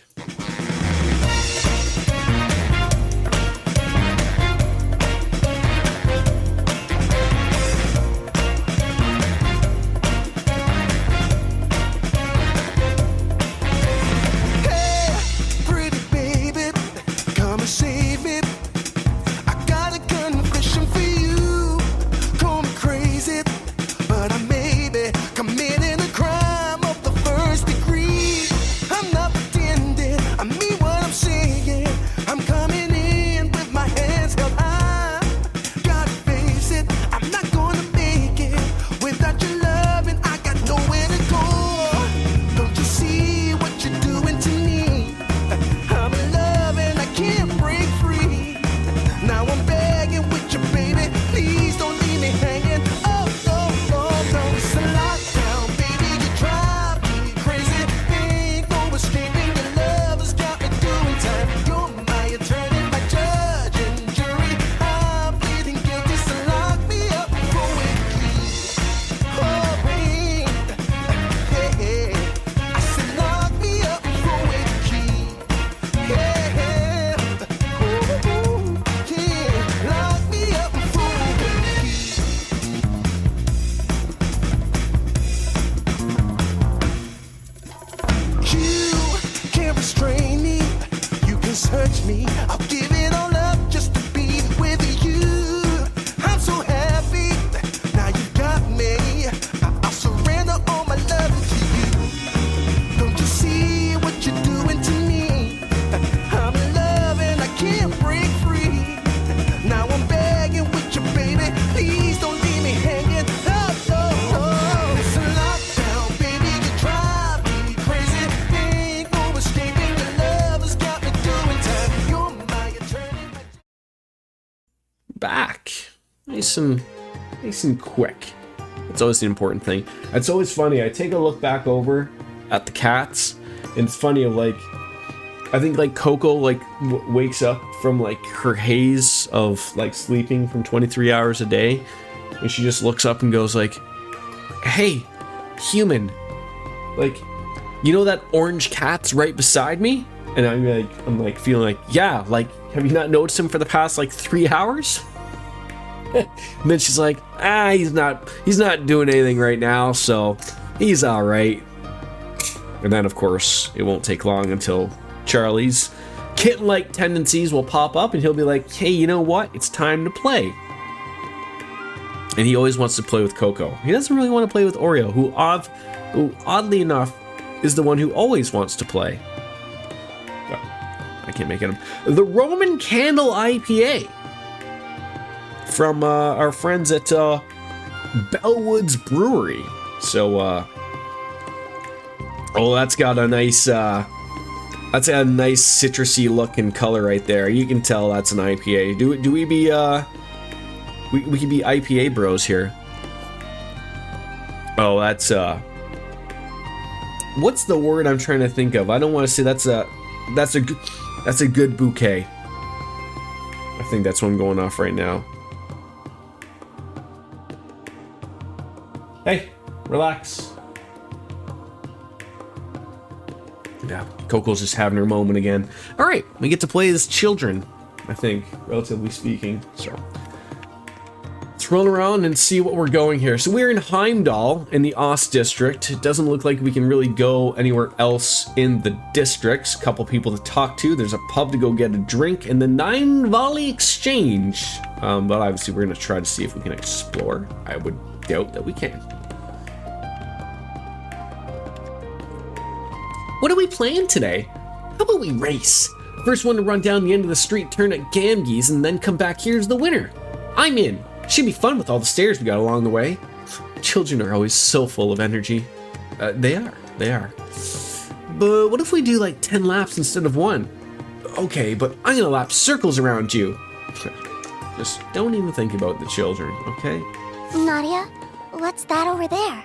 Committing a crime of the first degree. I'm not pretending. back. Nice and quick. That's always the important thing. It's always funny. I take a look back over at the cats, and it's funny. Like, I think like Coco like wakes up from like her haze of like sleeping from 23 hours a day, and she just looks up and goes like, "Hey, human, like, you know that orange cat's right beside me?" And I'm like feeling like, yeah, like, have you not noticed him for the past like 3 hours? And then she's like, he's not doing anything right now, so he's all right. And then of course it won't take long until Charlie's kitten-like tendencies will pop up, and he'll be like, hey, you know what? It's time to play. And he always wants to play with Coco. He doesn't really want to play with Oreo, who oddly enough is the one who always wants to play. Well, I can't make it up. The Roman Candle IPA from our friends at Bellwoods Brewery. So, that's got a nice citrusy look and color right there. You can tell that's an IPA. Do we be we can be IPA bros here. Oh, that's what's the word I'm trying to think of? I don't want to say that's a good bouquet. I think that's what I'm going off right now. Hey, relax. Yeah, Coco's just having her moment again. All right, we get to play as children, I think, relatively speaking. So let's run around and see what we're going here. So we're in Heimdall in the Ost district. It doesn't look like we can really go anywhere else in the districts. A couple people to talk to. There's a pub to go get a drink, and the 9 Volley Exchange. But obviously we're going to try to see if we can explore. I would doubt that we can. What are we playing today? How about we race? First one to run down the end of the street, turn at Gamgee's, and then come back here's the winner. I'm in. Should be fun with all the stairs we got along the way. Children are always so full of energy. They are. But what if we do like 10 laps instead of 1? Okay, but I'm gonna lap circles around you. Just don't even think about the children, okay? Nadia, what's that over there?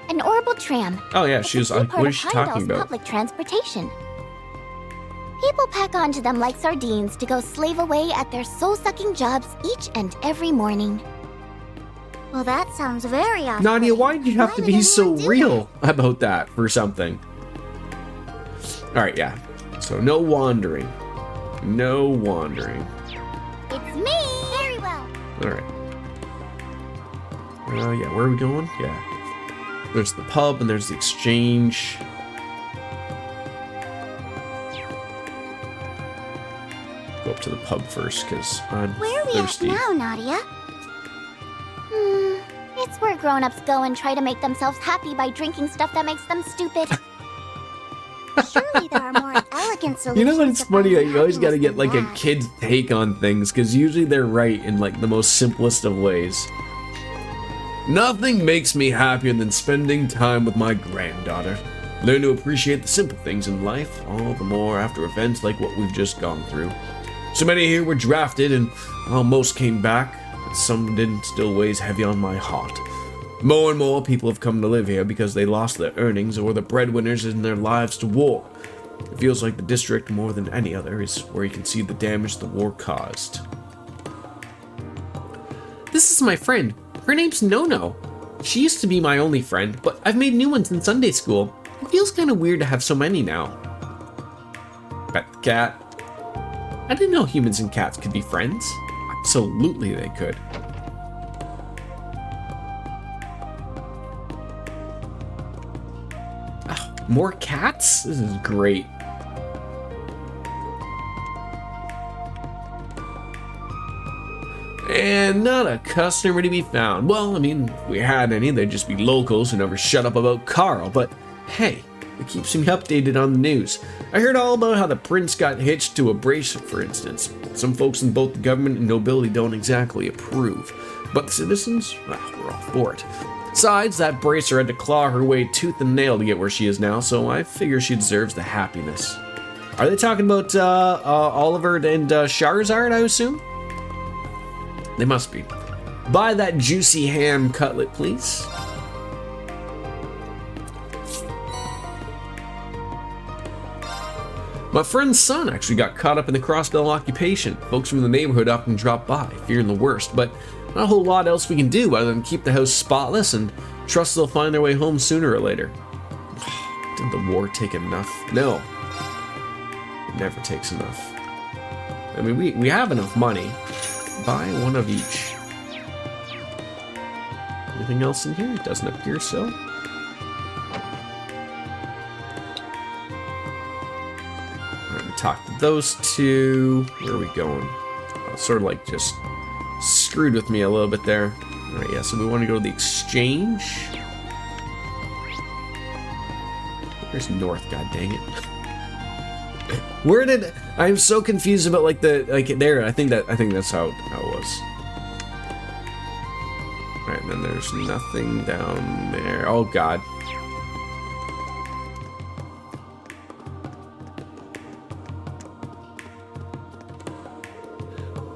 An orbital tram. Oh yeah, It's she a was key like, part what of is she Heimdall's talking about? Public transportation. People pack onto them like sardines to go slave away at their soul-sucking jobs each and every morning. Well, that sounds very off. Nadia, why did you have to be so real about that for something? Alright, yeah. So no wandering. No wandering. It's me! Very well. Alright. Yeah, where are we going? Yeah. There's the pub and there's the exchange. Go up to the pub first, because I'm Where are we thirsty. at now, Nadia? It's where grown-ups go and try to make themselves happy by drinking stuff that makes them stupid. Surely there are more elegant solutions. You know what? It's to funny. finding You always got to happiness get like than a that. kid's take on things, because usually they're right in like the most simplest of ways. Nothing makes me happier than spending time with my granddaughter. Learn to appreciate the simple things in life, all the more after events like what we've just gone through. So many here were drafted and almost came back, but some didn't, still weighs heavy on my heart. More and more people have come to live here because they lost their earnings or the breadwinners in their lives to war. It feels like the district, more than any other, is where you can see the damage the war caused. This is my friend. Her name's No-No. She used to be my only friend, but I've made new ones in Sunday school. It feels kind of weird to have so many now. Pet the cat. I didn't know humans and cats could be friends. Absolutely they could. Oh, more cats? This is great. And not a customer to be found. Well, I mean, if we had any, they'd just be locals who never shut up about Carl, but hey, it keeps me updated on the news. I heard all about how the prince got hitched to a bracelet, for instance. Some folks in both the government and nobility don't exactly approve, but the citizens, well, we're all for it. Besides, that bracer had to claw her way tooth and nail to get where she is now, so I figure she deserves the happiness. Are they talking about Oliver and Charizard, I assume? They must be. Buy that juicy ham cutlet, please. My friend's son actually got caught up in the crossbell occupation. Folks from the neighborhood often drop by, fearing the worst, but not a whole lot else we can do other than keep the house spotless and trust they'll find their way home sooner or later. Didn't the war take enough? No. It never takes enough. I mean, we have enough money. Buy one of each. Anything else in here? It doesn't appear so. Alright, we talked to those two. Where are we going? Sort of like just screwed with me a little bit there. Alright, yeah, so we want to go to the exchange. Where's north, god dang it. Where did I'm so confused about like there? I think that's how it was. Alright, and then there's nothing down there. Oh god.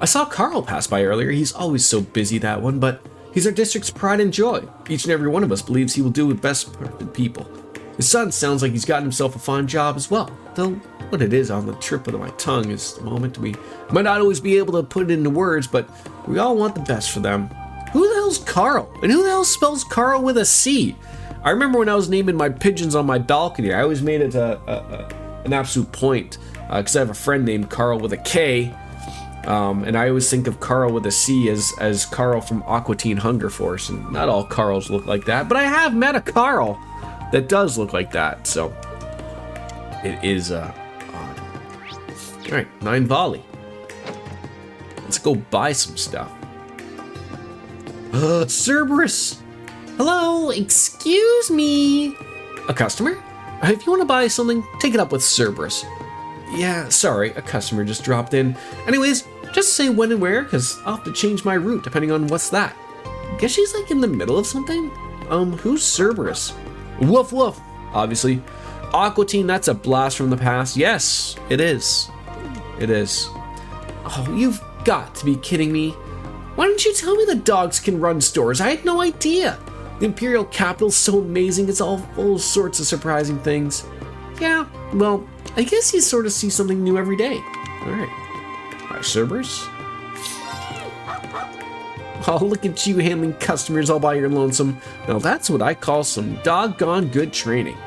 I saw Carl pass by earlier. He's always so busy, that one, but he's our district's pride and joy. Each and every one of us believes he will do the best for the people. His son sounds like he's gotten himself a fine job as well, though what it is on the tip of my tongue is the moment we might not always be able to put it into words, but we all want the best for them. Who the hell's Carl? And who the hell spells Carl with a C? I remember when I was naming my pigeons on my balcony, I always made it an absolute point, because I have a friend named Carl with a K, and I always think of Carl with a C as Carl from Aqua Teen Hunger Force, and not all Carls look like that, but I have met a Carl that does look like that, so it is odd. Alright, 9 volley. Let's go buy some stuff. Cerberus! Hello, excuse me. A customer? If you want to buy something, take it up with Cerberus. Yeah, sorry, a customer just dropped in. Anyways, just say when and where, because I'll have to change my route depending on what's that. Guess she's like in the middle of something? Who's Cerberus? Woof woof, obviously. Aqua Teen, that's a blast from the past. Yes, it is. It is. Oh, you've got to be kidding me. Why didn't you tell me that dogs can run stores? I had no idea. The Imperial capital's so amazing, it's all full of sorts of surprising things. Yeah, well, I guess you sort of see something new every day. Alright. Cerberus? Oh, look at you handling customers all by your lonesome. Now that's what I call some doggone good training.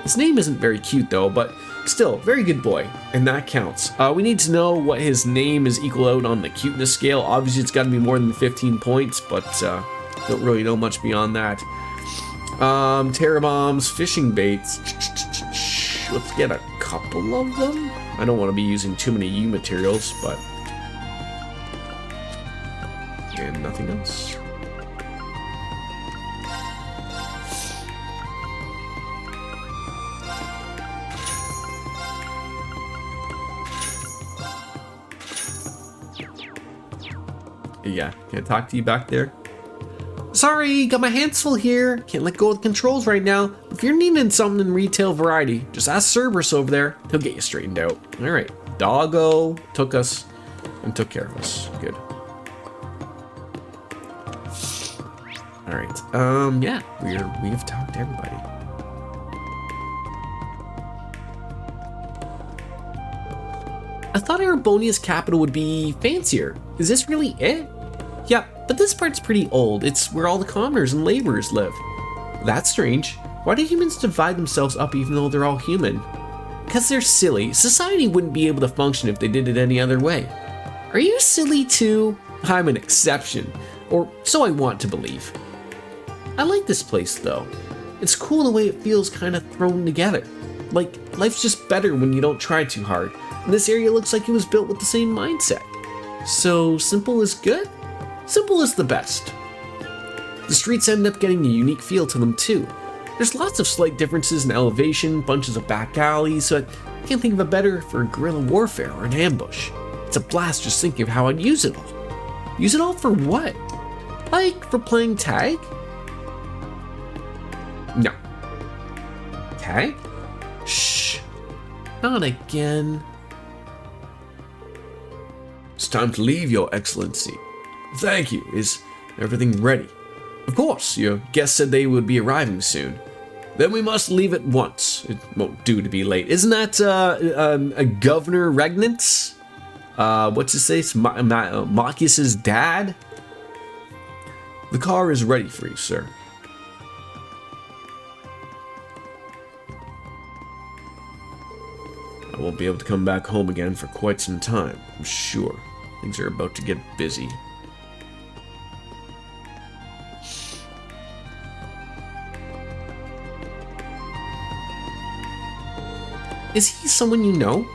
His name isn't very cute though, but still, very good boy, and that counts. We need to know what his name is equal out on the cuteness scale. Obviously it's got to be more than 15 points, but don't really know much beyond that. Terror bombs, fishing baits. Let's get a couple of them. I don't want to be using too many U materials, but... And nothing else. Yeah, can I talk to you back there? Sorry, got my hands full here. Can't let go of the controls right now. If you're needing something in retail variety, just ask Cerberus over there. He'll get you straightened out. All right, Doggo took us and took care of us. Good. All right. Yeah, we've talked to everybody. I thought Erebonia's capital would be fancier. Is this really it? Yeah, but this part's pretty old. It's where all the commoners and laborers live. That's strange. Why do humans divide themselves up even though they're all human? Because they're silly. Society wouldn't be able to function if they did it any other way. Are you silly too? I'm an exception. Or so I want to believe. I like this place though. It's cool the way it feels kind of thrown together. Like, life's just better when you don't try too hard. And this area looks like it was built with the same mindset. So simple is good? Simple is the best. The streets end up getting a unique feel to them too. There's lots of slight differences in elevation, bunches of back alleys, so I can't think of a better for guerrilla warfare or an ambush. It's a blast just thinking of how I'd use it all. Use it all for what? Like for playing tag? No. Tag? Shh. Not again. It's time to leave, Your Excellency. Thank you. Is everything ready? Of course, your guests said they would be arriving soon. Then we must leave at once. It won't do to be late. Isn't that Governor Regnant's? What's his face? Machias's dad? The car is ready for you, sir. I won't be able to come back home again for quite some time, I'm sure. Things are about to get busy. Is he someone you know?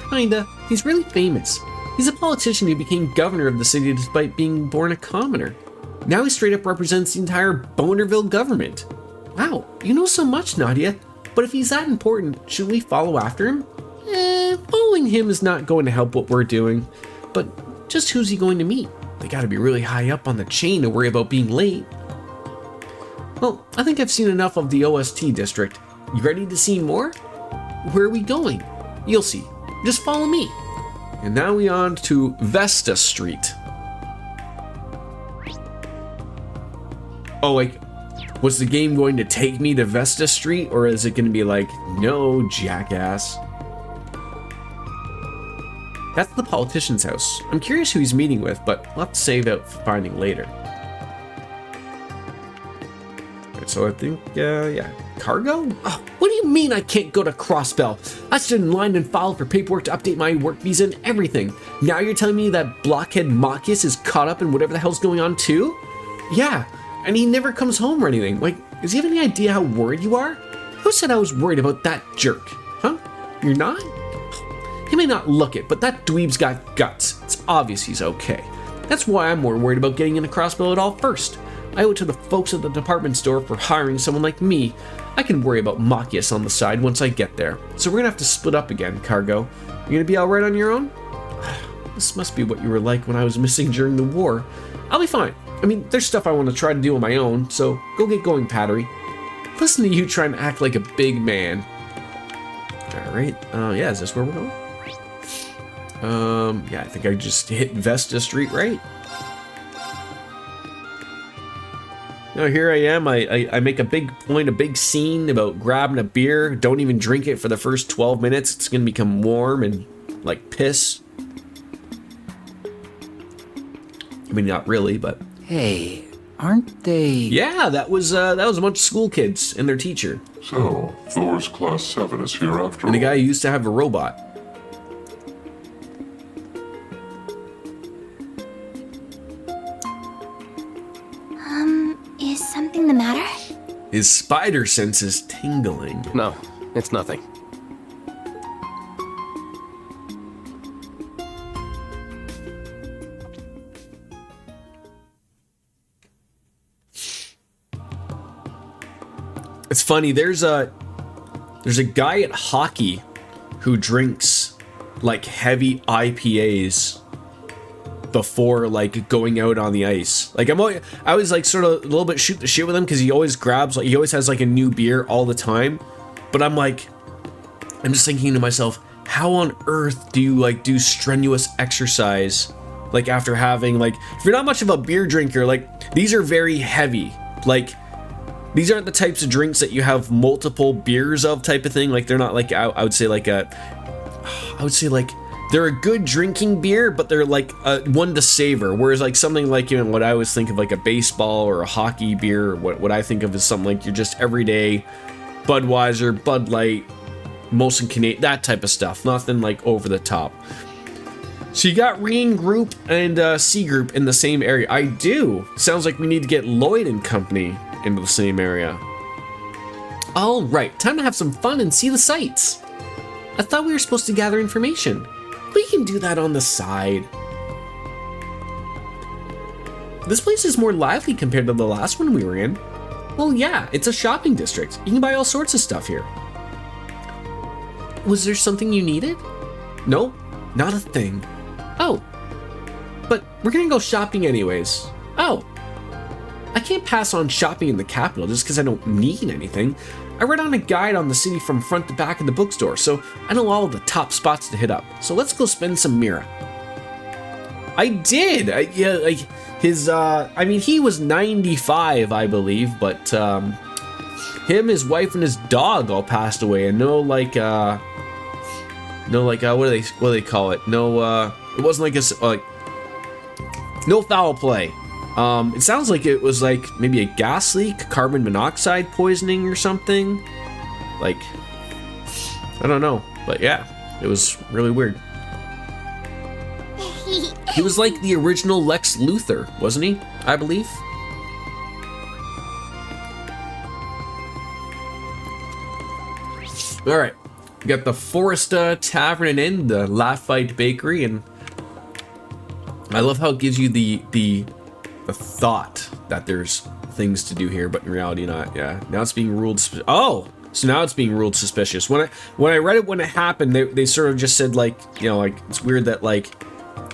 Kinda. He's really famous. He's a politician who became governor of the city despite being born a commoner. Now he straight up represents the entire Bonerville government. Wow, you know so much, Nadia. But if he's that important, should we follow after him? Following him is not going to help what we're doing. But just who's he going to meet? They gotta be really high up on the chain to worry about being late. Well, I think I've seen enough of the OST district. You ready to see more? Where are we going? You'll see. Just follow me. And now we on to Vesta Street. Oh, like, was the game going to take me to Vesta Street, or is it going to be like, no, jackass? That's the politician's house. I'm curious who he's meeting with, but we'll have to save out for finding later. Alright, so I think, yeah. Cargo? Oh, what do you mean I can't go to Crossbell? I stood in line and filed for paperwork to update my work visa and everything. Now you're telling me that blockhead Machias is caught up in whatever the hell's going on too? Yeah, and he never comes home or anything. Like, does he have any idea how worried you are? Who said I was worried about that jerk? Huh? You're not? He may not look it, but that dweeb's got guts. It's obvious he's okay. That's why I'm more worried about getting into Crossbell at all first. I owe it to the folks at the department store for hiring someone like me. I can worry about Machias on the side once I get there. So we're gonna have to split up again, Cargo. You gonna be alright on your own? This must be what you were like when I was missing during the war. I'll be fine. I mean, there's stuff I want to try to do on my own, so go get going, Pattery. Listen to you trying to act like a big man. Alright, yeah, is this where we're going? Yeah, I think I just hit Vesta Street, right? Now here I am, I make a big point, a big scene about grabbing a beer. Don't even drink it for the first 12 minutes. It's gonna become warm and like piss. I mean, not really, but... Hey, aren't they... Yeah, that was a bunch of school kids and their teacher. So, Thor's Class 7 is here after And the all. guy who used to have a robot. Is something the matter? His spider sense is tingling. No, it's nothing. It's funny, there's a guy at hockey who drinks like heavy IPAs before like going out on the ice. Like I was like sort of a little bit shoot the shit with him because he always has like a new beer all the time. But I'm just thinking to myself, how on earth do you like do strenuous exercise like after having like, if you're not much of a beer drinker, like these are very heavy. Like these aren't the types of drinks that you have multiple beers of type of thing. Like they're not like, I would say like they're a good drinking beer, but they're like one to savor. Whereas like something like, you know, what I always think of like a baseball or a hockey beer, or what I think of as something like your just everyday Budweiser, Bud Light, Molson Canadian, that type of stuff. Nothing like over the top. So you got Reen Group and C Group in the same area. I do. Sounds like we need to get Lloyd and Company into the same area. All right, time to have some fun and see the sights. I thought we were supposed to gather information. We can do that on the side. This place is more lively compared to the last one we were in. Well, yeah, it's a shopping district. You can buy all sorts of stuff here. Was there something you needed? No, not a thing. Oh, but we're gonna go shopping anyways. Oh, I can't pass on shopping in the capital just because I don't need anything. I read on a guide on the city from front to back of the bookstore, so I know all the top spots to hit up. So let's go spend some Mira. I did. Yeah, like his. I mean, he was 95, I believe, but him, his wife, and his dog all passed away, and what do they call it? It wasn't like no foul play. It sounds like it was like maybe a gas leak, carbon monoxide poisoning or something. Like, I don't know, but yeah, it was really weird. He was like the original Lex Luthor, wasn't he? I believe. All right, we got the Foresta Tavern and Inn, the Lafite Bakery, and I love how it gives you the thought that there's things to do here, but in reality not. Yeah, now it's being ruled so now it's being ruled suspicious. When I read it when it happened, they sort of just said like, you know, like it's weird that like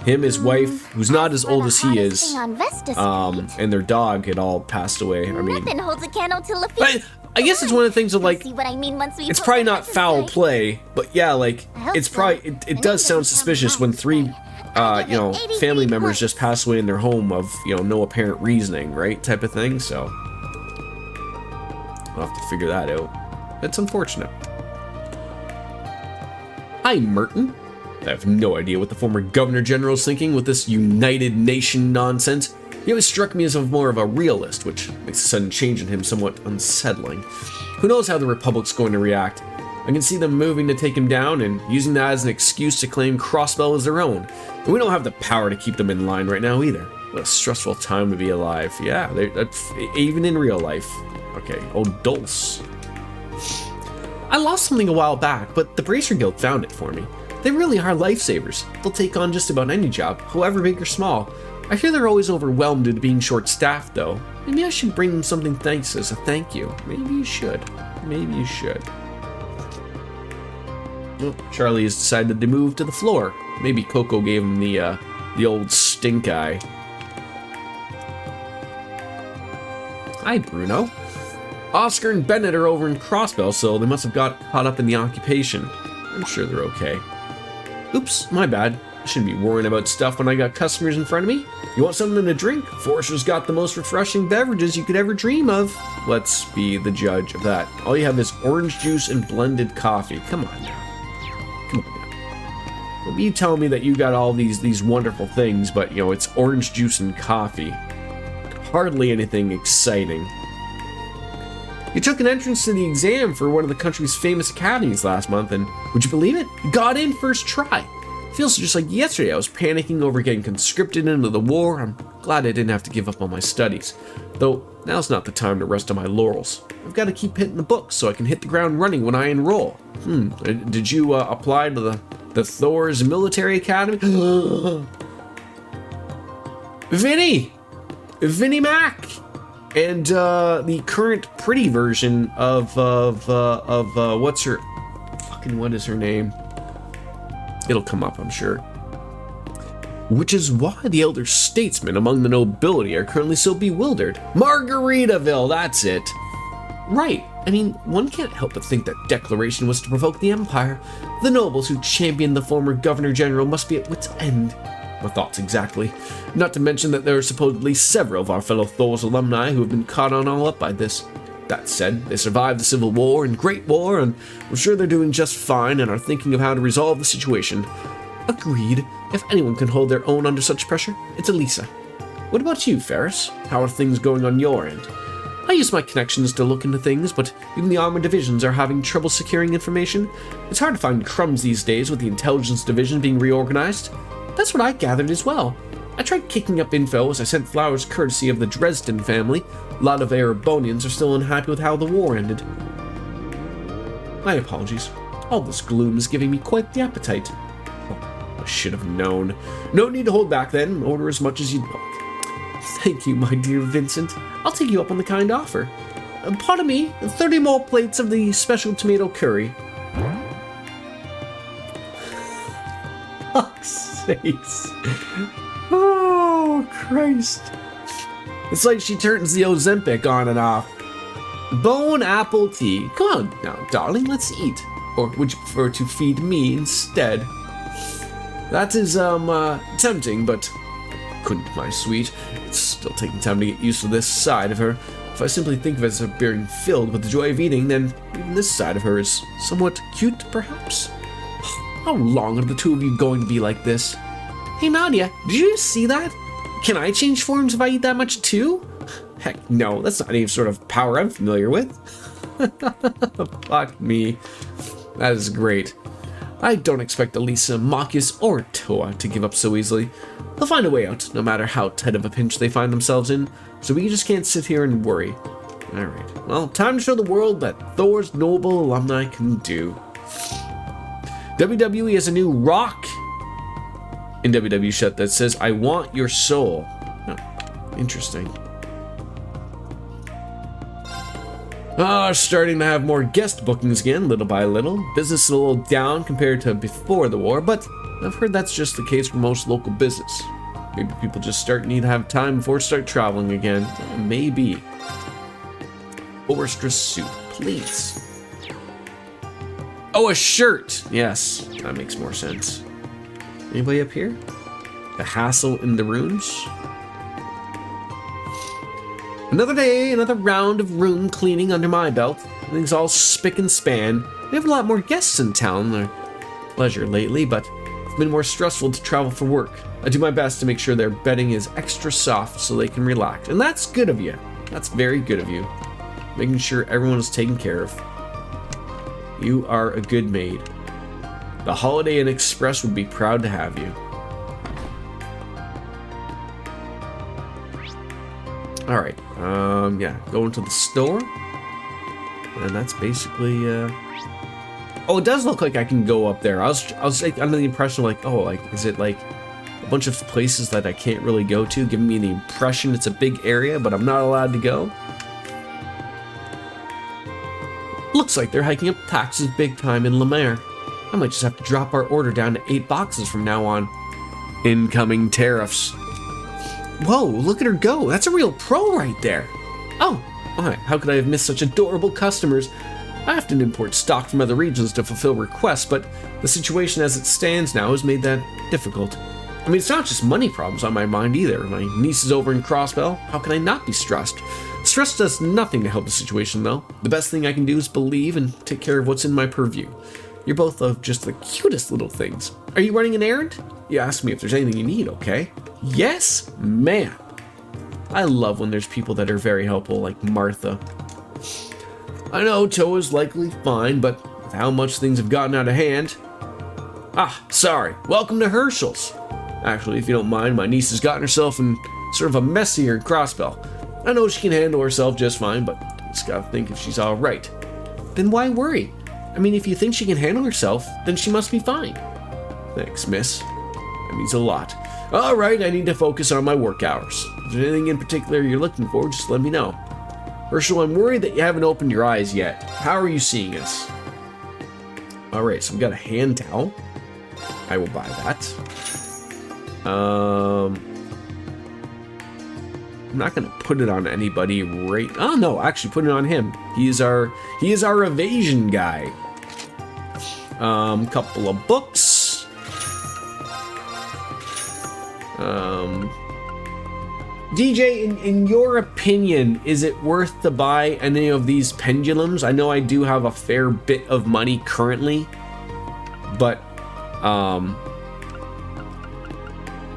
him, his wife, who's not as old as he is, and their dog had all passed away. I mean, Nothing holds a candle to Lafitte. I guess it's one of the things of like, See what I mean once we it's put probably the not message foul right. play, but yeah, like it's probably it does sound suspicious when three family members just pass away in their home of, no apparent reasoning, right? Type of thing. So I'll have to figure that out. It's unfortunate. Hi, Merton. I have no idea what the former Governor General is thinking with this United Nation nonsense. He always struck me as more of a realist, which makes a sudden change in him somewhat unsettling. Who knows how the Republic's going to react? I can see them moving to take him down and using that as an excuse to claim Crossbell as their own. And we don't have the power to keep them in line right now either. What a stressful time to be alive. Yeah, even in real life. Okay, old Dulce. I lost something a while back, but the Bracer Guild found it for me. They really are lifesavers. They'll take on just about any job, however big or small. I hear they're always overwhelmed due to being short-staffed, though. Maybe I should bring them something thanks as a thank you. Maybe you should. Maybe you should. Well, Charlie has decided to move to the floor. Maybe Coco gave him the old stink eye. Hi, Bruno. Oscar and Bennett are over in Crossbell, so they must have got caught up in the occupation. I'm sure they're okay. Oops, my bad. I shouldn't be worrying about stuff when I got customers in front of me. You want something to drink? Forrester's got the most refreshing beverages you could ever dream of. Let's be the judge of that. All you have is orange juice and blended coffee. Come on now. Come on now. Don't be telling me that you got all these wonderful things, but, you know, it's orange juice and coffee. Hardly anything exciting. You took an entrance to the exam for one of the country's famous academies last month, and would you believe it? You got in first try. Feels just like yesterday I was panicking over getting conscripted into the war. I'm glad I didn't have to give up on my studies. Though, now's not the time to rest on my laurels. I've got to keep hitting the books so I can hit the ground running when I enroll. Did you apply to the Thor's military academy? Vinnie Mac! And the current pretty version of what is her name? It'll come up, I'm sure. Which is why the elder statesmen among the nobility are currently so bewildered. Margaritaville, that's it. Right. I mean, one can't help but think that declaration was to provoke the Empire. The nobles who championed the former Governor General must be at wit's end. My thoughts exactly. Not to mention that there are supposedly several of our fellow Thor's alumni who have been caught on all up by this. That said, they survived the Civil War and Great War, and I'm sure they're doing just fine and are thinking of how to resolve the situation. Agreed. If anyone can hold their own under such pressure, it's Elisa. What about you, Ferris? How are things going on your end? I use my connections to look into things, but even the armored divisions are having trouble securing information. It's hard to find crumbs these days with the intelligence division being reorganized. That's what I gathered as well. I tried kicking up info as I sent flowers courtesy of the Dresden family. A lot of Erebonians are still unhappy with how the war ended. My apologies. All this gloom is giving me quite the appetite. Oh, I should have known. No need to hold back then. Order as much as you'd like. Thank you, my dear Vincent. I'll take you up on the kind offer. Pardon me, 30 more plates of the special tomato curry. Fuck's sakes. Oh, Christ. It's like she turns the Ozempic on and off. Bone apple tea. Come on now, darling, let's eat. Or would you prefer to feed me instead? That is, tempting, but couldn't, my sweet. It's still taking time to get used to this side of her. If I simply think of it as being filled with the joy of eating, then even this side of her is somewhat cute, perhaps? How long are the two of you going to be like this? Hey Nadia, did you see that? Can I change forms if I eat that much too? Heck no, that's not any sort of power I'm familiar with. Fuck me. That is great. I don't expect Elisa, Marcus, or Toa to give up so easily. They'll find a way out, no matter how tight of a pinch they find themselves in, so we just can't sit here and worry. Alright, well, time to show the world that Thor's noble alumni can do. WWE has a new rock in WWE shut that says, I want your soul. Oh, interesting. Starting to have more guest bookings again, little by little. Business is a little down compared to before the war, but I've heard that's just the case for most local business. Maybe people just need to have time before start traveling again. Maybe. Oyster soup, please. Oh, a shirt! Yes, that makes more sense. Anybody up here? The hassle in the ruins? Another day, another round of room cleaning under my belt. Everything's all spick and span. We have a lot more guests in town than pleasure lately, but it's been more stressful to travel for work. I do my best to make sure their bedding is extra soft so they can relax. And that's good of you. That's very good of you. Making sure everyone is taken care of. You are a good maid. The Holiday Inn Express would be proud to have you. Alright, yeah, going to the store. And that's basically, Oh, it does look like I can go up there. I was like under the impression like, oh, like, is it like a bunch of places that I can't really go to, giving me the impression it's a big area, but I'm not allowed to go? Looks like they're hiking up taxes big time in Lemaire. I might just have to drop our order down to 8 boxes from now on. Incoming tariffs. Whoa, look at her go. That's a real pro right there. Oh, my, how could I have missed such adorable customers? I often import stock from other regions to fulfill requests, but the situation as it stands now has made that difficult. I mean, it's not just money problems on my mind either. My niece is over in Crossbell. How can I not be stressed? Stress does nothing to help the situation, though. The best thing I can do is believe and take care of what's in my purview. You're both of just the cutest little things. Are you running an errand? You asked me if there's anything you need, okay? Yes, ma'am. I love when there's people that are very helpful, like Martha. I know Toa's likely fine, but with how much things have gotten out of hand... Ah, sorry. Welcome to Herschel's. Actually, if you don't mind, my niece has gotten herself in sort of a mess here in Crossbell. I know she can handle herself just fine, but just gotta think if she's alright. Then why worry? I mean, if you think she can handle herself, then she must be fine. Thanks, miss. That means a lot. Alright, I need to focus on my work hours. If there's anything in particular you're looking for, just let me know. Herschel, I'm worried that you haven't opened your eyes yet. How are you seeing us? Alright, so we got a hand towel. I will buy that. I'm not gonna put it on anybody right. Oh no, actually put it on him. He is our evasion guy. Couple of books. DJ, in your opinion, is it worth to buy any of these pendulums? I know I do have a fair bit of money currently, but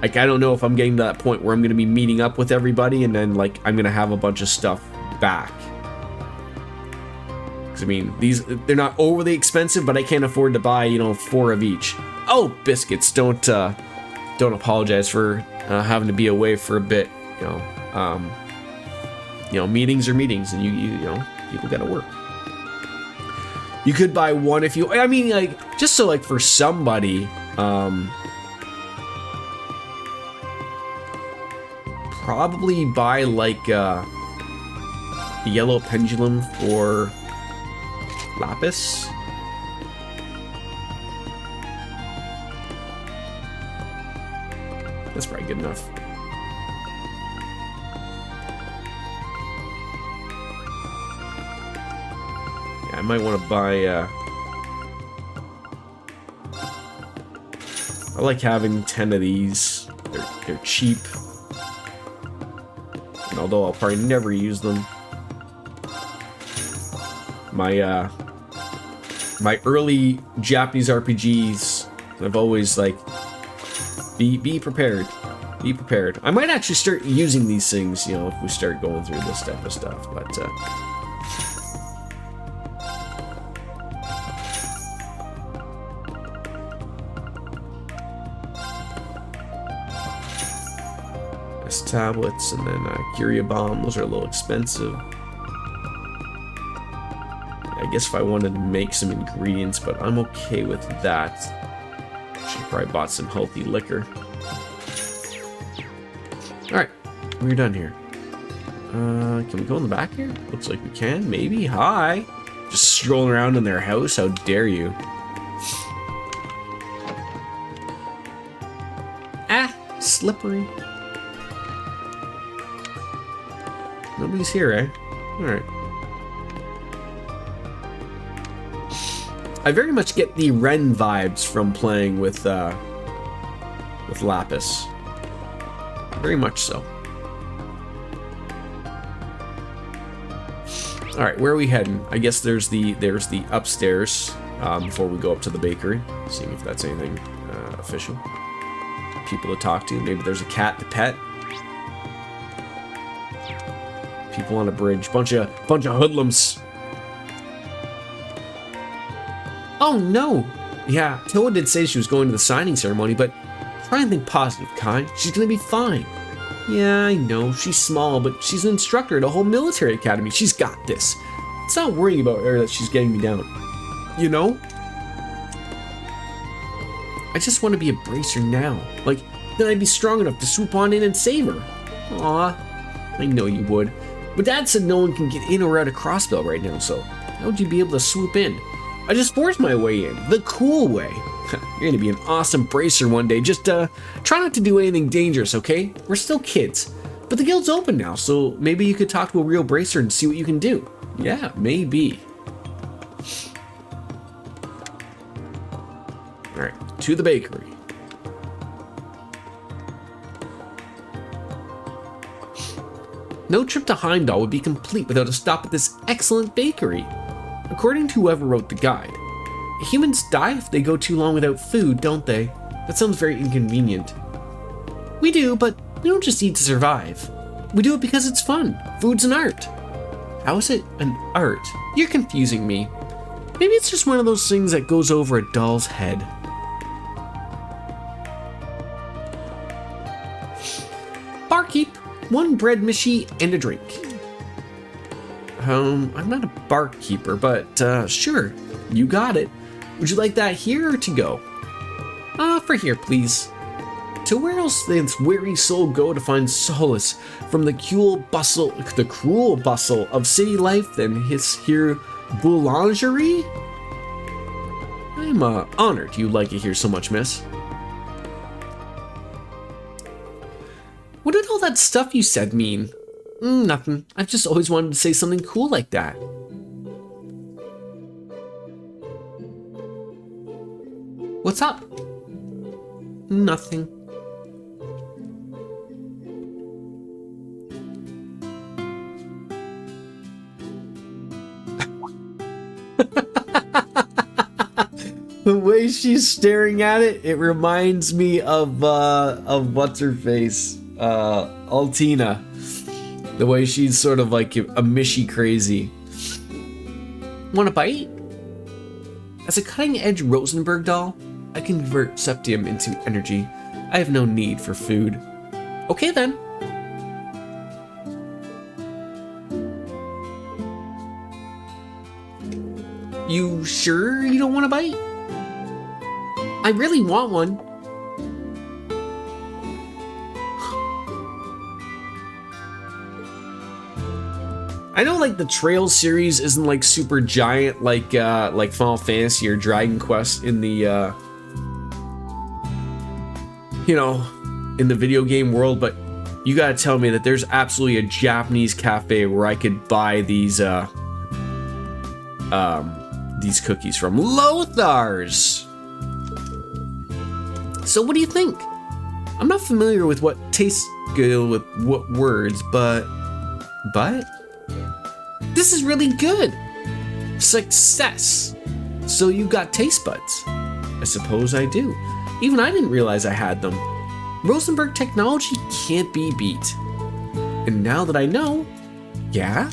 like, I don't know if I'm getting to that point where I'm going to be meeting up with everybody and then, like, I'm going to have a bunch of stuff back. Because, I mean, they're not overly expensive, but I can't afford to buy, 4 of each. Oh, biscuits, don't apologize for having to be away for a bit, meetings are meetings, and you people got to work. You could buy one if you, I mean, like, just so, like, for somebody, probably buy like the yellow pendulum for Lapis. That's probably good enough. Yeah, I might want to buy I like having 10 of these. They're cheap. And although I'll probably never use them. My my early Japanese RPGs, I've always like be prepared. Be prepared. I might actually start using these things, if we start going through this type of stuff, but tablets, and then Curia Bomb. Those are a little expensive. I guess if I wanted to make some ingredients, but I'm okay with that. Should probably bought some healthy liquor. Alright, we're done here. Can we go in the back here? Looks like we can, maybe. Hi! Just strolling around in their house, how dare you. Ah! Slippery. Nobody's here, eh? Alright. I very much get the Ren vibes from playing with Lapis. Very much so. Alright, where are we heading? I guess there's the upstairs before we go up to the bakery. Seeing if that's anything official. People to talk to. Maybe there's a cat to pet. People on a bridge. Bunch of hoodlums. Oh no! Yeah, Toa did say she was going to the signing ceremony, but try and think positive, Kai. She's gonna be fine. Yeah, I know, she's small, but she's an instructor at a whole military academy. She's got this. It's not worrying about her that she's getting me down. I just want to be a bracer now. Like, then I'd be strong enough to swoop on in and save her. Aw, I know you would. But Dad said no one can get in or out of Crossbell right now, so how would you be able to swoop in? I just forced my way in, the cool way. You're gonna be an awesome bracer one day. Just try not to do anything dangerous, okay? We're still kids. But the guild's open now, so maybe you could talk to a real bracer and see what you can do. Yeah, maybe. Alright, to the bakery. No trip to Heimdall would be complete without a stop at this excellent bakery. According to whoever wrote the guide, humans die if they go too long without food, don't they? That sounds very inconvenient. We do, but we don't just eat to survive. We do it because it's fun. Food's an art. How is it an art? You're confusing me. Maybe it's just one of those things that goes over a doll's head. Barkeep, 1 bread machie and a drink. I'm not a barkeeper, but sure, you got it. Would you like that here or to go? For here, please. To where else does this weary soul go to find solace from the cruel bustle of city life than his here boulangerie? I'm honored you like it here so much, miss. What did all that stuff you said mean? Nothing. I've just always wanted to say something cool like that. What's up? Nothing. The way she's staring at it, it reminds me of what's her face, Altina. The way she's sort of like a mishy crazy. Want a bite? As a cutting-edge Rosenberg doll, I can convert septium into energy. I have no need for food. Okay then. You sure you don't want a bite? I really want one. I know like the Trails series isn't like super giant like Final Fantasy or Dragon Quest in the in the video game world, but you gotta tell me that there's absolutely a Japanese cafe where I could buy these cookies from. Lothar's. So what do you think? I'm not familiar with what tastes good with what words, but this is really good. Success. So you got taste buds? I suppose I do. Even I didn't realize I had them. Rosenberg technology can't be beat. And now that I know, yeah,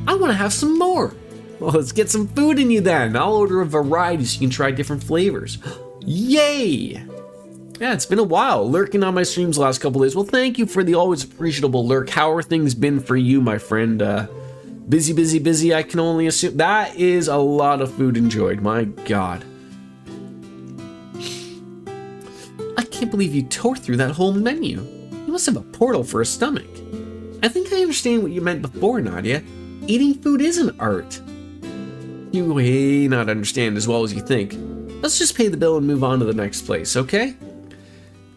I want to have some more. Well, let's get some food in you then. I'll order a variety so you can try different flavors. Yay! Yeah, it's been a while lurking on my streams the last couple days. Well, thank you for the always appreciable lurk. How are things been for you, my friend? Busy, I can only assume. That is a lot of food enjoyed, my god. I can't believe you tore through that whole menu. You must have a portal for a stomach. I think I understand what you meant before, Nadia. Eating food is an art. You may not understand as well as you think. Let's just pay the bill and move on to the next place, okay?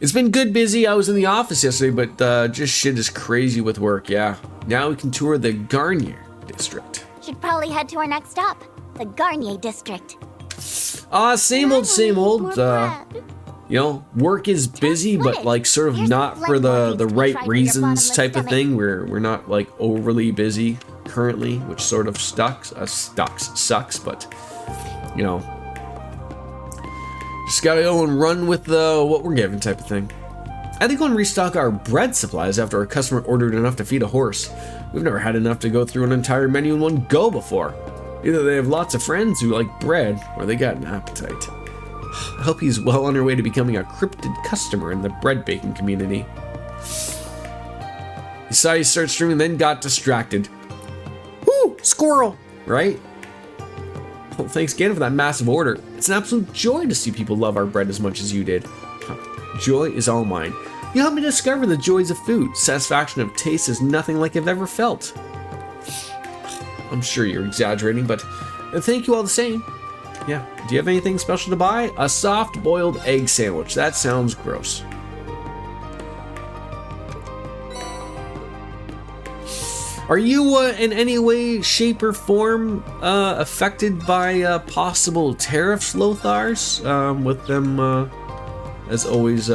It's been good busy. I was in the office yesterday, but just shit is crazy with work, yeah. Now we can tour the Garnier district. Should probably head to our next stop, the Garnier district. Same old. Work is busy, but like sort of not for the right reasons type of thing. We're not like overly busy currently, which sort of sucks, but just gotta go and run with what we're given type of thing. I think we'll restock our bread supplies after our customer ordered enough to feed a horse. We've never had enough to go through an entire menu in one go before. Either they have lots of friends who like bread, or they got an appetite. I hope he's well on her way to becoming a cryptid customer in the bread baking community. He saw you start streaming, then got distracted. Woo! Squirrel! Right? Well, thanks again for that massive order. It's an absolute joy to see people love our bread as much as you did. Joy is all mine. You helped me discover the joys of food. Satisfaction of taste is nothing like I've ever felt. I'm sure you're exaggerating, but thank you all the same. Yeah, do you have anything special to buy? A soft boiled egg sandwich. That sounds gross. Are you in any way, shape, or form affected by possible tariffs, Lothars? With them, as always,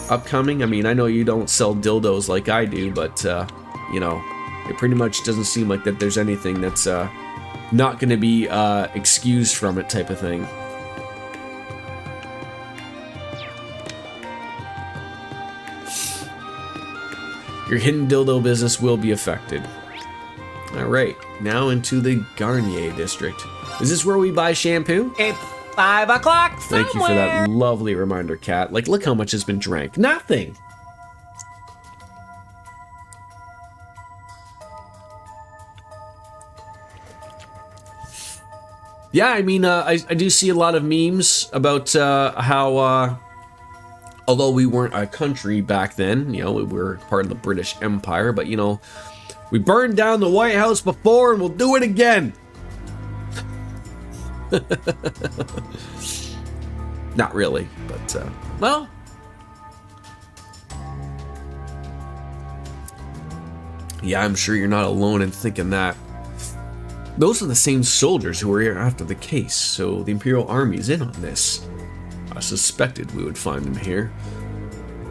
upcoming? I mean, I know you don't sell dildos like I do, but, you know, it pretty much doesn't seem like that there's anything that's not going to be excused from it type of thing. Your hidden dildo business will be affected. Alright, now into the Garnier district. Is this where we buy shampoo? It's 5 o'clock somewhere. Thank you for that lovely reminder, Kat. Like, look how much has been drank. Nothing! Yeah, I mean, I do see a lot of memes about how, although we weren't a country back then, you know, we were part of the British Empire, but, you know, we burned down the White House before and we'll do it again. Not really, but, well. Yeah, I'm sure you're not alone in thinking that. Those are the same soldiers who were here after the case, so the Imperial Army's in on this. I suspected we would find them here.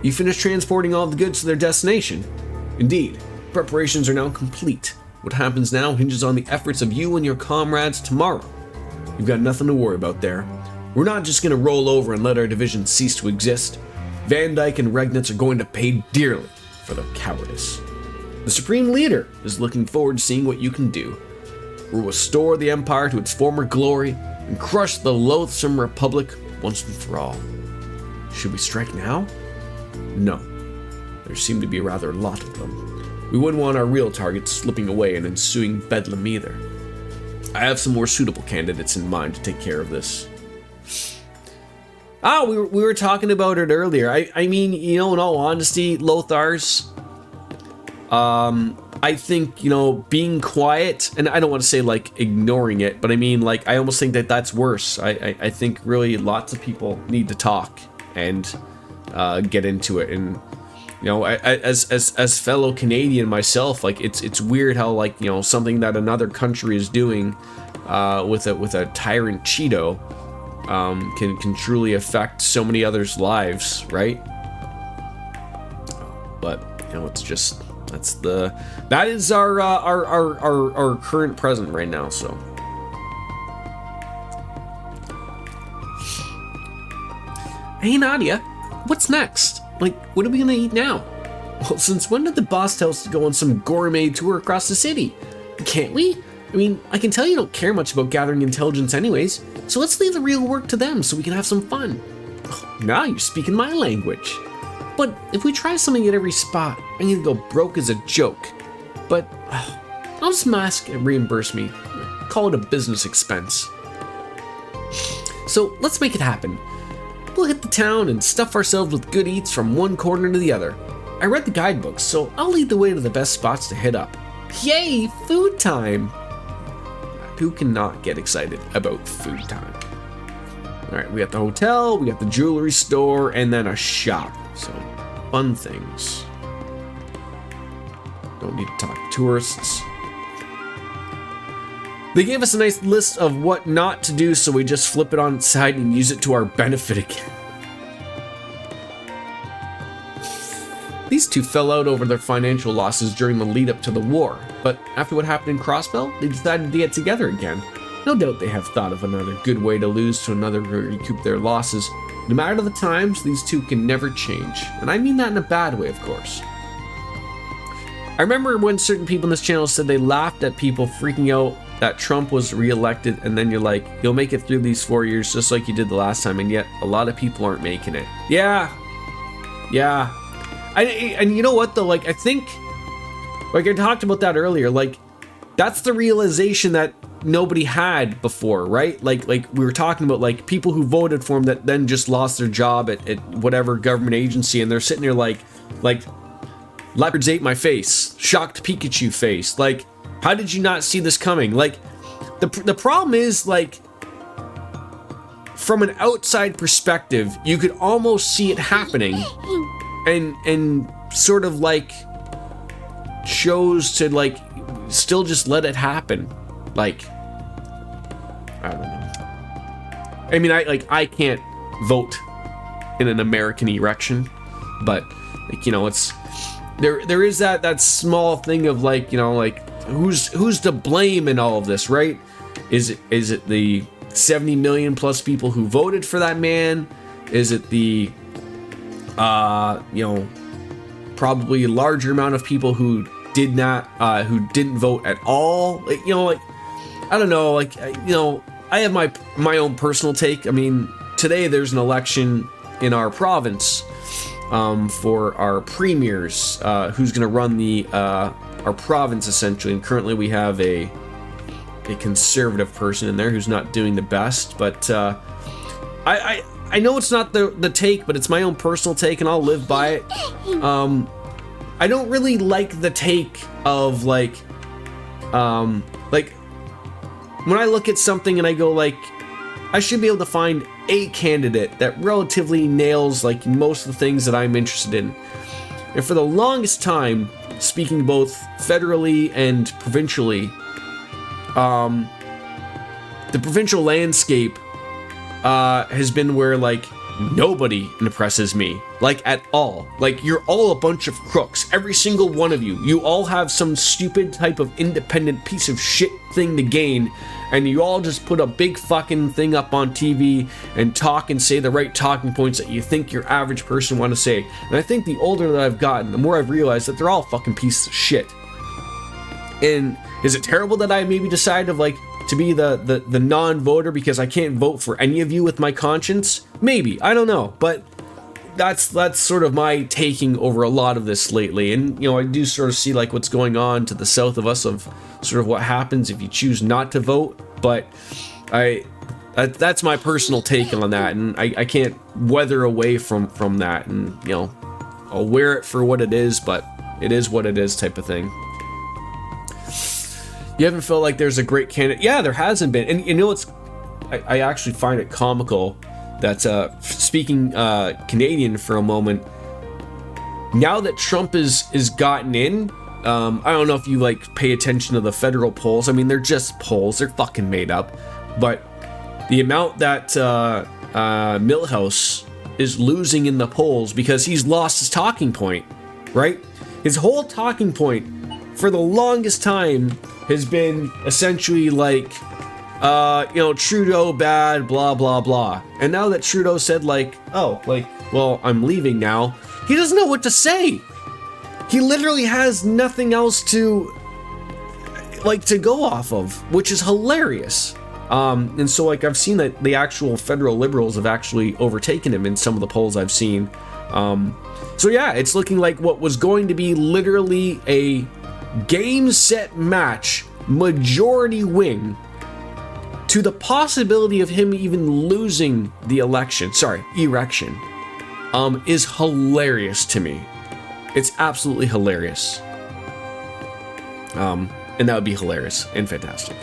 You finished transporting all the goods to their destination? Indeed. Preparations are now complete. What happens now hinges on the efforts of you and your comrades tomorrow. You've got nothing to worry about there. We're not just going to roll over and let our division cease to exist. Van Dyke and Regnitz are going to pay dearly for their cowardice. The Supreme Leader is looking forward to seeing what you can do. We'll restore the Empire to its former glory and crush the loathsome Republic once and for all. Should we strike now? No. There seem to be a rather lot of them. We wouldn't want our real targets slipping away in ensuing bedlam either. I have some more suitable candidates in mind to take care of this. We were talking about it earlier. I mean, you know, in all honesty, Lothars, I think, you know, being quiet, and I don't want to say like ignoring it, but I mean, like, I almost think that that's worse. I think really lots of people need to talk and get into it. And, you know, as fellow Canadian myself, like, it's weird how, like, you know, something that another country is doing with a tyrant Cheeto can truly affect so many others' lives, right? But, you know, it's just, that is our current present right now. So, hey Nadia, what's next? Like, what are we gonna eat now? Well, since when did the boss tell us to go on some gourmet tour across the city? Can't we? I mean, I can tell you don't care much about gathering intelligence anyways, so let's leave the real work to them so we can have some fun. Oh, now you're speaking my language. But if we try something at every spot, I'm gonna go broke as a joke. But I'll just ask and reimburse me. Call it a business expense. So let's make it happen. We'll hit the town and stuff ourselves with good eats from one corner to the other. I read the guidebooks, so I'll lead the way to the best spots to hit up. Yay, food time! Who cannot get excited about food time? Alright, we got the hotel, we got the jewelry store, and then a shop. So, fun things. Don't need to talk to tourists. They gave us a nice list of what not to do, so we just flip it on its side and use it to our benefit again. These two fell out over their financial losses during the lead up to the war, but after what happened in Crossbell, they decided to get together again. No doubt they have thought of another good way to lose to another to recoup their losses. No matter the times, these two can never change, and I mean that in a bad way, of course. I remember when certain people in this channel said they laughed at people freaking out that Trump was re-elected, and then you're like, you'll make it through these 4 years just like you did the last time, and yet a lot of people aren't making it. Yeah. And you know what though, like, I think, like I talked about that earlier, like, that's the realization that nobody had before, right? Like we were talking about, like, people who voted for him that then just lost their job at whatever government agency, and they're sitting there like leopards ate my face, shocked Pikachu face. Like, how did you not see this coming? Like, the problem is, like, from an outside perspective, you could almost see it happening, and sort of like chose to like still just let it happen. Like, I don't know. I mean, I can't vote in an American election, but like, you know, it's there is that small thing of like, you know, like who's to blame in all of this, right? Is it the 70 million plus people who voted for that man? Is it the you know, probably a larger amount of people who didn't vote at all? Like, you know, like, I don't know, like, you know, I have my own personal take. I mean, today there's an election in our province for our premiers, who's going to run our province essentially. And currently we have a conservative person in there who's not doing the best. But I know it's not the take, but it's my own personal take, and I'll live by it. I don't really like the take of like when I look at something and I go like, I should be able to find a candidate that relatively nails like most of the things that I'm interested in. And for the longest time, speaking both federally and provincially, the provincial landscape has been where like nobody impresses me, like at all. Like, you're all a bunch of crooks, every single one of you. You all have some stupid type of independent piece of shit thing to gain, and you all just put a big fucking thing up on TV and talk and say the right talking points that you think your average person want to say. And I think the older that I've gotten, the more I've realized that they're all fucking pieces of shit. And is it terrible that I maybe decided like to be the non-voter because I can't vote for any of you with my conscience? Maybe, I don't know, but that's sort of my taking over a lot of this lately. And you know, I do sort of see like what's going on to the south of us, of sort of what happens if you choose not to vote. But that's my personal take on that, and I can't weather away from that. And you know, I'll wear it for what it is, but it is what it is type of thing. You haven't felt like there's a great candidate? Yeah, there hasn't been. And you know, I actually find it comical that speaking Canadian for a moment, now that Trump is gotten in, I don't know if you like pay attention to the federal polls. I mean, they're just polls, they're fucking made up. But the amount that Milhouse is losing in the polls because he's lost his talking point, right? His whole talking point for the longest time has been essentially like, you know, Trudeau bad, blah, blah, blah. And now that Trudeau said like, oh, like, well, I'm leaving now, he doesn't know what to say. He literally has nothing else to, like, to go off of, which is hilarious. And so, like, I've seen that the actual federal liberals have actually overtaken him in some of the polls I've seen. So yeah, it's looking like what was going to be literally a game, set, match, majority win, to the possibility of him even losing the erection, is hilarious to me. It's absolutely hilarious. And that would be hilarious and fantastic.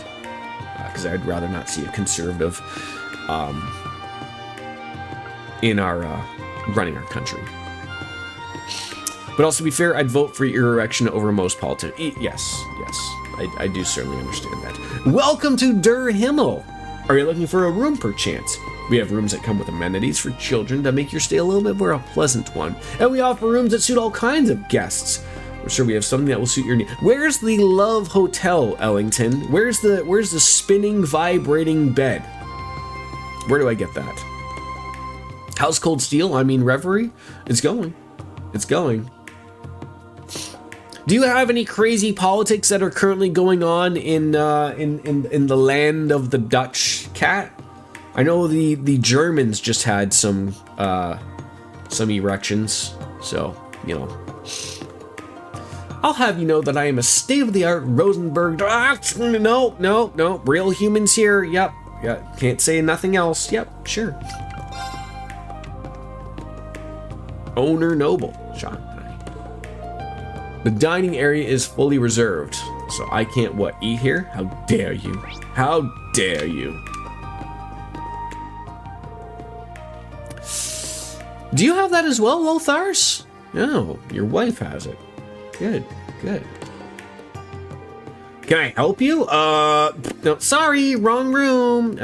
Because I'd rather not see a conservative in our running our country. But also, to be fair, I'd vote for your erection over most politics. Yes, I do certainly understand that. Welcome to Der Himmel. Are you looking for a room perchance? We have rooms that come with amenities for children to make your stay a little bit more a pleasant one. And we offer rooms that suit all kinds of guests. We're sure we have something that will suit your need. Where's the Love Hotel, Ellington? Where's the spinning, vibrating bed? Where do I get that? House Cold Steel, I mean Reverie? It's going. It's going. Do you have any crazy politics that are currently going on in the land of the Dutch cat? I know the Germans just had some erections, so you know. I'll have you know that I am a state-of-the-art Rosenberg. No, real humans here. Yep, yeah, can't say nothing else. Yep, sure. Owner Noble, Sean. The dining area is fully reserved, so I can't eat here? How dare you? How dare you? Do you have that as well, Lothars? No, your wife has it. Good. Can I help you? No, sorry, wrong room.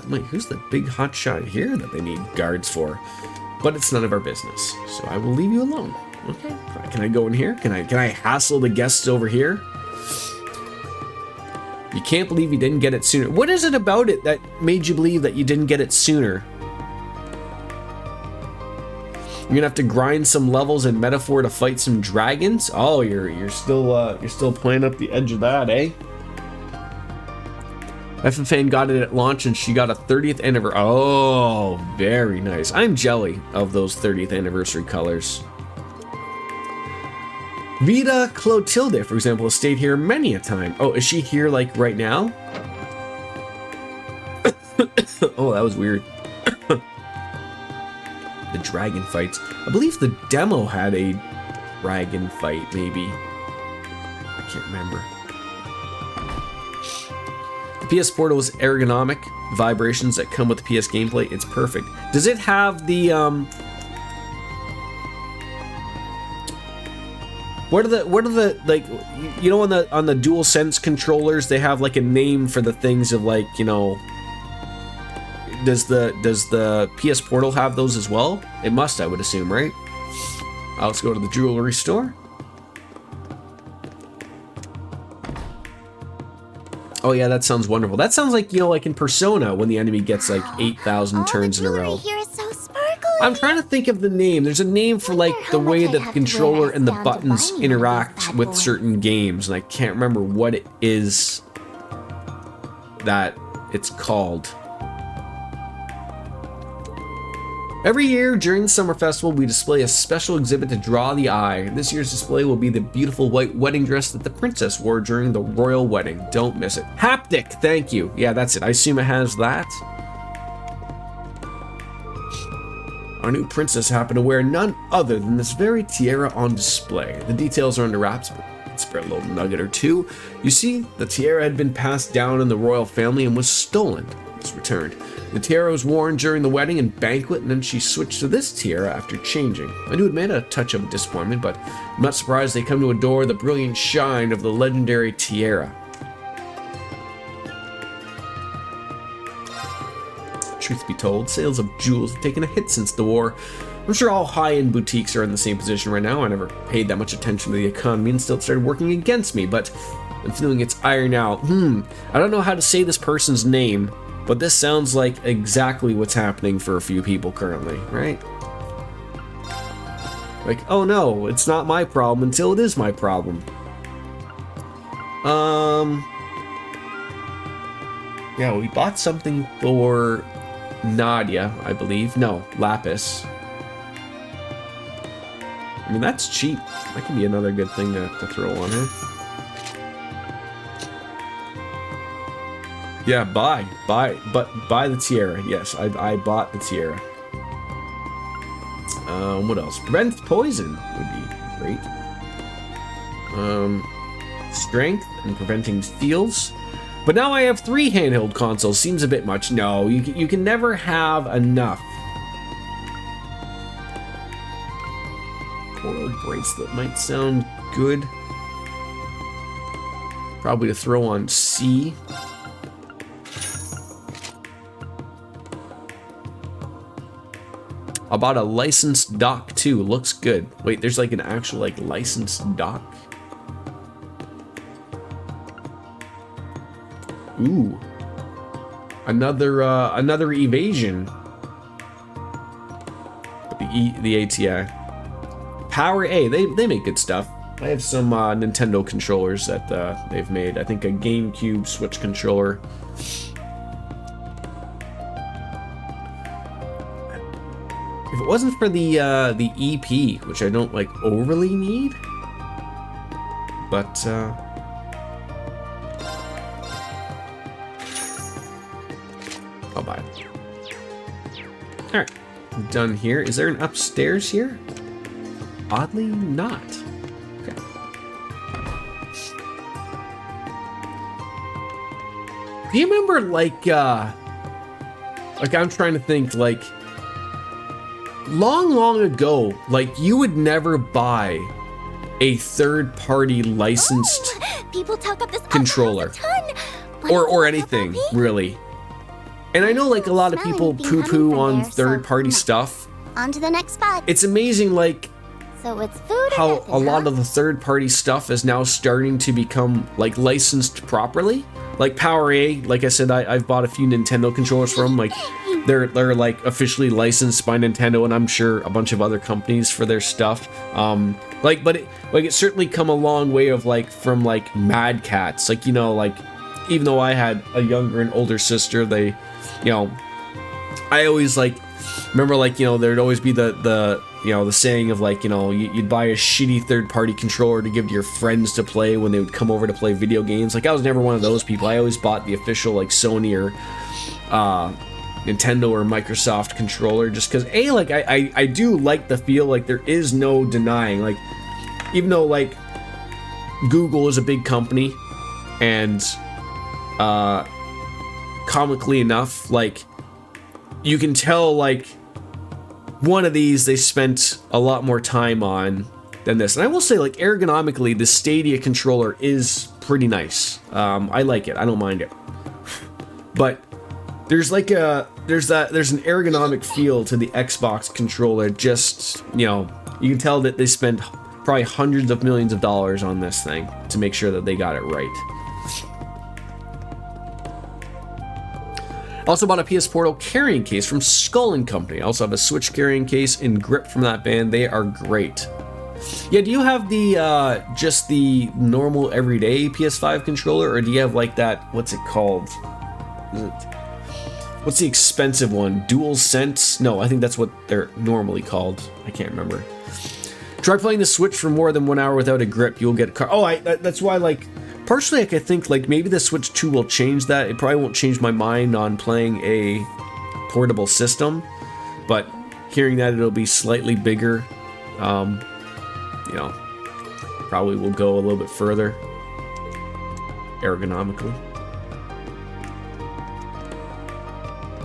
Wait, who's the big hotshot here that they need guards for? But it's none of our business, so I will leave you alone. Okay, can I go in here? Can I hassle the guests over here? You can't believe you didn't get it sooner. What is it about it that made you believe that you didn't get it sooner? You're gonna have to grind some levels in Metaphor to fight some dragons. Oh, you're still playing up the edge of that, eh? FFN got it at launch and she got a 30th anniversary. Oh, very nice. I'm jelly of those 30th anniversary colors. Vita Clotilde, for example, has stayed here many a time. Oh, is she here like right now? Oh, that was weird. The dragon fights. I believe the demo had a dragon fight, maybe. I can't remember. The PS Portal is ergonomic. Vibrations that come with the PS gameplay, it's perfect. Does it have the what are the like, you know, on the DualSense controllers they have like a name for the things of, like, you know, does the PS Portal have those as well? It must, I would assume, right? Let's go to the jewelry store. Oh yeah, that sounds wonderful. That sounds like, you know, like in Persona when the enemy gets like 8,000 turns in a row. Here is so sparkly. I'm trying to think of the name. There's a name for like the way that the controller and the buttons interact with certain games, and I can't remember what it is that it's called. Every year during the summer festival, we display a special exhibit to draw the eye. This year's display will be the beautiful white wedding dress that the princess wore during the royal wedding. Don't miss it. Haptic, thank you. Yeah, that's it. I assume it has that. Our new princess happened to wear none other than this very tiara on display. The details are under wraps, but let's spread a little nugget or two. You see, the tiara had been passed down in the royal family and was stolen. It was returned. The tiara was worn during the wedding and banquet, and then she switched to this tiara after changing. I do admit a touch of disappointment, but I'm not surprised they come to adore the brilliant shine of the legendary tiara. Truth be told, sales of jewels have taken a hit since the war. I'm sure all high-end boutiques are in the same position right now. I never paid that much attention to the economy and still started working against me, but I'm feeling its ire now. I don't know how to say this person's name, but this sounds like exactly what's happening for a few people currently, right? Like, oh no, it's not my problem until it is my problem. Yeah, we bought something for Nadia, I believe. No, Lapis. I mean, that's cheap. That could be another good thing to throw on her. Yeah, buy the tiara. Yes, I bought the tiara. What else? Prevent poison would be great. Strength and preventing steals. But now I have 3 handheld consoles. Seems a bit much. No, you can never have enough. Coral bracelet might sound good. Probably to throw on C. I bought a licensed dock too. Looks good. Wait, there's like an actual like licensed dock. Ooh. Another evasion. The ATI. Power A, they make good stuff. I have some Nintendo controllers that they've made. I think a GameCube Switch controller. If it wasn't for the EP, which I don't like overly need, but I'll buy it. All right, done here. Is there an upstairs here? Oddly not. Okay. Do you remember like I'm trying to think, like long ago, like you would never buy a third-party licensed People talk up this controller. a ton. What or is it, anything, Peppa Pig? really. And I know like a lot of Smelling people anything poo-poo coming from on there, so, third-party stuff. On to the next spot. It's amazing like So it's food or how nothing, a lot huh? of the third-party stuff is now starting to become like licensed properly. Like Power A, like I said, I've bought a few Nintendo controllers from. Like they're like officially licensed by Nintendo, and I'm sure a bunch of other companies for their stuff. But it's certainly come a long way of like from like Mad Cats. Like, you know, like even though I had a younger and older sister, they, you know, I always like remember like, you know, there'd always be the you know, the saying of like, you know, you'd buy a shitty third-party controller to give to your friends to play when they would come over to play video games. Like, I was never one of those people. I always bought the official, like, Sony or Nintendo or Microsoft controller just because, A, like, I do like the feel. Like, there is no denying. Like, even though, like, Google is a big company and comically enough, like, you can tell, like, one of these they spent a lot more time on than this. And I will say, like, ergonomically, the Stadia controller is pretty nice. I like it. I don't mind it. But there's like there's an ergonomic feel to the Xbox controller. Just, you know, you can tell that they spent probably hundreds of millions of dollars on this thing to make sure that they got it right. Also bought a PS Portal carrying case from Skull & Company. I also have a Switch carrying case and grip from that band. They are great. Yeah, do you have the just the normal everyday PS5 controller, or do you have like that, what's it called? What's the expensive one? DualSense? No, I think that's what they're normally called. I can't remember. Try playing the Switch for more than 1 hour without a grip. You'll get that's why, like, partially, like, I think, like, maybe the Switch 2 will change that. It probably won't change my mind on playing a portable system, but hearing that it'll be slightly bigger, you know, probably will go a little bit further ergonomically.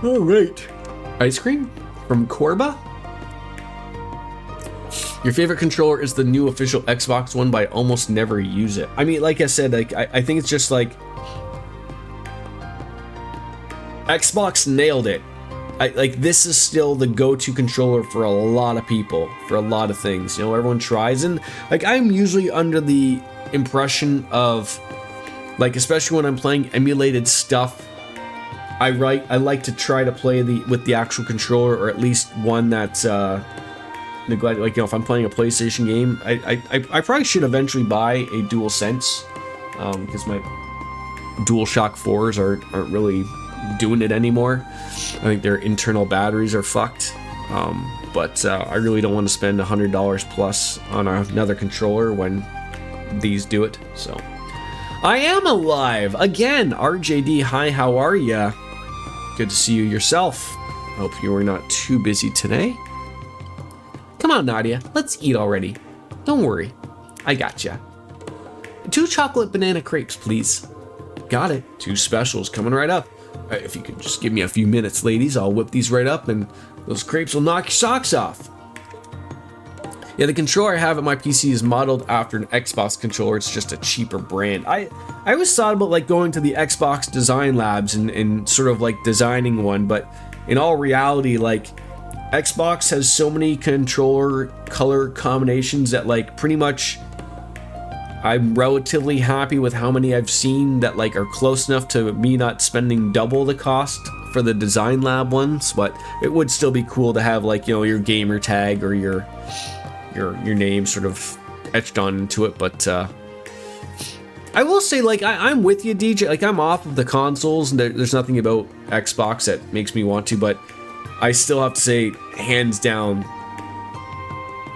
All right. Ice cream from Corba. Your favorite controller is the new official Xbox one, but I almost never use it. I mean, like I said, like I think it's just like Xbox nailed it. Like this is still the go-to controller for a lot of people, for a lot of things. You know, everyone tries, and like I'm usually under the impression of, like, especially when I'm playing emulated stuff, I like to try to play with the actual controller, or at least one that's neglect. Like, you know, if I'm playing a PlayStation game, I probably should eventually buy a DualSense, because my DualShock 4s aren't really doing it anymore. I think their internal batteries are fucked. But I really don't want to spend $100 plus on another controller when these do it. So I am alive again. RJD, hi, how are ya? Good to see you yourself. Hope you were not too busy today. Come on, Nadia, let's eat already. Don't worry, I gotcha. 2 chocolate banana crepes, please. Got it. 2 specials coming right up. If you could just give me a few minutes, ladies, I'll whip these right up and those crepes will knock your socks off. Yeah, the controller I have at my PC is modeled after an Xbox controller. It's just a cheaper brand. I always thought about like going to the Xbox design labs and sort of like designing one, but in all reality, like Xbox has so many controller color combinations that like pretty much I'm relatively happy with how many I've seen that like are close enough to me not spending double the cost for the design lab ones, but it would still be cool to have like, you know, your gamer tag or your name sort of etched on into it. But I will say, like, I'm with you, DJ. Like, I'm off of the consoles, and there's nothing about Xbox that makes me want to, but I still have to say, hands down,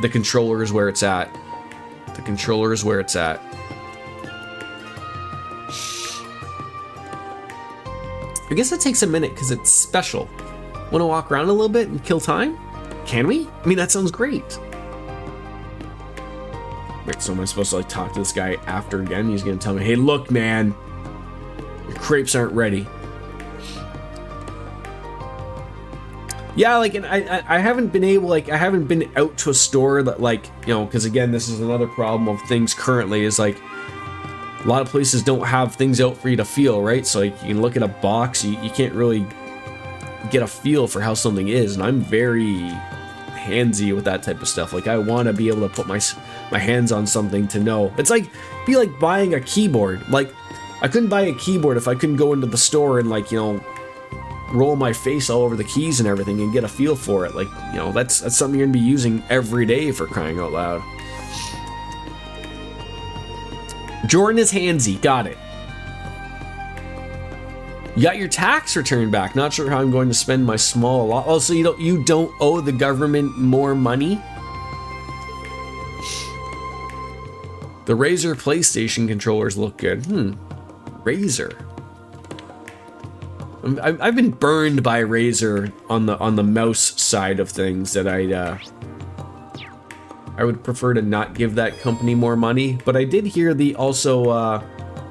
the controller is where it's at. The controller is where it's at. I guess it takes a minute because it's special. Want to walk around a little bit and kill time? Can we? I mean, that sounds great. Wait, so am I supposed to like talk to this guy after again? He's gonna tell me, hey, look, man, your crepes aren't ready. Yeah, like, and I haven't been able, like, I haven't been out to a store that, like, you know, because again, this is another problem of things currently, is like, a lot of places don't have things out for you to feel, right? So, like, you can look at a box, you can't really get a feel for how something is, and I'm very handsy with that type of stuff. Like, I want to be able to put my hands on something to know. It's like, be like buying a keyboard. Like, I couldn't buy a keyboard if I couldn't go into the store and, like, you know, roll my face all over the keys and everything and get a feel for it. Like, you know, that's something you're gonna be using every day, for crying out loud. Jordan is handsy. Got it. You got your tax return back. Not sure how I'm going to spend my small allot. Oh, so you don't owe the government more money? The Razer PlayStation controllers look good. Razer. I've been burned by Razer on the mouse side of things, that I would prefer to not give that company more money. But I did hear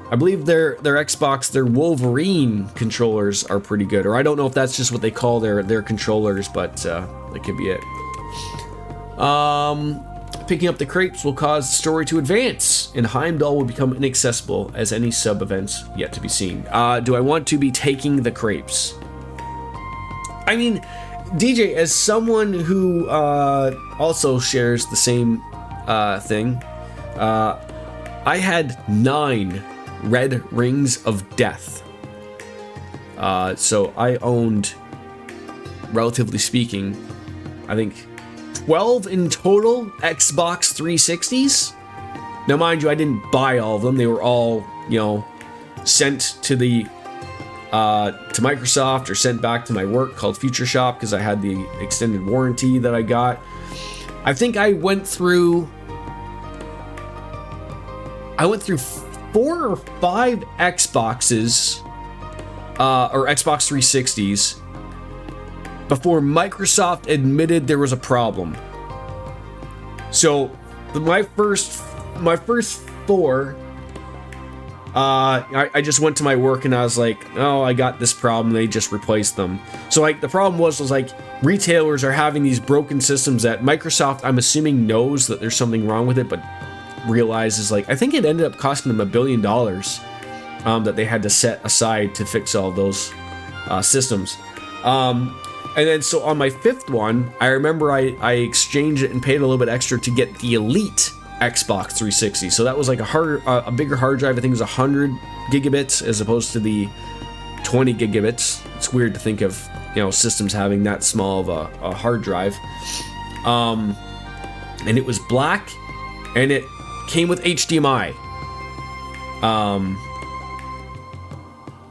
I believe their Xbox, their Wolverine controllers are pretty good. Or I don't know if that's just what they call their controllers, but that could be it. Picking up the crepes will cause the story to advance, and Heimdall will become inaccessible as any sub-events yet to be seen. Do I want to be taking the crepes? I mean, DJ, as someone who also shares the same thing, I had 9 red rings of death. So I owned, relatively speaking, I think 12 in total Xbox 360s. Now, mind you, I didn't buy all of them. They were all, you know, sent to to Microsoft or sent back to my work called Future Shop, because I had the extended warranty that I got. I think I went through 4 or 5 Xboxes or Xbox 360s before Microsoft admitted there was a problem. So my first 4, I just went to my work and I was like, oh, I got this problem. They just replaced them. So, like, the problem was like, retailers are having these broken systems that Microsoft, I'm assuming, knows that there's something wrong with it, but realizes, like, I think it ended up costing them $1 billion that they had to set aside to fix all those systems. And then, so on my 5th one, I remember I exchanged it and paid a little bit extra to get the Elite Xbox 360. So that was like a bigger hard drive. I think it was 100 gigabits as opposed to the 20 gigabits. It's weird to think of, you know, systems having that small of a hard drive. And it was black, and it came with HDMI.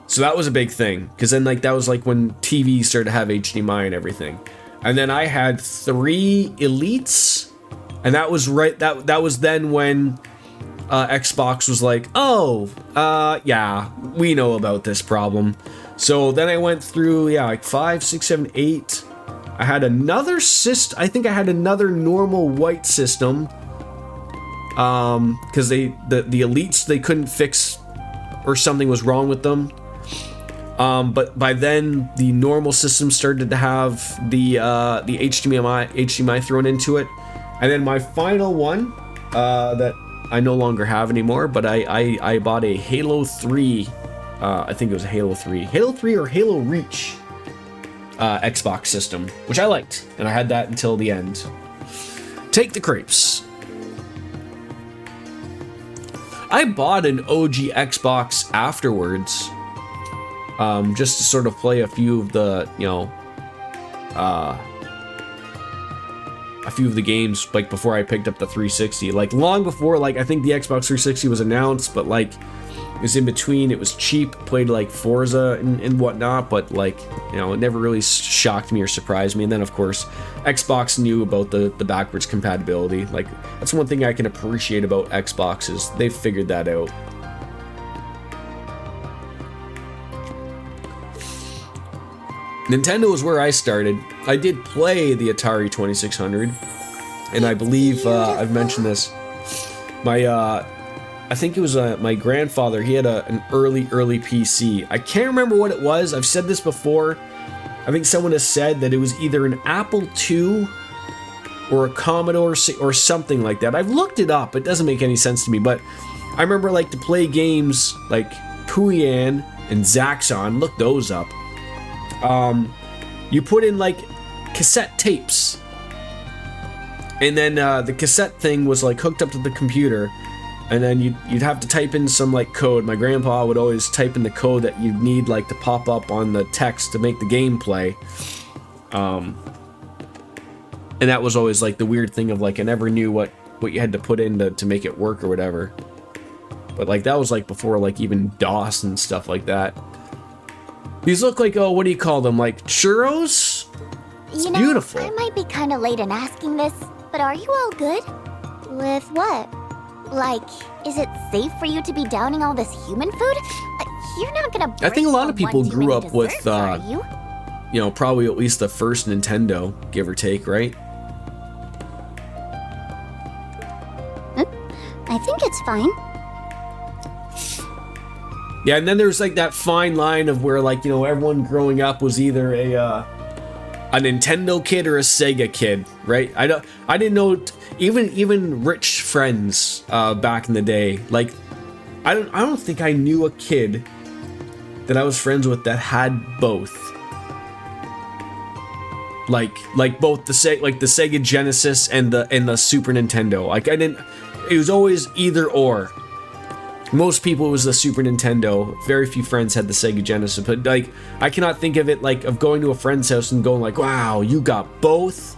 So that was a big thing, because then, like, that was like when TVs started to have HDMI and everything. And then I had 3 Elites, and that was that was then when Xbox was like, oh, yeah, we know about this problem. So then I went through, like 5, 6, 7, 8. I had another I think I had another normal white system, because the Elites, they couldn't fix, or something was wrong with them. But by then, the normal system started to have the HDMI thrown into it. And then my final one, that I no longer have anymore, but I bought a Halo 3, I think it was a Halo 3 or Halo Reach Xbox system, which I liked, and I had that until the end. Take the crepes. I bought an OG Xbox afterwards, just to sort of play a few of the, you know, a few of the games, like, before I picked up the 360, like, long before, like, I think the Xbox 360 was announced, but, like, it was in between. It was cheap, played, like, Forza and whatnot, but, like, you know, it never really shocked me or surprised me. And then, of course, Xbox knew about the backwards compatibility. Like, that's one thing I can appreciate about Xbox, is they've figured that out. Nintendo is where I started. I did play the Atari 2600, and I believe I've mentioned this. I think it was my grandfather. He had an early PC. I can't remember what it was. I've said this before. I think someone has said that it was either an Apple II or a Commodore or something like that. I've looked it up. It doesn't make any sense to me, but I remember like to play games like Puyan and Zaxxon. Look those up. You put in like cassette tapes, and then the cassette thing was like hooked up to the computer, and then you'd have to type in some like code. My grandpa would always type in the code that you'd need like to pop up on the text to make the game play. And that was always like the weird thing of like I never knew what you had to put in to make it work or whatever. But like that was like before like even DOS and stuff like that. These look like, oh, what do you call them? Like churros? It's beautiful. I might be kind of late in asking this, but are you all good? With what? Like, is it safe for you to be downing all this human food? You're not gonna. I think a lot of people grew up with, you? You know, probably at least the first Nintendo, give or take, right? I think it's fine. Yeah, and then there's like that fine line of where like, you know, everyone growing up was either a Nintendo kid or a Sega kid, right? I didn't know even rich friends back in the day. Like I don't think I knew a kid that I was friends with that had both. Like both the Sega Genesis and the Super Nintendo. Like it was always either or. Most people it was the Super Nintendo. Very few friends had the Sega Genesis, but like I cannot think of it like of going to a friend's house and going like, "Wow, you got both."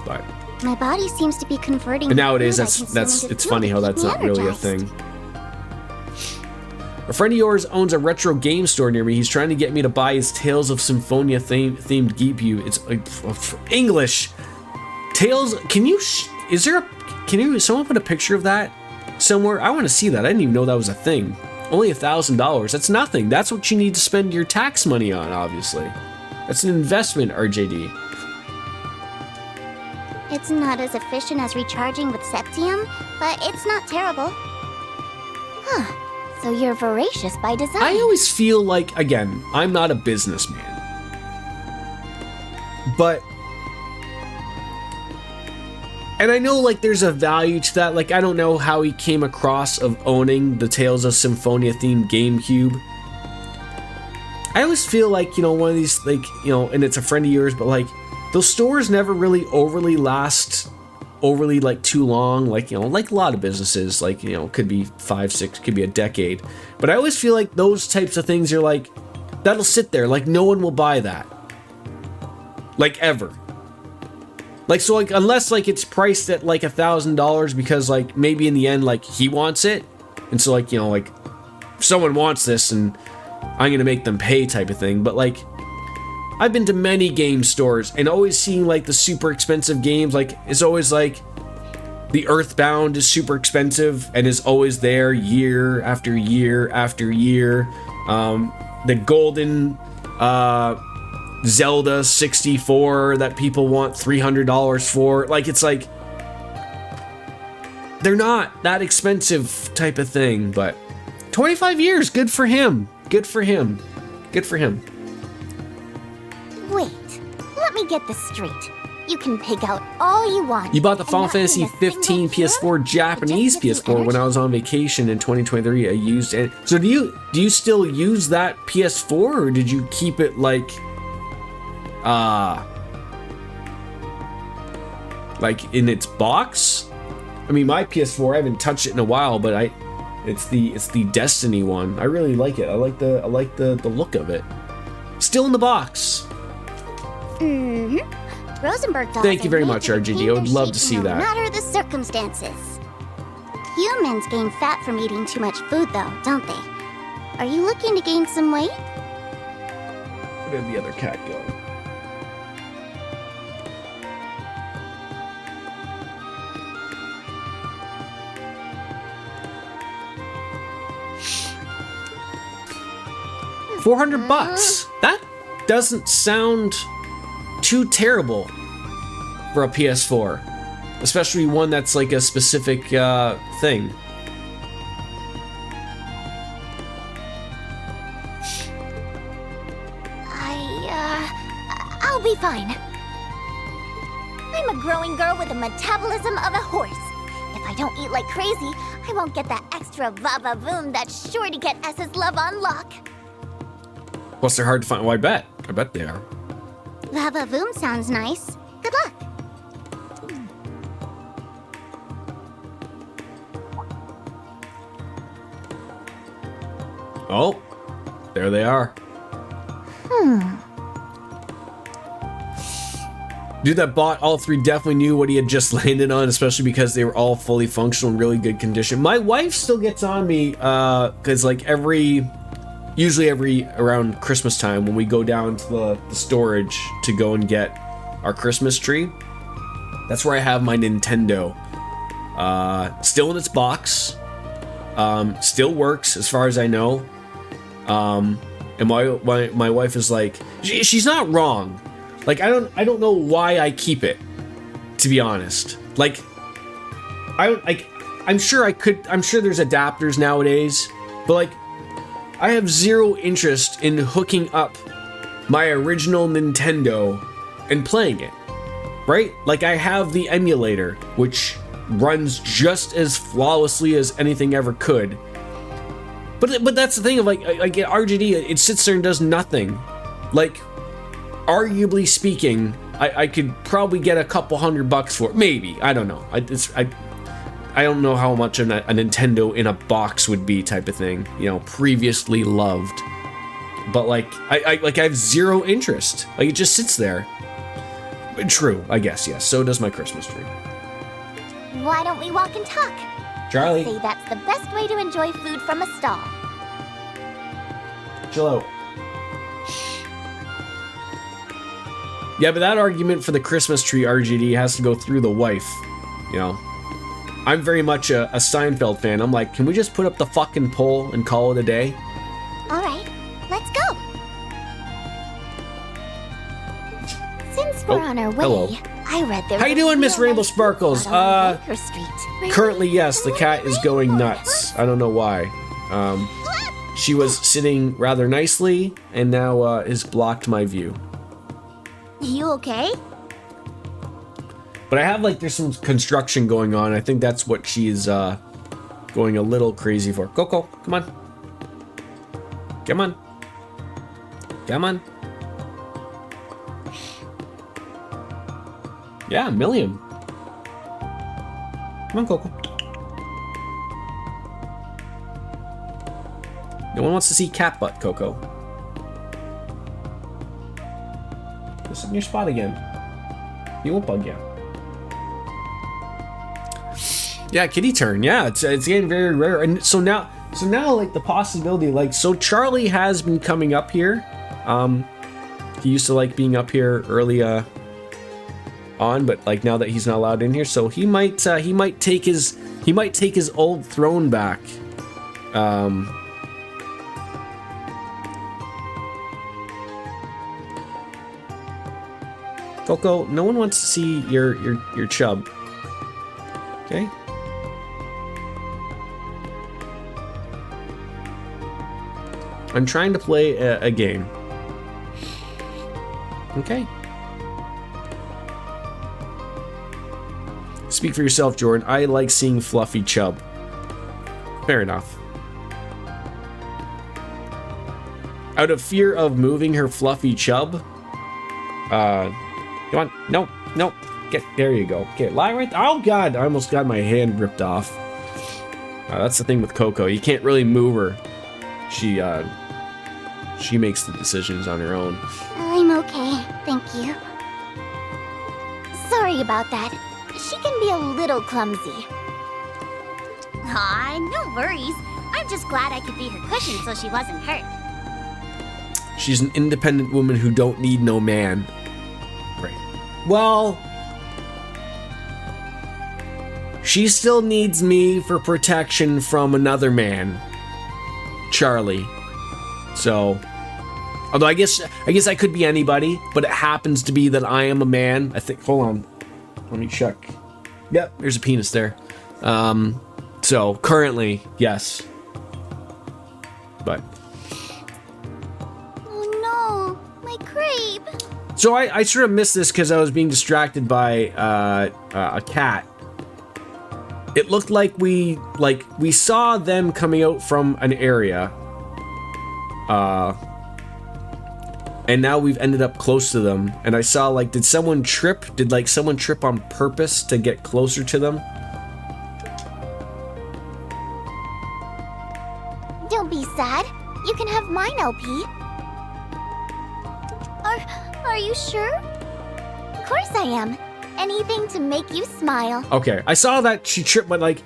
But my body seems to be converting. And nowadays it's funny how that's not really a thing. A friend of yours owns a retro game store near me. He's trying to get me to buy his Tales of Symphonia themed GPU. It's like English. Tales. Can you someone put a picture of that somewhere? I want to see that. I didn't even know that was a thing. Only $1,000. That's nothing. That's what you need to spend your tax money on, obviously. That's an investment, RJD. It's not as efficient as recharging with Septium, but it's not terrible. Huh. So you're voracious by design. I always feel like, again, I'm not a businessman. But and I know like there's a value to that. Like I don't know how he came across of owning the Tales of Symphonia themed GameCube. I always feel like, you know, one of these like, you know, and it's a friend of yours, but like those stores never really overly like too long, like, you know, like a lot of businesses, like, you know, could be 5, 6, could be a decade. But I always feel like those types of things are like, that'll sit there, like no one will buy that. Like ever. Like, so like, unless like it's priced at like $1,000 because like maybe in the end, like he wants it. And so like, you know, like someone wants this and I'm going to make them pay type of thing. But like, I've been to many game stores and always seeing like the super expensive games. Like it's always like the Earthbound is super expensive and is always there year after year after year. The golden Zelda 64 that people want $300 for. Like it's like they're not that expensive type of thing. But 25 years, good for him. Good for him. Good for him. Wait, let me get this straight. You can pick out all you want. You bought the Final Fantasy 15 PS4 Japanese PS4 when I was on vacation in 2023. I used it. So do you still use that PS4 or did you keep it like in its box? I mean, my PS4, I haven't touched it in a while, but it's the Destiny one. I really like it. I like the look of it. Still in the box. Rosenberg dolls. Thank you very much, RGD. I would love to see that. No matter the circumstances. Humans gain fat from eating too much food, though, don't they? Are you looking to gain some weight? Where did the other cat go? $400. That doesn't sound too terrible for a PS4, especially one that's like a specific thing. You'll be fine. I'm a growing girl with the metabolism of a horse. If I don't eat like crazy, I won't get that extra va-va-voom that's sure to get S's love on lock. Plus, they're hard to find. Well, I bet they are. Va-va-voom sounds nice. Good luck. Oh, there they are. Dude that bought all three definitely knew what he had just landed on, especially because they were all fully functional in really good condition. My wife still gets on me because like usually every around Christmas time when we go down to the storage to go and get our Christmas tree, that's where I have my Nintendo. Still in its box, still works as far as I know. And my wife is like, she's not wrong. Like I don't know why I keep it, to be honest. Like I'm sure there's adapters nowadays, but like I have zero interest in hooking up my original Nintendo and playing it. Right? Like I have the emulator, which runs just as flawlessly as anything ever could. But that's the thing of like RGD, it sits there and does nothing. Like, arguably speaking, I could probably get a couple $100 for it. Maybe, I don't know. I don't know how much a Nintendo in a box would be, type of thing. You know, previously loved. But like I have zero interest. Like it just sits there. True, I guess, yes. So does my Christmas tree. Why don't we walk and talk? Charlie, Say that's the best way to enjoy food from a stall. chill out. Yeah, but that argument for the Christmas tree RGD has to go through the wife. You know, I'm very much a Seinfeld fan. I'm like, can we just put up the fucking pole and call it a day? All right, let's go. Since we're on our way, hello. I read there. How you was a doing, Miss real Rainbow nice food Sparkles? spot on Baker Street. Currently, yes, the cat is going nuts. I don't know why. She was sitting rather nicely and now has blocked my view. You okay? But I have like there's some construction going on. I think that's what she's going a little crazy for. Coco, come on. Come on. Come on. Yeah, a million. Come on, Coco. No one wants to see cat butt, Coco. Go sit in your spot again. He won't bug you. Yeah, kitty turn. Yeah, it's getting very rare. And so now like the possibility, like, so Charlie has been coming up here. He used to like being up here early on, but like now that he's not allowed in here, so he might take his old throne back. Coco, no one wants to see your chub. Okay. I'm trying to play a game. Okay. Speak for yourself, Jordan. I like seeing fluffy chub. Fair enough. Out of fear of moving her fluffy chub. Come on. No. Get there you go. Okay, lie right there. Oh god, I almost got my hand ripped off. That's the thing with Coco. You can't really move her. She makes the decisions on her own. I'm okay, thank you. Sorry about that. She can be a little clumsy. Aw, no worries. I'm just glad I could be her cushion so she wasn't hurt. She's an independent woman who don't need no man. Right. Well, she still needs me for protection from another man. Charlie. So, although I guess I could be anybody, but it happens to be that I am a man. I think, hold on. Let me check. Yep, there's a penis there. So currently, yes. But Oh no, my crepe. So I sort of missed this because I was being distracted by a cat. It looked like we saw them coming out from an area, and now we've ended up close to them. And I saw did someone trip? Did someone trip on purpose to get closer to them? Don't be sad. You can have mine, LP. Are you sure? Of course I am. Anything to make you smile. Okay, I saw that she tripped, but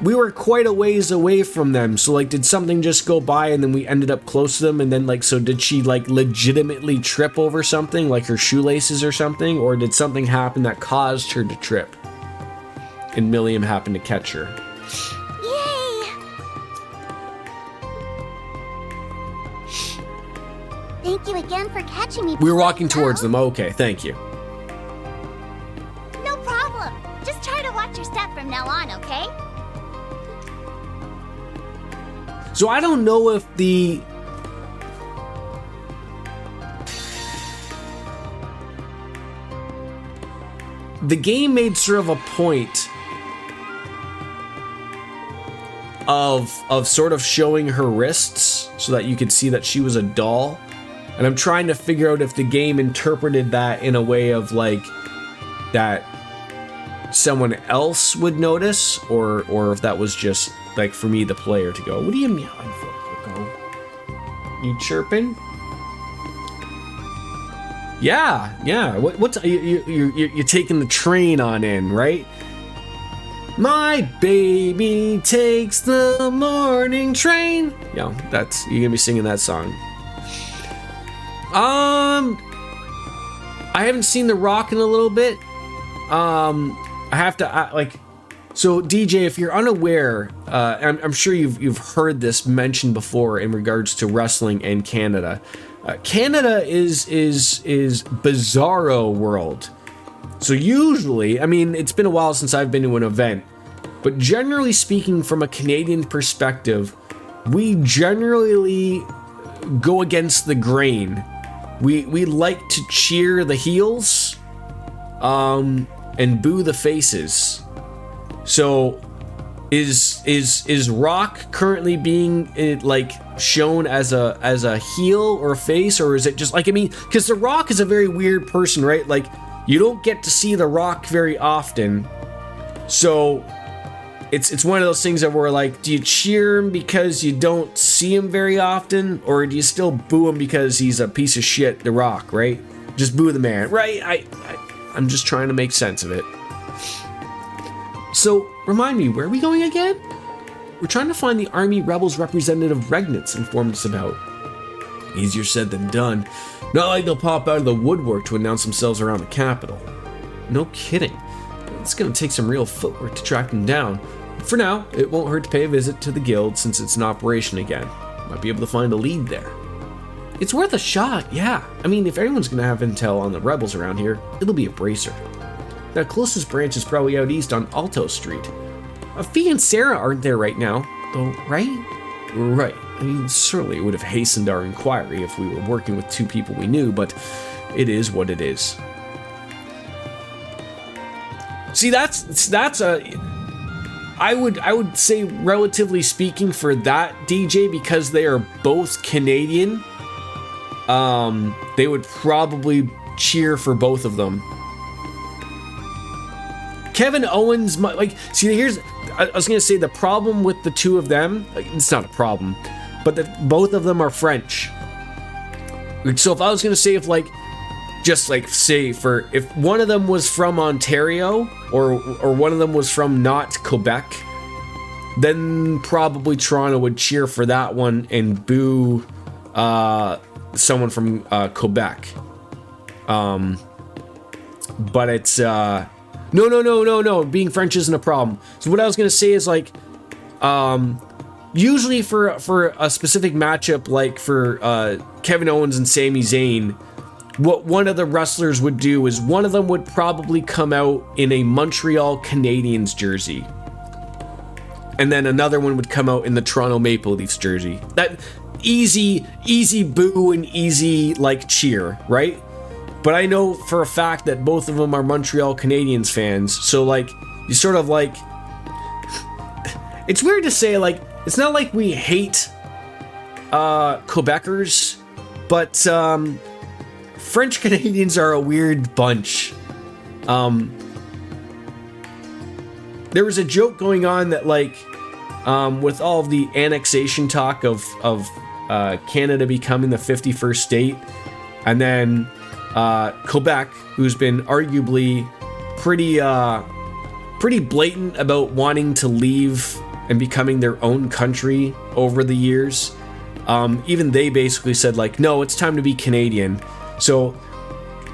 we were quite a ways away from them. So did something just go by and then we ended up close to them? And then so did she legitimately trip over something, like her shoelaces or something? Or did something happen that caused her to trip? And Milliam happened to catch her. Yay! Thank you again for catching me. We were walking towards them. Okay, thank you. No problem. Just try to watch your step from now on, okay? So I don't know if the game made sort of a point of sort of showing her wrists so that you could see that she was a doll. And I'm trying to figure out if the game interpreted that in a way of that someone else would notice, or if that was just for me, the player, to go, what are you meowing for, Coco? You chirping? Yeah. What's you're taking the train on in, right? My baby takes the morning train. Yeah, you're gonna be singing that song. I haven't seen The Rock in a little bit. I have to so DJ, if you're unaware, I'm sure you've heard this mentioned before in regards to wrestling in Canada. Canada is bizarro world. So usually, it's been a while since I've been to an event, but generally speaking, from a Canadian perspective, we generally go against the grain. We like to cheer the heels, and boo the faces. So, is Rock currently being shown as a heel or a face, or is it just because The Rock is a very weird person, right? You don't get to see The Rock very often, so it's one of those things that we're do you cheer him because you don't see him very often, or do you still boo him because he's a piece of shit, The Rock, right? Just boo the man, right? I'm just trying to make sense of it. So, remind me, where are we going again? We're trying to find the Army Rebels representative Regnitz informed us about. Easier said than done. Not like they'll pop out of the woodwork to announce themselves around the capital. No kidding. It's gonna take some real footwork to track them down. But for now, it won't hurt to pay a visit to the guild since it's in operation again. Might be able to find a lead there. It's worth a shot, yeah. If everyone's gonna have intel on the rebels around here, it'll be a bracer. The closest branch is probably out east on Alto Street. Fee and Sarah aren't there right now, though, right? Right. Certainly it would have hastened our inquiry if we were working with two people we knew, but it is what it is. See, that's I would say, relatively speaking, for that DJ, because they are both Canadian, they would probably cheer for both of them. Kevin Owens, I was gonna say the problem with the two of them, it's not a problem, but that both of them are French. So if I was gonna say if if one of them was from Ontario or one of them was from not Quebec, then probably Toronto would cheer for that one and boo someone from Quebec. But it's no. Being French isn't a problem. So what I was gonna say is usually for a specific matchup, like for Kevin Owens and Sami Zayn, what one of the wrestlers would do is one of them would probably come out in a Montreal Canadiens jersey, and then another one would come out in the Toronto Maple Leafs jersey. That easy boo and easy cheer, right? but I know for a fact that both of them are Montreal Canadiens fans. So like, you sort of like, it's weird to say, like, it's not like we hate Quebecers, but French Canadians are a weird bunch. There was a joke going on that, like, with all of the annexation talk of Canada becoming the 51st state, and then Quebec, who's been arguably pretty blatant about wanting to leave and becoming their own country over the years. Even they basically said, like, no, it's time to be Canadian. So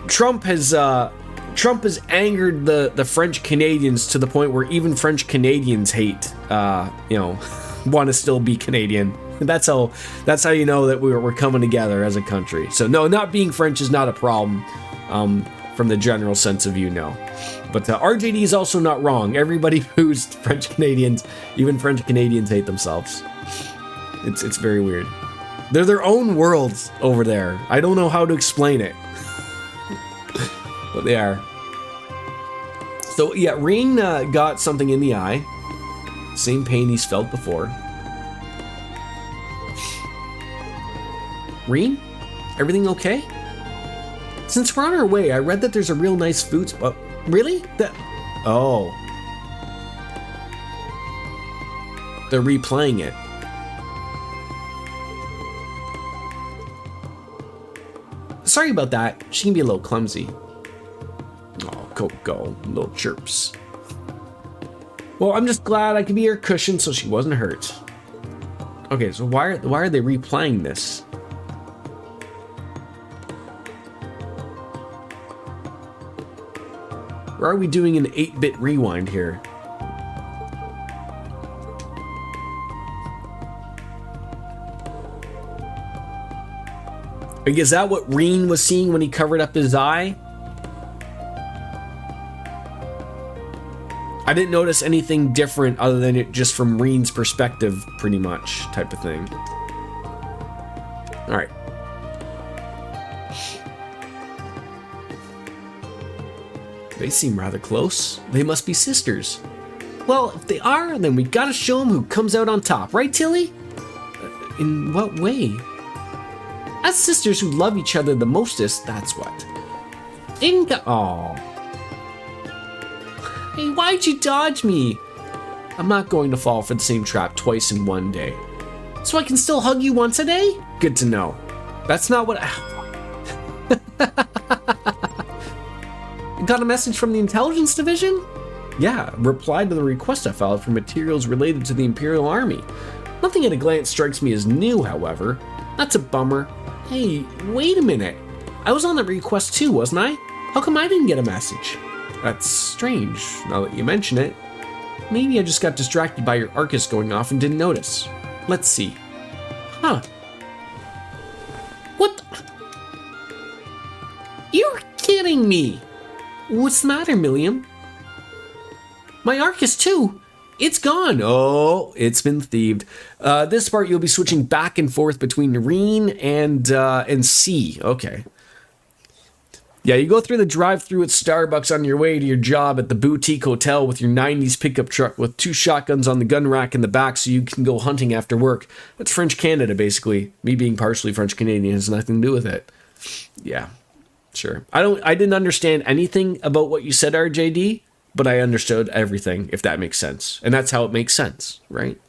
Trump has angered the French Canadians to the point where even French Canadians hate, want to still be Canadian. That's how you know that we're coming together as a country. So no, not being French is not a problem, from the general sense of no. But RJD is also not wrong. Everybody who's French Canadians, even French Canadians, hate themselves. It's very weird. They're their own worlds over there. I don't know how to explain it. But they are. So yeah, Rain got something in the eye. Same pain he's felt before. Rain? Everything okay? Since we're on our way, I read that there's a real nice food spot. Really? Oh. They're replaying it. Sorry about that. She can be a little clumsy. Oh, Coco, little chirps. Well, I'm just glad I could be her cushion so she wasn't hurt. Okay, so why are they replaying this? Or are we doing an 8-bit rewind here? Like, is that what Reen was seeing when he covered up his eye? I didn't notice anything different other than it just from Reen's perspective, pretty much, type of thing. All right. They seem rather close. They must be sisters. Well, if they are, then we gotta show them who comes out on top, right, Tilly? In what way? As sisters who love each other the mostest, that's what. Aw. Hey, why'd you dodge me? I'm not going to fall for the same trap twice in one day. So I can still hug you once a day? Good to know. That's not what Got a message from the intelligence division? Yeah, replied to the request I filed for materials related to the Imperial Army. Nothing at a glance strikes me as new, however. That's a bummer. Hey, wait a minute. I was on that request too, wasn't I? How come I didn't get a message? That's strange, now that you mention it. Maybe I just got distracted by your Arcus going off and didn't notice. Let's see. Huh. What? You're kidding me! What's the matter, Milliam? My Arcus too! It's gone! Oh, it's been thieved. This part you'll be switching back and forth between Reen and C. Okay. Yeah, you go through the drive-thru at Starbucks on your way to your job at the boutique hotel with your 90s pickup truck with 2 shotguns on the gun rack in the back so you can go hunting after work. That's French Canada, basically. Me being partially French Canadian has nothing to do with it. Yeah, sure. I didn't understand anything about what you said, RJD, but I understood everything, if that makes sense. And that's how it makes sense, right?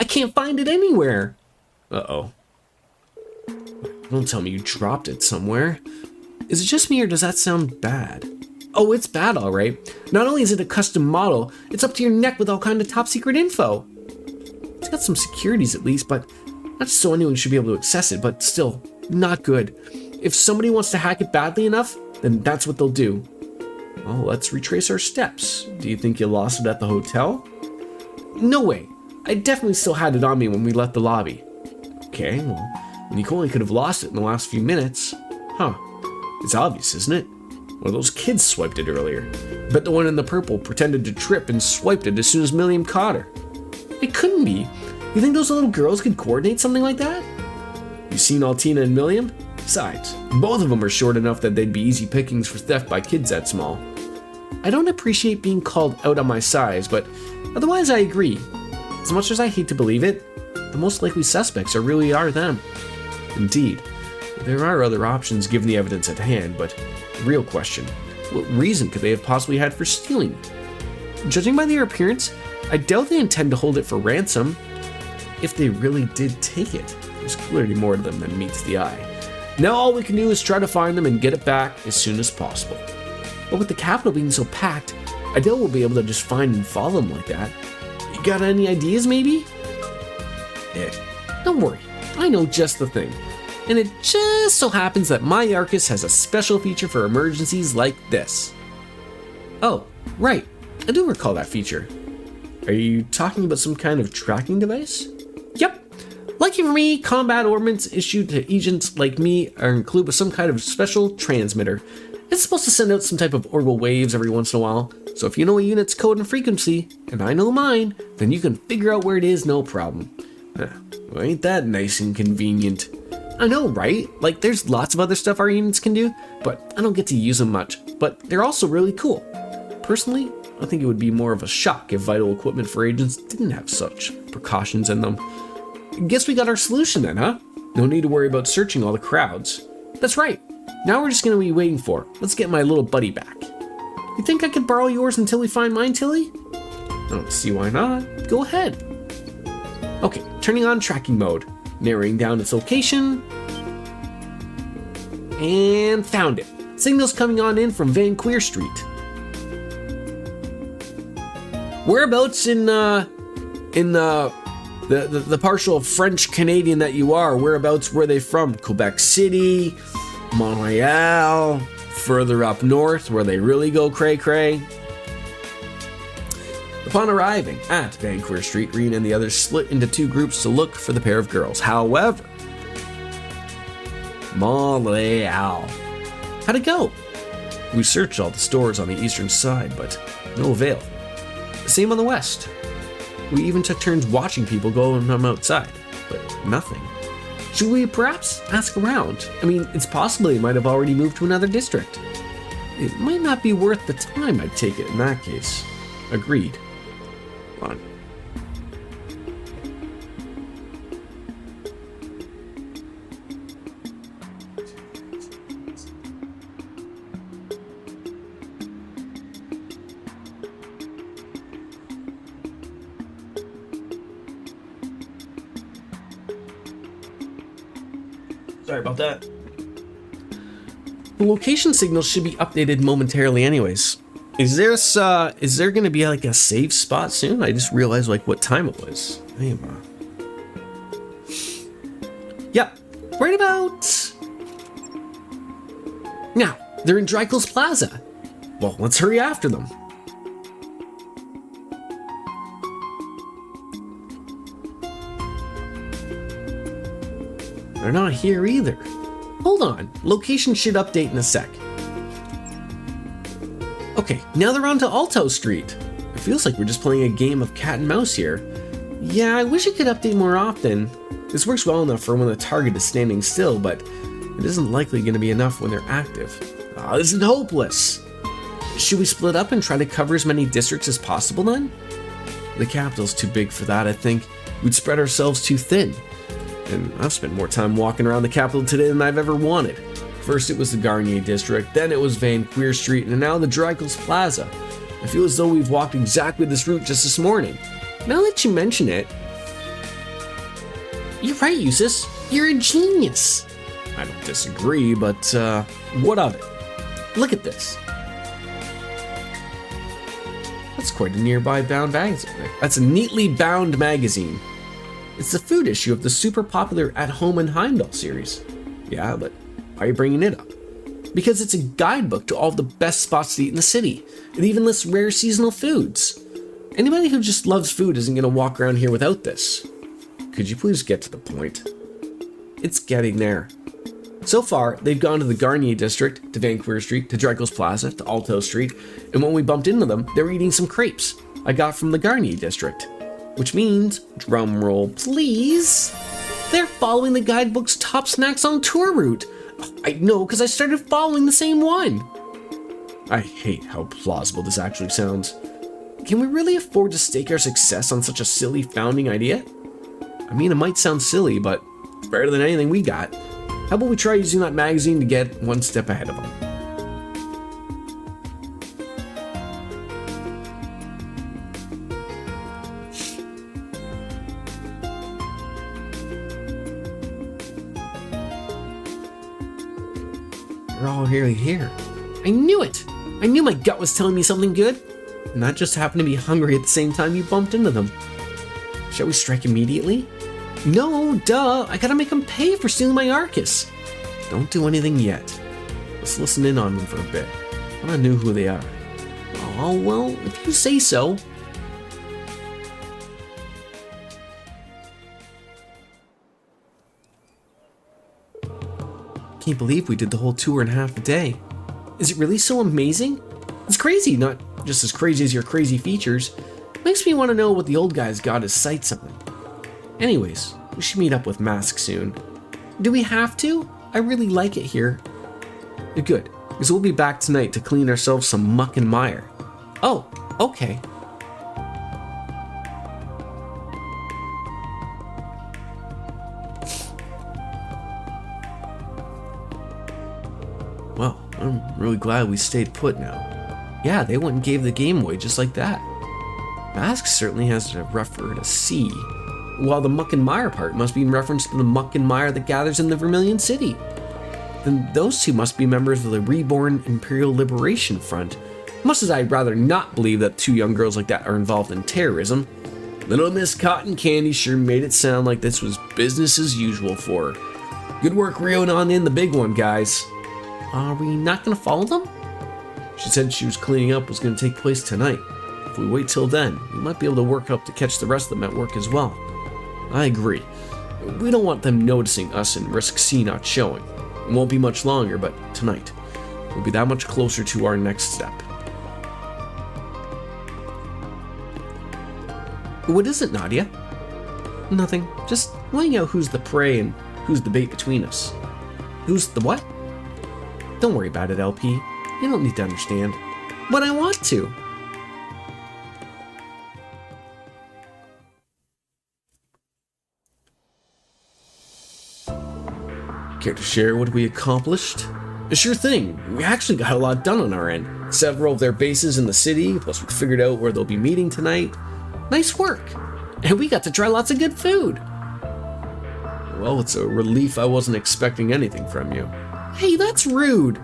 I can't find it anywhere. Uh-oh. Don't tell me you dropped it somewhere. Is it just me or does that sound bad? Oh, it's bad, all right. Not only is it a custom model, it's up to your neck with all kind of top secret info. It's got some securities at least, but not just so anyone should be able to access it, but still, not good. If somebody wants to hack it badly enough, then that's what they'll do. Well, let's retrace our steps. Do you think you lost it at the hotel? No way. I definitely still had it on me when we left the lobby. Okay, well, Nicole could have lost it in the last few minutes. Huh. It's obvious, isn't it? One of those kids swiped it earlier. Bet the one in the purple pretended to trip and swiped it as soon as Milliam caught her. It couldn't be. You think those little girls could coordinate something like that? You seen Altina and Milliam? Besides, both of them are short enough that they'd be easy pickings for theft by kids that small. I don't appreciate being called out on my size, but otherwise I agree. As much as I hate to believe it, the most likely suspects really are them. Indeed, there are other options given the evidence at hand, but the real question, what reason could they have possibly had for stealing it? Judging by their appearance, I doubt they intend to hold it for ransom. If they really did take it, there's clearly more to them than meets the eye. Now all we can do is try to find them and get it back as soon as possible. But with the capital being so packed, I doubt we'll be able to just find and follow them like that. You got any ideas maybe? Don't worry, I know just the thing. And it just so happens that my Arcus has a special feature for emergencies like this. Oh, right, I do recall that feature. Are you talking about some kind of tracking device? Yep. Lucky for me, combat ordnance issued to agents like me are included with some kind of special transmitter. It's supposed to send out some type of orbital waves every once in a while, so if you know a unit's code and frequency, and I know mine, then you can figure out where it is no problem. Well, ain't that nice and convenient? I know, right? Like, there's lots of other stuff our units can do, but I don't get to use them much. But they're also really cool. Personally, I think it would be more of a shock if vital equipment for agents didn't have such precautions in them. Guess we got our solution then, huh? No need to worry about searching all the crowds. That's right. Now we're just gonna be waiting for it. Let's get my little buddy back. You think I could borrow yours until we find mine, Tilly? I don't see why not. Go ahead. Okay, turning on tracking mode. Narrowing down its location. And found it. Signals coming on in from Van Queer Street. Whereabouts in the partial French Canadian that you are, whereabouts were they from? Quebec City, Montreal, further up north where they really go cray cray. Upon arriving at Van Queer Street, Reen and the others split into two groups to look for the pair of girls. However, Montreal. How'd it go? We searched all the stores on the eastern side, but no avail. Same on the west. We even took turns watching people go from outside, but nothing. Should we perhaps ask around? I mean, it's possible they might have already moved to another district. It might not be worth the time, I'd take it in that case. Agreed. On. Sorry about that. The location signals should be updated momentarily anyways. Is there gonna be like a save spot soon? I just realized like what time it was. Yep, right about now. They're in Drykel's Plaza. Well, let's hurry after them. They're not here either. Hold on, location should update in a sec. Okay, now they're on to Alto Street. It feels like we're just playing a game of cat and mouse here. Yeah, I wish it could update more often. This works well enough for when the target is standing still, but it isn't likely going to be enough when they're active. This is hopeless. Should we split up and try to cover as many districts as possible then? The capital's too big for that, I think. We'd spread ourselves too thin. And I've spent more time walking around the capital today than I've ever wanted. First it was the Garnier district, then it was Van Queer Street, and now the Drykel's Plaza. I feel as though we've walked exactly this route just this morning. Now that you mention it, you're right, Eustace. You're a genius. I don't disagree, but what of it? Look at this. That's quite a nearby bound magazine. That's a neatly bound magazine. It's the food issue of the super popular At Home in Heimdall series. Yeah, but why are you bringing it up? Because it's a guidebook to all the best spots to eat in the city. It even lists rare seasonal foods. Anybody who just loves food isn't going to walk around here without this. Could you please get to the point? It's getting there. So far, they've gone to the Garnier district, to Van Queer Street, to Drykel's Plaza, to Alto Street, and when we bumped into them, they were eating some crepes I got from the Garnier district. Which means, drum roll please, they're following the guidebook's top snacks on tour route. I know, because I started following the same one. I hate how plausible this actually sounds. Can we really afford to stake our success on such a silly founding idea? I mean, it might sound silly, but it's better than anything we got. How about we try using that magazine to get one step ahead of them? We're all really here. I knew it! I knew my gut was telling me something good. And that just happened to be hungry at the same time you bumped into them. Shall we strike immediately? No, duh! I gotta make them pay for stealing my Arcus. Don't do anything yet. Let's listen in on them for a bit. I wanna know who they are. Oh, well, if you say so. Can't believe we did the whole tour in half a day. Is it really so amazing? It's crazy, not just as crazy as your crazy features. Makes me want to know what the old guy's got his sights on. Anyways, we should meet up with Mask soon. Do we have to? I really like it here. Good, because we'll be back tonight to clean ourselves some muck and mire. Oh, okay. Well, I'm really glad we stayed put now. Yeah, they went and gave the game away just like that. Mask certainly has a rougher to see, while the muck and mire part must be in reference to the muck and mire that gathers in the Vermilion City. Then those two must be members of the Reborn Imperial Liberation Front, much as I'd rather not believe that two young girls like that are involved in terrorism. Little Miss Cotton Candy sure made it sound like this was business as usual for her. Good work reeling on in the big one, guys. Are we not gonna follow them? She said she was cleaning up was gonna take place tonight. If we wait till then, we might be able to work up to catch the rest of them at work as well. I agree. We don't want them noticing us and risk C not showing. It won't be much longer, but tonight, we'll be that much closer to our next step. What is it, Nadia? Nothing. Just weighing out who's the prey and who's the bait between us. Who's the what? Don't worry about it, LP. You don't need to understand. But I want to. Care to share what we accomplished? Sure thing. We actually got a lot done on our end. Several of their bases in the city, plus we figured out where they'll be meeting tonight. Nice work. And we got to try lots of good food. Well, it's a relief I wasn't expecting anything from you. Hey, that's rude.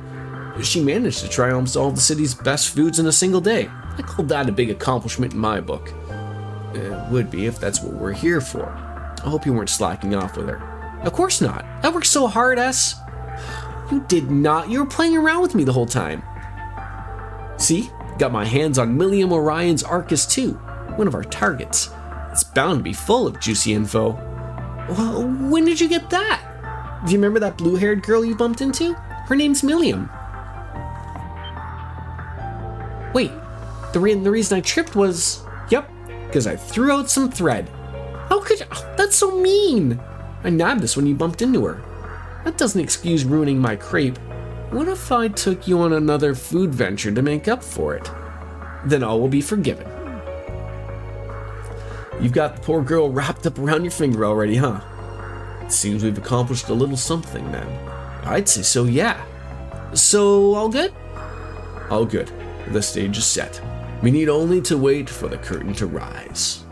She managed to try almost all of the city's best foods in a single day. I call that a big accomplishment in my book. It would be if that's what we're here for. I hope you weren't slacking off with her. Of course not. I worked so hard, S. You did not. You were playing around with me the whole time. See? Got my hands on Milliam Orion's Arcus too. One of our targets. It's bound to be full of juicy info. Well, when did you get that? Do you remember that blue-haired girl you bumped into? Her name's Milliam. Wait, the reason I tripped was... Yep, because I threw out some thread. How could you... Oh, that's so mean! I nabbed this when you bumped into her. That doesn't excuse ruining my crepe. What if I took you on another food venture to make up for it? Then all will be forgiven. You've got the poor girl wrapped up around your finger already, huh? It seems we've accomplished a little something then. I'd say so, yeah. So, all good? All good. The stage is set. We need only to wait for the curtain to rise.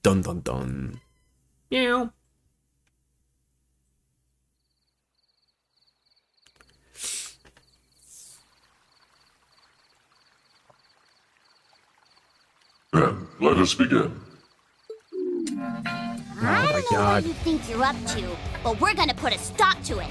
Dun dun dun. Meow. Then, let us begin. I don't know what you think you're up to, but we're gonna put a stop to it.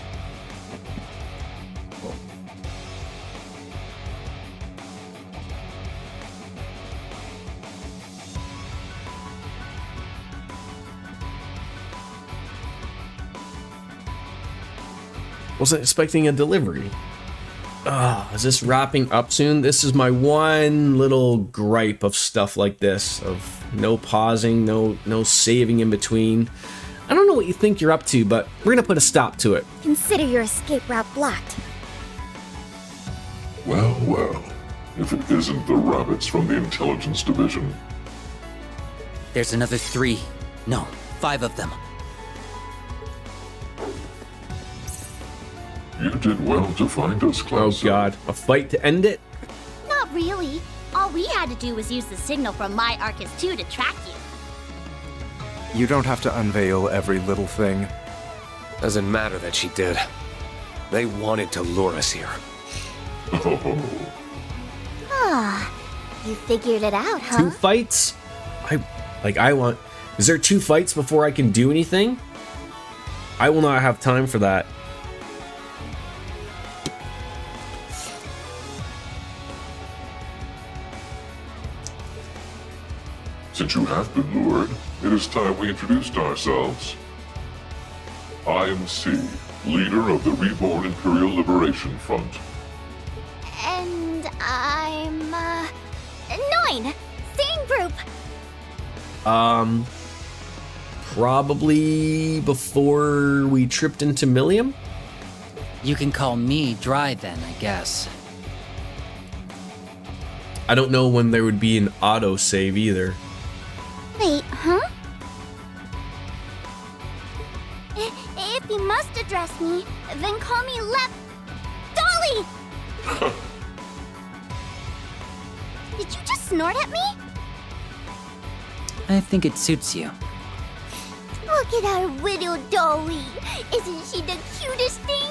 Wasn't expecting a delivery. Is this wrapping up soon? This is my one little gripe of stuff like this, of no pausing, no saving in between. I don't know what you think you're up to, but we're gonna put a stop to it. Consider your escape route blocked. Well, well. If it isn't the rabbits from the intelligence division. There's another 3. No, 5 of them. You did well to find us, Oh Klaus. god, a fight to end it? Not really. All we had to do was use the signal from my Arcus 2 to track you. You don't have to unveil every little thing. Doesn't matter that she did. They wanted to lure us here. Ah, you figured it out, huh? 2 fights? Is there 2 fights before I can do anything? I will not have time for that. Since you have been lured, it is time we introduced ourselves. I am C, leader of the Reborn Imperial Liberation Front. And I'm, 9! Same group! Probably before we tripped into Millium? You can call me Dry then, I guess. I don't know when there would be an autosave either. Wait, huh? If you must address me, then call me Dolly! Did you just snort at me? I think it suits you. Look at our widow Dolly. Isn't she the cutest thing?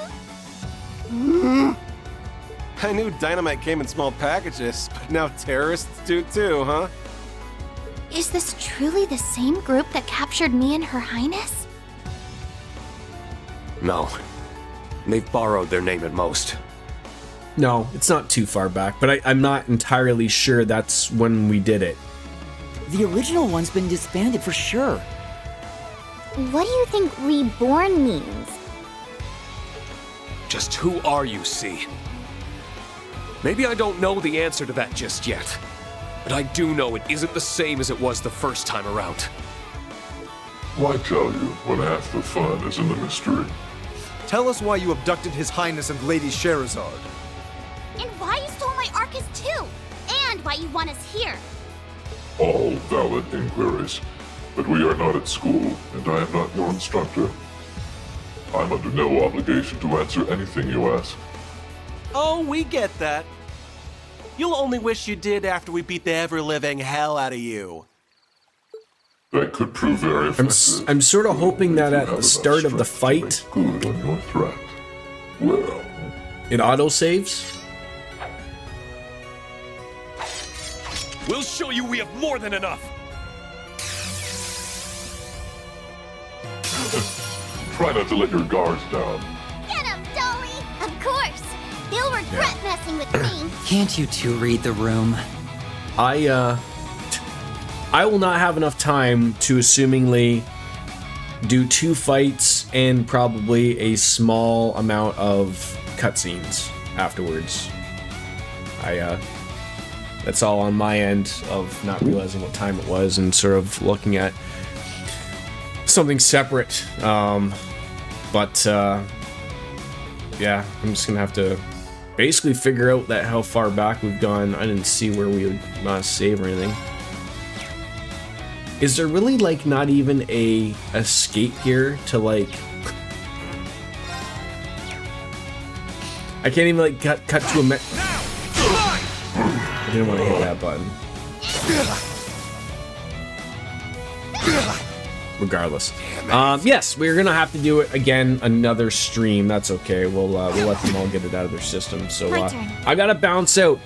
I knew dynamite came in small packages, but now terrorists do too, huh? Is this truly the same group that captured me and Her Highness? No. They've borrowed their name at most. No, it's not too far back, but I'm not entirely sure that's when we did it. The original one's been disbanded for sure. What do you think reborn means? Just who are you, C? Maybe I don't know the answer to that just yet. But I do know it isn't the same as it was the first time around. Why tell you when half the fun is in the mystery? Tell us why you abducted His Highness and Lady Sherazard. And why you stole my Arcus too? And why you want us here? All valid inquiries, but we are not at school, and I am not your instructor. I'm under no obligation to answer anything you ask. Oh, we get that. You'll only wish you did after we beat the ever-living hell out of you. That could prove very effective. I'm sort of hoping that You at have the start enough of the strength to fight, make good on your threat. Well, it autosaves. We'll show you we have more than enough! try not to let your guards down. Get him, Dolly! Of course! He'll regret messing with me. Can't you two read the room? I will not have enough time to assumingly do 2 fights and probably a small amount of cutscenes afterwards. That's all on my end of not realizing what time it was and sort of looking at something separate. Yeah, I'm just gonna have to basically figure out that how far back we've gone. I didn't see where we would not save or anything. Is there really like not even a escape here to like? I can't even like cut to a I didn't want to hit that button. Regardless, yes, we're gonna have to do it again. Another stream. That's okay. We'll let them all get it out of their system. So My turn. I gotta bounce out.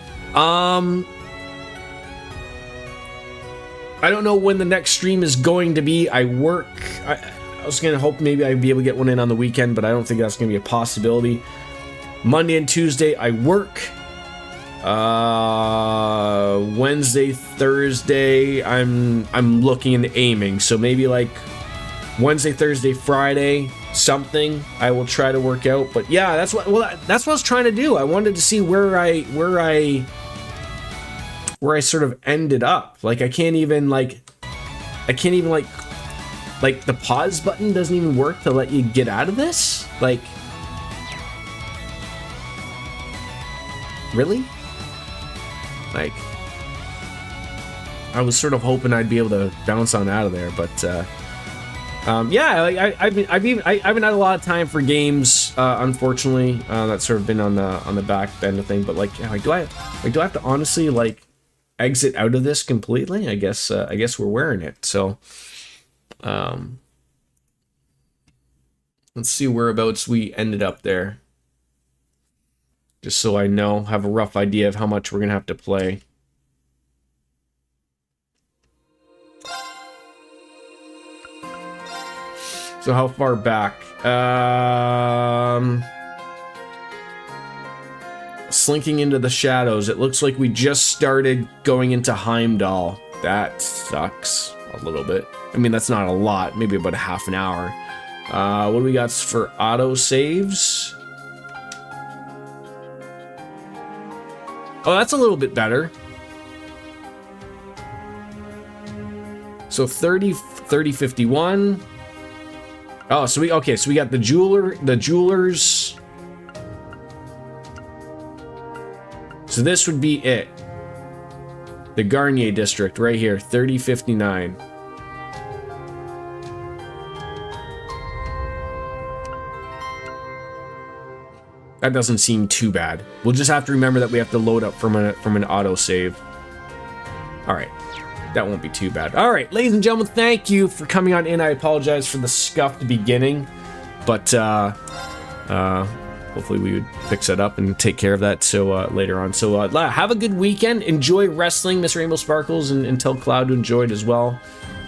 I don't know when the next stream is going to be. I work. I was gonna hope maybe I'd be able to get one in on the weekend, but I don't think that's gonna be a possibility. Monday and Tuesday I work. Wednesday, Thursday, I'm looking and aiming. So maybe like Wednesday, Thursday, Friday, something I will try to work out. But yeah, that's what I was trying to do. I wanted to see where I sort of ended up. Like I can't even like the pause button doesn't even work to let you get out of this? Like, really? Like, I was sort of hoping I'd be able to bounce on out of there, but yeah, like I haven't had a lot of time for games, unfortunately. That's sort of been on the back end of thing. But like, do I have to honestly like exit out of this completely? I guess we're wearing it. So, let's see whereabouts we ended up there. Just so I have a rough idea of how much we're gonna have to play. So how far back? Slinking into the shadows. It looks like we just started going into Heimdall. That sucks a little bit. I mean, that's not a lot. Maybe about a half an hour. What do we got for auto saves? Oh, that's a little bit better. So 30, 51. Oh, so we got the jewelers. So this would be it. The Garnier district right here, 3059. That doesn't seem too bad. We'll just have to remember that we have to load up from an autosave. All right. That won't be too bad. All right, ladies and gentlemen, thank you for coming on in. I apologize for the scuffed beginning, but hopefully we would fix that up and take care of that later on. So have a good weekend. Enjoy wrestling, Miss Rainbow Sparkles, and tell Cloud to enjoy it as well.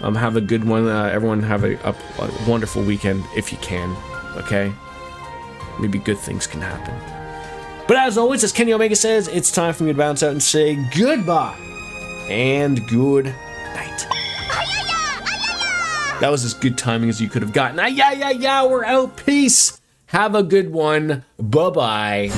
Have a good one. Everyone have a wonderful weekend if you can, okay? Maybe good things can happen. But as always, as Kenny Omega says, it's time for me to bounce out and say goodbye. And good night. That was as good timing as you could have gotten. We're out. Peace. Have a good one. Bye-bye.